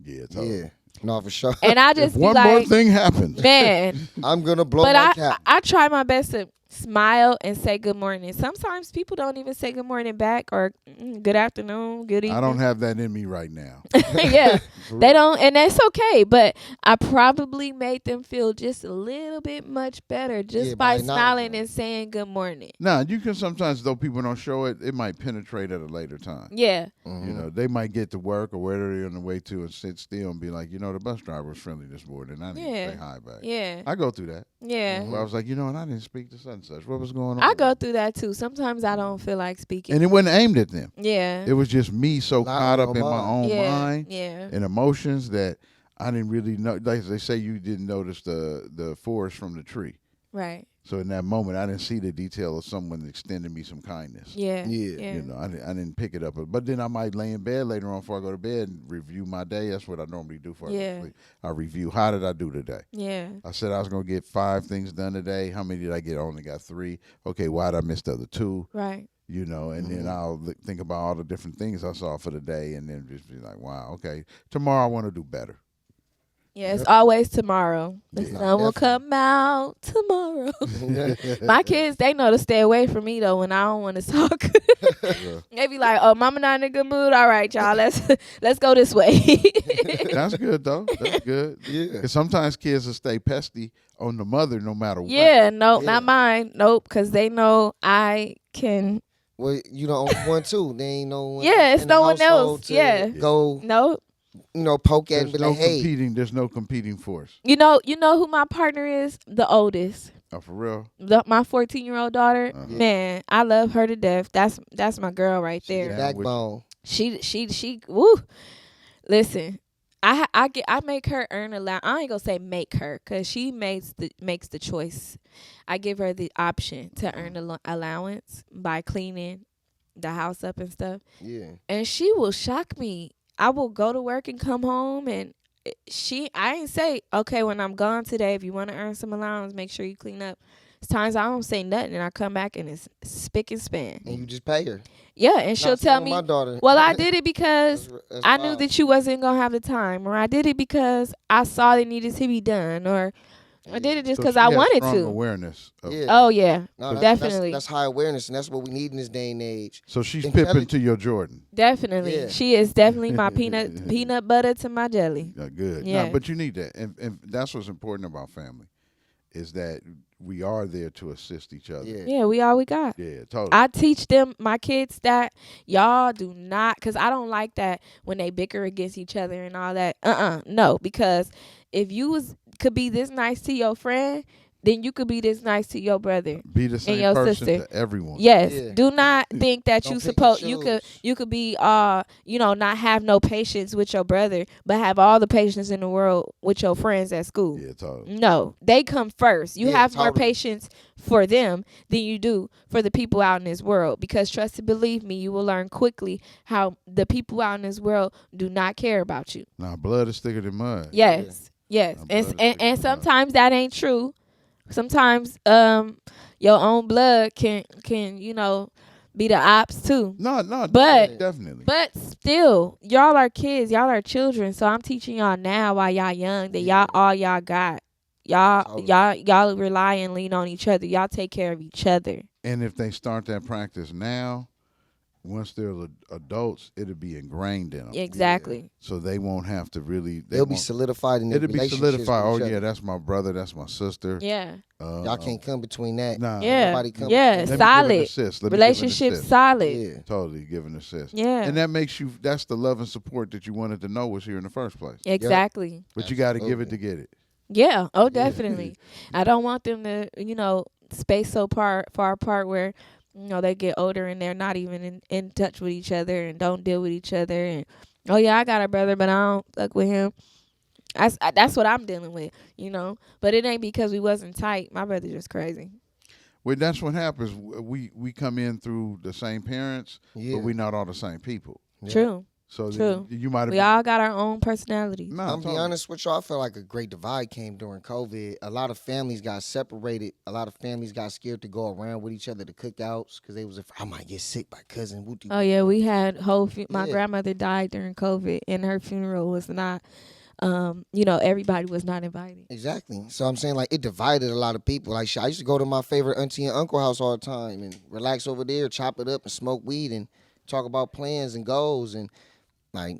[SPEAKER 2] Yeah, totally.
[SPEAKER 1] Yeah, no, for sure.
[SPEAKER 3] And I
[SPEAKER 2] If
[SPEAKER 3] just be
[SPEAKER 2] one more
[SPEAKER 3] like,
[SPEAKER 2] thing happens,
[SPEAKER 3] man.
[SPEAKER 1] I'm gonna blow
[SPEAKER 3] But
[SPEAKER 1] my
[SPEAKER 3] I
[SPEAKER 1] cap.
[SPEAKER 3] try my best to smile and say good morning. Sometimes people don't even say good morning back or good afternoon, good evening.
[SPEAKER 2] I don't have that in me right now.
[SPEAKER 3] Yeah, they don't, and that's okay. But I probably made them feel just a little bit much better just
[SPEAKER 1] Yeah,
[SPEAKER 3] by
[SPEAKER 1] by
[SPEAKER 3] smiling
[SPEAKER 1] acknowledging.
[SPEAKER 3] and saying good morning.
[SPEAKER 2] Now, you can sometimes, though people don't show it, it might penetrate at a later time.
[SPEAKER 3] Yeah,
[SPEAKER 1] Mhm.
[SPEAKER 2] You know, they might get to work or wherever they're on the way to and sit still and be like, you know, the bus driver was friendly this morning. I didn't
[SPEAKER 3] Yeah.
[SPEAKER 2] say hi back.
[SPEAKER 3] yeah,
[SPEAKER 2] I go through that.
[SPEAKER 3] yeah.
[SPEAKER 1] Mhm.
[SPEAKER 2] Where I was like, you know what, I didn't speak to such and such. What was going on?
[SPEAKER 3] I go through that too. Sometimes I don't feel like speaking.
[SPEAKER 2] And it wasn't aimed at them.
[SPEAKER 3] Yeah,
[SPEAKER 2] It was just me so
[SPEAKER 1] Not
[SPEAKER 2] caught
[SPEAKER 1] on
[SPEAKER 2] up
[SPEAKER 1] your
[SPEAKER 2] in my
[SPEAKER 1] mind.
[SPEAKER 2] own
[SPEAKER 3] yeah,
[SPEAKER 2] mind
[SPEAKER 3] yeah,
[SPEAKER 2] and emotions that I didn't really know. Like they say, you didn't notice the forest from the tree.
[SPEAKER 3] right.
[SPEAKER 2] So in that moment, I didn't see the detail of someone extending me some kindness.
[SPEAKER 3] Yeah.
[SPEAKER 1] Yeah.
[SPEAKER 2] You know, I didn't pick it up. But then I might lay in bed later on before I go to bed and review my day. That's what I normally do before I go
[SPEAKER 3] Yeah.
[SPEAKER 2] to sleep. I review, how did I do today?
[SPEAKER 3] Yeah.
[SPEAKER 2] I said I was going to get 5 things done today. How many did I get? I only got 3. Okay, why did I miss the other 2?
[SPEAKER 3] Right.
[SPEAKER 2] You know, and then I'll think about all the different things I saw for the day and then just be like, wow, okay, tomorrow I want to do better.
[SPEAKER 3] Yeah, it's always tomorrow. The
[SPEAKER 2] Yeah.
[SPEAKER 3] sun will come out tomorrow. My kids, they know to stay away from me though when I don't want to talk.
[SPEAKER 2] Yeah.
[SPEAKER 3] They be like, "Oh, mama not in a good mood. All right, y'all, let's go this way."
[SPEAKER 2] That's good, though. That's good.
[SPEAKER 1] Yeah.
[SPEAKER 2] Because sometimes kids will stay pesty on the mother no matter what.
[SPEAKER 3] Yeah, no,
[SPEAKER 1] Yeah.
[SPEAKER 3] not mine. Nope, because they know I can.
[SPEAKER 1] Well, you the only one too. There ain't no one.
[SPEAKER 3] Yeah, it's
[SPEAKER 1] in the
[SPEAKER 3] no one
[SPEAKER 1] household
[SPEAKER 3] else.
[SPEAKER 1] to
[SPEAKER 3] Yeah.
[SPEAKER 1] Go,
[SPEAKER 3] No,
[SPEAKER 1] poke at and
[SPEAKER 2] There's
[SPEAKER 1] be like, hey.
[SPEAKER 2] there's no competing force.
[SPEAKER 3] you know who my partner is? The oldest.
[SPEAKER 2] Oh, for real?
[SPEAKER 3] My 14-year-old daughter.
[SPEAKER 2] Uh-huh.
[SPEAKER 3] Man, I love her to death. That's my girl right
[SPEAKER 1] She the
[SPEAKER 3] there.
[SPEAKER 2] Yeah, I'm with
[SPEAKER 1] backbone.
[SPEAKER 3] She woo. Listen, I make her earn I ain't gonna say make her, cause she makes the choice. I give her the option to earn allowance by cleaning the house up and stuff,
[SPEAKER 1] Yeah.
[SPEAKER 3] and she will shock me. I will go to work and come home, and I ain't say, okay, when I'm gone today, if you want to earn some allowance, make sure you clean up. It's times I don't say nothing, and I come back and it's spick and span.
[SPEAKER 1] And you just pay her.
[SPEAKER 3] Yeah, and she'll
[SPEAKER 1] Not
[SPEAKER 3] tell
[SPEAKER 1] saying
[SPEAKER 3] me,
[SPEAKER 1] my daughter.
[SPEAKER 3] well, I did it because
[SPEAKER 1] That's
[SPEAKER 3] I knew
[SPEAKER 1] wild.
[SPEAKER 3] that you wasn't gonna have the time, or I did it because I saw it needed to be done, or I did it just
[SPEAKER 2] So
[SPEAKER 3] because
[SPEAKER 2] she
[SPEAKER 3] I
[SPEAKER 2] has
[SPEAKER 3] wanted
[SPEAKER 2] strong
[SPEAKER 3] to.
[SPEAKER 2] awareness. Of,
[SPEAKER 1] Yeah.
[SPEAKER 3] Oh yeah,
[SPEAKER 1] No,
[SPEAKER 3] definitely,
[SPEAKER 1] That's high awareness, and that's what we need in this day and age.
[SPEAKER 2] So she's
[SPEAKER 1] Intelligent.
[SPEAKER 2] Pippin to your Jordan.
[SPEAKER 3] definitely.
[SPEAKER 1] Yeah.
[SPEAKER 3] She is definitely my peanut butter to my jelly.
[SPEAKER 2] Good.
[SPEAKER 3] Yeah.
[SPEAKER 2] No, but you need that. And that's what's important about family is that we are there to assist each other.
[SPEAKER 1] Yeah.
[SPEAKER 3] Yeah, we all we got.
[SPEAKER 2] Yeah, totally.
[SPEAKER 3] I teach them, my kids, that y'all do not, because I don't like that when they bicker against each other and all that. No, because if you could be this nice to your friend, then you could be this nice to your brother.
[SPEAKER 2] Be the same
[SPEAKER 3] your
[SPEAKER 2] person
[SPEAKER 3] sister.
[SPEAKER 2] to everyone.
[SPEAKER 3] Yes.
[SPEAKER 1] Yeah.
[SPEAKER 3] Do not think that
[SPEAKER 1] Don't
[SPEAKER 3] you
[SPEAKER 1] pick and
[SPEAKER 3] suppose
[SPEAKER 1] choose.
[SPEAKER 3] you could be not have no patience with your brother, but have all the patience in the world with your friends at school.
[SPEAKER 2] Yeah, totally.
[SPEAKER 3] No, they come first. You
[SPEAKER 1] Yeah,
[SPEAKER 3] have more
[SPEAKER 1] totally.
[SPEAKER 3] patience for them than you do for the people out in this world. Because trust and believe me, you will learn quickly how the people out in this world do not care about you.
[SPEAKER 2] Now, blood is thicker than mud.
[SPEAKER 3] Yes, yes,
[SPEAKER 2] Now,
[SPEAKER 3] and
[SPEAKER 2] blood is thicker
[SPEAKER 3] and
[SPEAKER 2] than mud.
[SPEAKER 3] sometimes that ain't true. Sometimes your own blood can be the ops too.
[SPEAKER 2] No,
[SPEAKER 3] But-
[SPEAKER 2] definitely.
[SPEAKER 3] But still, y'all are kids, y'all are children. So I'm teaching y'all now while y'all young that
[SPEAKER 1] Yeah.
[SPEAKER 3] y'all got. Y'all rely and lean on each other. Y'all take care of each other.
[SPEAKER 2] And if they start that practice now, once they're adults, it'll be ingrained in them.
[SPEAKER 3] Exactly.
[SPEAKER 2] So they won't have to really.
[SPEAKER 1] They'll be
[SPEAKER 2] won't-
[SPEAKER 1] solidified in their
[SPEAKER 2] It'll be
[SPEAKER 1] relationships
[SPEAKER 2] solidified.
[SPEAKER 1] with
[SPEAKER 2] Oh
[SPEAKER 1] each other.
[SPEAKER 2] yeah, that's my brother. That's my sister.
[SPEAKER 3] Yeah.
[SPEAKER 1] Y'all can't come between that.
[SPEAKER 2] Nah.
[SPEAKER 3] Yeah.
[SPEAKER 1] Nobody come
[SPEAKER 3] Yeah.
[SPEAKER 2] Let me give an
[SPEAKER 3] Solid.
[SPEAKER 2] assist. Let me give an
[SPEAKER 3] Relationship
[SPEAKER 2] assist.
[SPEAKER 3] solid.
[SPEAKER 1] Yeah.
[SPEAKER 2] Totally give an assist.
[SPEAKER 3] Yeah.
[SPEAKER 2] And that makes you. That's the love and support that you wanted to know was here in the first place.
[SPEAKER 3] Exactly.
[SPEAKER 2] But you got to give it
[SPEAKER 1] Absolutely.
[SPEAKER 2] to get it.
[SPEAKER 3] Yeah. Oh, definitely. I don't want them to, space so far apart where, they get older and they're not even in touch with each other and don't deal with each other. And, oh, yeah, I got a brother, but I don't fuck with him. That's what I'm dealing with, But it ain't because we wasn't tight. My brother just crazy.
[SPEAKER 2] Well, that's what happens. We come in through the same parents,
[SPEAKER 1] Yeah.
[SPEAKER 2] but we not all the same people.
[SPEAKER 1] Yeah.
[SPEAKER 3] True.
[SPEAKER 2] So
[SPEAKER 3] True.
[SPEAKER 2] you might have.
[SPEAKER 3] We all got our own personalities.
[SPEAKER 2] No,
[SPEAKER 1] I'm
[SPEAKER 2] totally.
[SPEAKER 1] be honest with y'all. I feel like a great divide came during COVID. A lot of families got separated. A lot of families got scared to go around with each other to cookouts because they was afraid I might get sick by cousin. Whoopty.
[SPEAKER 3] Oh, yeah, we had my
[SPEAKER 1] Yeah.
[SPEAKER 3] grandmother died during COVID, and her funeral was not, everybody was not invited.
[SPEAKER 1] Exactly. So I'm saying like it divided a lot of people. Like shit, I used to go to my favorite auntie and uncle house all the time and relax over there, chop it up and smoke weed and talk about plans and goals and like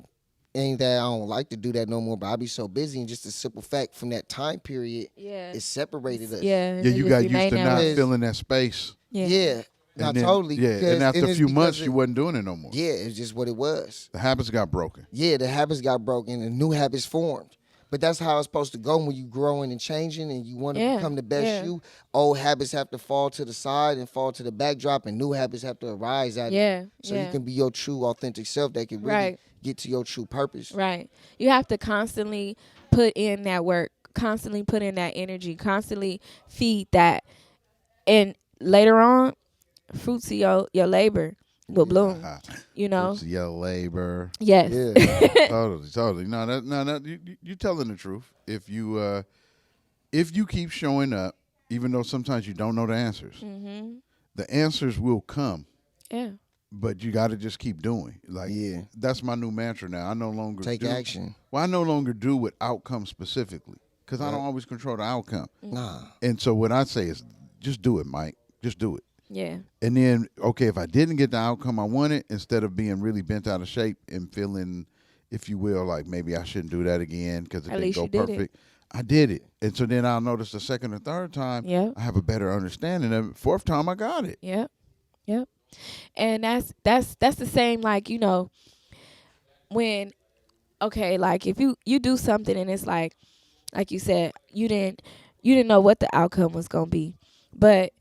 [SPEAKER 1] ain't that I don't like to do that no more. But I be so busy and just the simple fact from that time period
[SPEAKER 3] Yeah.
[SPEAKER 1] it separated us.
[SPEAKER 3] Yeah. and
[SPEAKER 2] Yeah,
[SPEAKER 3] it
[SPEAKER 2] you
[SPEAKER 3] just
[SPEAKER 2] got used
[SPEAKER 3] remained
[SPEAKER 2] to
[SPEAKER 3] that
[SPEAKER 2] not
[SPEAKER 3] way.
[SPEAKER 2] filling that space.
[SPEAKER 3] Yeah.
[SPEAKER 1] Yeah. Not
[SPEAKER 2] And then-
[SPEAKER 1] totally.
[SPEAKER 2] Yeah,
[SPEAKER 1] because-
[SPEAKER 2] and after a
[SPEAKER 1] it's
[SPEAKER 2] few
[SPEAKER 1] because
[SPEAKER 2] months, you wasn't doing it no more.
[SPEAKER 1] Yeah, it's just what it was.
[SPEAKER 2] The habits got broken.
[SPEAKER 1] Yeah, the habits got broken and new habits formed. But that's how it's supposed to go when you growing and changing and you want to
[SPEAKER 3] Yeah,
[SPEAKER 1] become the best
[SPEAKER 3] yeah.
[SPEAKER 1] you. Old habits have to fall to the side and fall to the backdrop and new habits have to arise out of you.
[SPEAKER 3] Yeah.
[SPEAKER 1] So
[SPEAKER 3] yeah.
[SPEAKER 1] you can be your true authentic self that can really
[SPEAKER 3] Right.
[SPEAKER 1] get to your true purpose.
[SPEAKER 3] Right. You have to constantly put in that work, constantly put in that energy, constantly feed that. and later on, fruits of your labor will bloom. You know.
[SPEAKER 2] It's your labor.
[SPEAKER 3] Yes.
[SPEAKER 1] Yeah.
[SPEAKER 2] Totally. No, you telling the truth. If you keep showing up, even though sometimes you don't know the answers, the answers will come.
[SPEAKER 3] Yeah.
[SPEAKER 2] But you got to just keep doing. Like,
[SPEAKER 1] Yeah.
[SPEAKER 2] that's my new mantra now. I no longer
[SPEAKER 1] Take action.
[SPEAKER 2] Well, I no longer do with outcome specifically because I
[SPEAKER 1] Right.
[SPEAKER 2] don't always control the outcome.
[SPEAKER 1] Nah.
[SPEAKER 2] And so what I say is, just do it, Mike. Just do it.
[SPEAKER 3] Yeah.
[SPEAKER 2] And then, okay, if I didn't get the outcome I wanted, instead of being really bent out of shape and feeling, if you will, like maybe I shouldn't do that again because it
[SPEAKER 3] At
[SPEAKER 2] didn't
[SPEAKER 3] least
[SPEAKER 2] go
[SPEAKER 3] you did it.
[SPEAKER 2] perfect, I did it. And so then I'll notice the second or third time,
[SPEAKER 3] Yep.
[SPEAKER 2] I have a better understanding of it. Fourth time, I got it.
[SPEAKER 3] Yep. Yep. And that's the same, like, you know, when, okay, like if you do something and it's like you said, you didn't know what the outcome was gonna be. But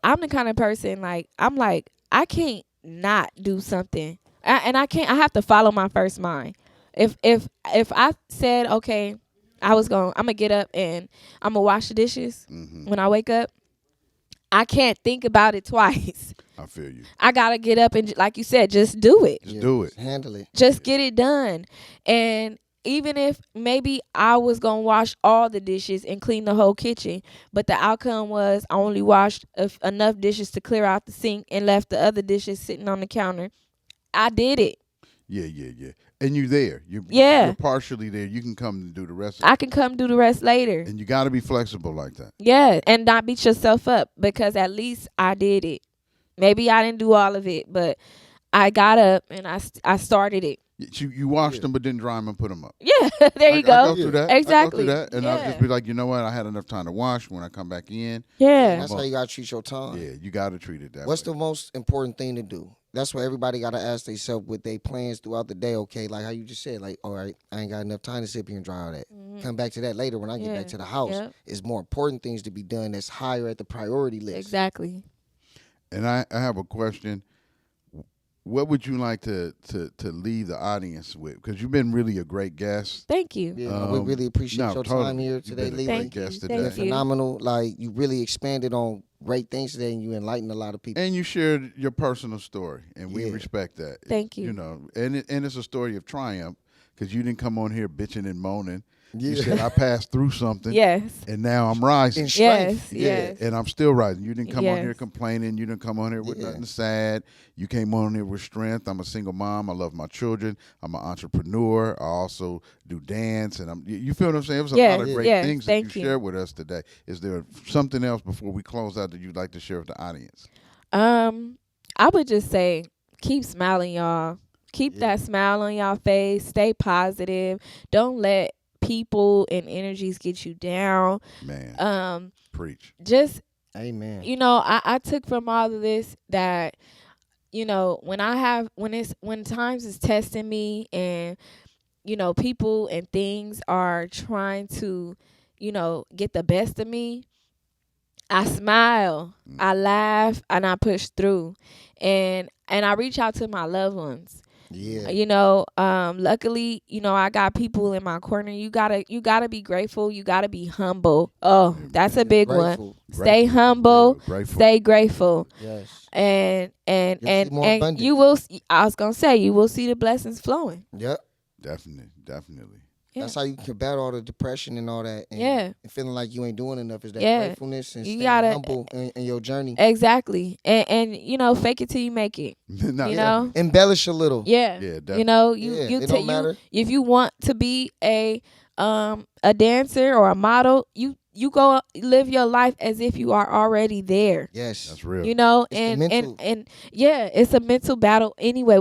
[SPEAKER 3] I'm the kind of person, like, I'm like, I can't not do something. I can't, I have to follow my first mind. If I said, okay, I'm gonna get up and I'm gonna wash the dishes when I wake up, I can't think about it twice.
[SPEAKER 2] I feel you.
[SPEAKER 3] I gotta get up and, like you said, just do it.
[SPEAKER 2] Just do it.
[SPEAKER 1] Handle it.
[SPEAKER 3] Just get it done. And even if maybe I was gonna wash all the dishes and clean the whole kitchen, but the outcome was I only washed enough dishes to clear out the sink and left the other dishes sitting on the counter, I did it.
[SPEAKER 2] Yeah. And you're there.
[SPEAKER 3] Yeah.
[SPEAKER 2] You're partially there. You can come and do the rest of
[SPEAKER 3] I can come do the rest later.
[SPEAKER 2] And you got to be flexible like that.
[SPEAKER 3] Yeah, and not beat yourself up, because at least I did it. Maybe I didn't do all of it, but I got up and I started it.
[SPEAKER 2] You washed them, but didn't dry them and put them up.
[SPEAKER 3] Yeah, there you go.
[SPEAKER 2] I go through that.
[SPEAKER 3] Exactly.
[SPEAKER 2] I go through that, and I'll
[SPEAKER 3] Yeah.
[SPEAKER 2] just be like, you know what? I had enough time to wash when I come back in.
[SPEAKER 3] Yeah.
[SPEAKER 1] That's how you gotta treat your time.
[SPEAKER 2] Yeah, you got to treat it that
[SPEAKER 1] What's
[SPEAKER 2] way.
[SPEAKER 1] the most important thing to do? That's what everybody gotta ask themselves with their plans throughout the day. Okay, like how you just said, like, all right, I ain't got enough time to sit here and dry all that. Come back to that later when I get
[SPEAKER 3] Yeah.
[SPEAKER 1] back to the house.
[SPEAKER 3] Yep.
[SPEAKER 1] It's more important things to be done that's higher at the priority list.
[SPEAKER 3] Exactly.
[SPEAKER 2] And I have a question. What would you like to leave the audience with? Because you've been really a great guest.
[SPEAKER 3] Thank you.
[SPEAKER 1] Yeah, we really appreciate
[SPEAKER 2] no,
[SPEAKER 1] your
[SPEAKER 2] totally.
[SPEAKER 1] time here
[SPEAKER 2] You've
[SPEAKER 1] today,
[SPEAKER 2] been a
[SPEAKER 1] Lee.
[SPEAKER 2] great
[SPEAKER 3] Thank you.
[SPEAKER 2] guest
[SPEAKER 3] Thank
[SPEAKER 2] today.
[SPEAKER 1] You're phenomenal. Like, you really expanded on great things today, and you enlightened a lot of people.
[SPEAKER 2] And you shared your personal story, and we
[SPEAKER 1] Yeah.
[SPEAKER 2] respect that.
[SPEAKER 3] Thank you.
[SPEAKER 2] You know, and it's a story of triumph because you didn't come on here bitching and moaning. You
[SPEAKER 1] Yeah.
[SPEAKER 2] said I passed through something,
[SPEAKER 3] Yes.
[SPEAKER 2] and now I'm rising.
[SPEAKER 1] In strength.
[SPEAKER 3] Yes.
[SPEAKER 2] And I'm still rising. You didn't come on
[SPEAKER 3] Yes.
[SPEAKER 2] here complaining. You didn't come on here with
[SPEAKER 1] Yeah.
[SPEAKER 2] nothing sad. You came on here with strength. I'm a single mom. I love my children. I'm an entrepreneur. I also do dance, and you feel what I'm saying? It was a lot of
[SPEAKER 3] Yes.
[SPEAKER 2] great
[SPEAKER 3] Yes.
[SPEAKER 2] things that
[SPEAKER 3] Thank
[SPEAKER 2] you
[SPEAKER 3] you.
[SPEAKER 2] shared with us today. Is there something else before we close out that you'd like to share with the audience?
[SPEAKER 3] I would just say, keep smiling, y'all. Keep that smile on y'all face. Stay positive. Don't let people and energies get you down.
[SPEAKER 2] Man, preach.
[SPEAKER 3] Just,
[SPEAKER 1] Amen.
[SPEAKER 3] you know, I took from all of this that, you know, when times is testing me, and, you know, people and things are trying to, you know, get the best of me, I smile, I laugh, and I push through, and I reach out to my loved ones.
[SPEAKER 1] Yeah.
[SPEAKER 3] You know, luckily, you know, I got people in my corner. You gotta be grateful. You gotta be humble. Oh, that's a big one.
[SPEAKER 1] Grateful.
[SPEAKER 3] Stay humble.
[SPEAKER 2] Grateful.
[SPEAKER 3] Stay grateful.
[SPEAKER 1] Yes.
[SPEAKER 3] And
[SPEAKER 1] see more abundance.
[SPEAKER 3] you will. I was gonna say, you will see the blessings flowing.
[SPEAKER 1] Yep.
[SPEAKER 2] Definitely.
[SPEAKER 3] Yeah.
[SPEAKER 1] That's how you can battle all the depression and all that. And,
[SPEAKER 3] Yeah.
[SPEAKER 1] and feeling like you ain't doing enough is that
[SPEAKER 3] Yeah.
[SPEAKER 1] gratefulness and
[SPEAKER 3] You
[SPEAKER 1] staying
[SPEAKER 3] gotta-
[SPEAKER 1] humble in your journey.
[SPEAKER 3] Exactly. And you know, fake it till you make it.
[SPEAKER 2] No,
[SPEAKER 3] You know.
[SPEAKER 1] Embellish a little.
[SPEAKER 3] Yeah.
[SPEAKER 2] Yeah, definitely.
[SPEAKER 3] You know,
[SPEAKER 1] Yeah,
[SPEAKER 3] you
[SPEAKER 1] it don't
[SPEAKER 3] you
[SPEAKER 1] matter.
[SPEAKER 3] if you want to be a dancer or a model, you go live your life as if you are already there.
[SPEAKER 1] Yes.
[SPEAKER 2] That's real.
[SPEAKER 3] You know,
[SPEAKER 1] It's the
[SPEAKER 3] and
[SPEAKER 1] mental.
[SPEAKER 3] yeah, it's a mental battle anyway.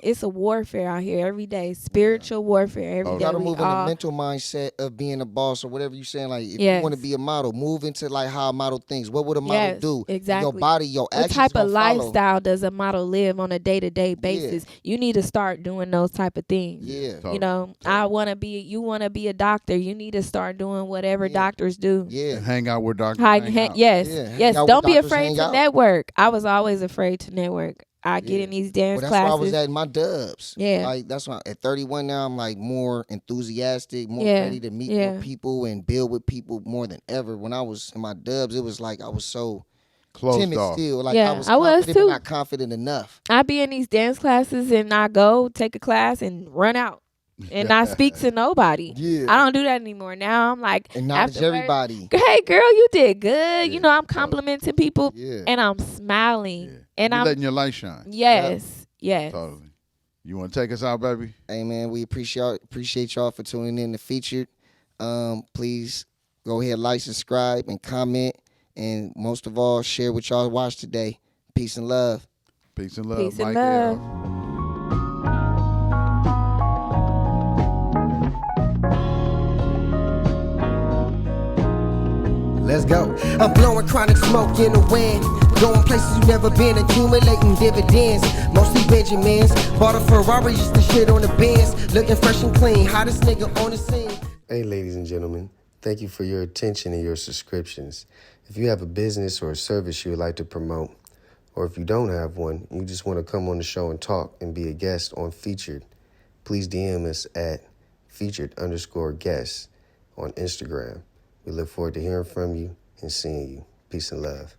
[SPEAKER 3] It's a warfare out here every day. Spiritual warfare every
[SPEAKER 2] Oh,
[SPEAKER 1] You
[SPEAKER 3] day.
[SPEAKER 1] gotta
[SPEAKER 3] We
[SPEAKER 1] move in the
[SPEAKER 3] all-
[SPEAKER 1] mental mindset of being a boss or whatever you're saying. Like, if you
[SPEAKER 3] Yes.
[SPEAKER 1] want to be a model, move into like how a model thinks. What would a model
[SPEAKER 3] Yes,
[SPEAKER 1] do?
[SPEAKER 3] exactly.
[SPEAKER 1] Your body, your
[SPEAKER 3] What
[SPEAKER 1] actions
[SPEAKER 3] type of
[SPEAKER 1] gonna follow.
[SPEAKER 3] lifestyle does a model live on a day-to-day basis? You need to start doing those type of things.
[SPEAKER 1] Yeah.
[SPEAKER 2] Totally.
[SPEAKER 3] You know, you want to be a doctor. You need to start doing whatever
[SPEAKER 1] Yeah.
[SPEAKER 3] doctors do.
[SPEAKER 1] Yeah.
[SPEAKER 2] And hang out where doctors
[SPEAKER 3] Hang,
[SPEAKER 2] hang out.
[SPEAKER 3] yes,
[SPEAKER 1] Yeah, hang
[SPEAKER 3] yes.
[SPEAKER 1] out
[SPEAKER 3] Don't
[SPEAKER 1] with
[SPEAKER 3] be
[SPEAKER 1] doctors,
[SPEAKER 3] afraid
[SPEAKER 1] hang
[SPEAKER 3] to
[SPEAKER 1] out.
[SPEAKER 3] network. I was always afraid to network. I get
[SPEAKER 1] Yeah.
[SPEAKER 3] in these dance
[SPEAKER 1] Well, that's where I
[SPEAKER 3] classes.
[SPEAKER 1] was at in my dubs.
[SPEAKER 3] Yeah.
[SPEAKER 1] Like, that's why at 31 now, I'm like more enthusiastic, more
[SPEAKER 3] Yeah.
[SPEAKER 1] ready to meet
[SPEAKER 3] Yeah.
[SPEAKER 1] more people and build with people more than ever. When I was in my dubs, it was like I was so
[SPEAKER 2] Closed
[SPEAKER 1] timid
[SPEAKER 2] off.
[SPEAKER 1] still. Like
[SPEAKER 3] Yeah,
[SPEAKER 1] I was
[SPEAKER 3] I was
[SPEAKER 1] confident, but
[SPEAKER 3] too.
[SPEAKER 1] not confident enough.
[SPEAKER 3] I be in these dance classes and I go take a class and run out and not speak to nobody.
[SPEAKER 1] Yeah.
[SPEAKER 3] I don't do that anymore. Now I'm like,
[SPEAKER 1] Acknowledge
[SPEAKER 3] afterwards,
[SPEAKER 1] everybody.
[SPEAKER 3] hey girl, you did good.
[SPEAKER 2] Yeah,
[SPEAKER 3] You know, I'm
[SPEAKER 2] totally.
[SPEAKER 3] complimenting people
[SPEAKER 1] Yeah.
[SPEAKER 3] and I'm smiling.
[SPEAKER 2] Yeah.
[SPEAKER 3] And
[SPEAKER 2] You're
[SPEAKER 3] I'm
[SPEAKER 2] letting your light shine.
[SPEAKER 3] yes.
[SPEAKER 2] Totally. You want to take us out, baby?
[SPEAKER 1] Hey man, we appreciate y'all for tuning in to Featured. Please go ahead, like, subscribe, and comment, and most of all, share what y'all watched today. Peace and love.
[SPEAKER 2] Peace and love,
[SPEAKER 3] Peace and
[SPEAKER 2] Mike
[SPEAKER 3] love.
[SPEAKER 2] L.
[SPEAKER 1] Let's go.
[SPEAKER 4] I'm blowing chronic smoke in the wind. Going places you never been, accumulating dividends. Mostly Benjamins. Bought a Ferrari just to shit on the Benz. Looking fresh and clean, hottest nigga on the scene.
[SPEAKER 5] Hey, ladies and gentlemen, thank you for your attention and your subscriptions. If you have a business or a service you would like to promote, or if you don't have one, you just want to come on the show and talk and be a guest on Featured, please DM us at featured_guests on Instagram. We look forward to hearing from you and seeing you. Peace and love.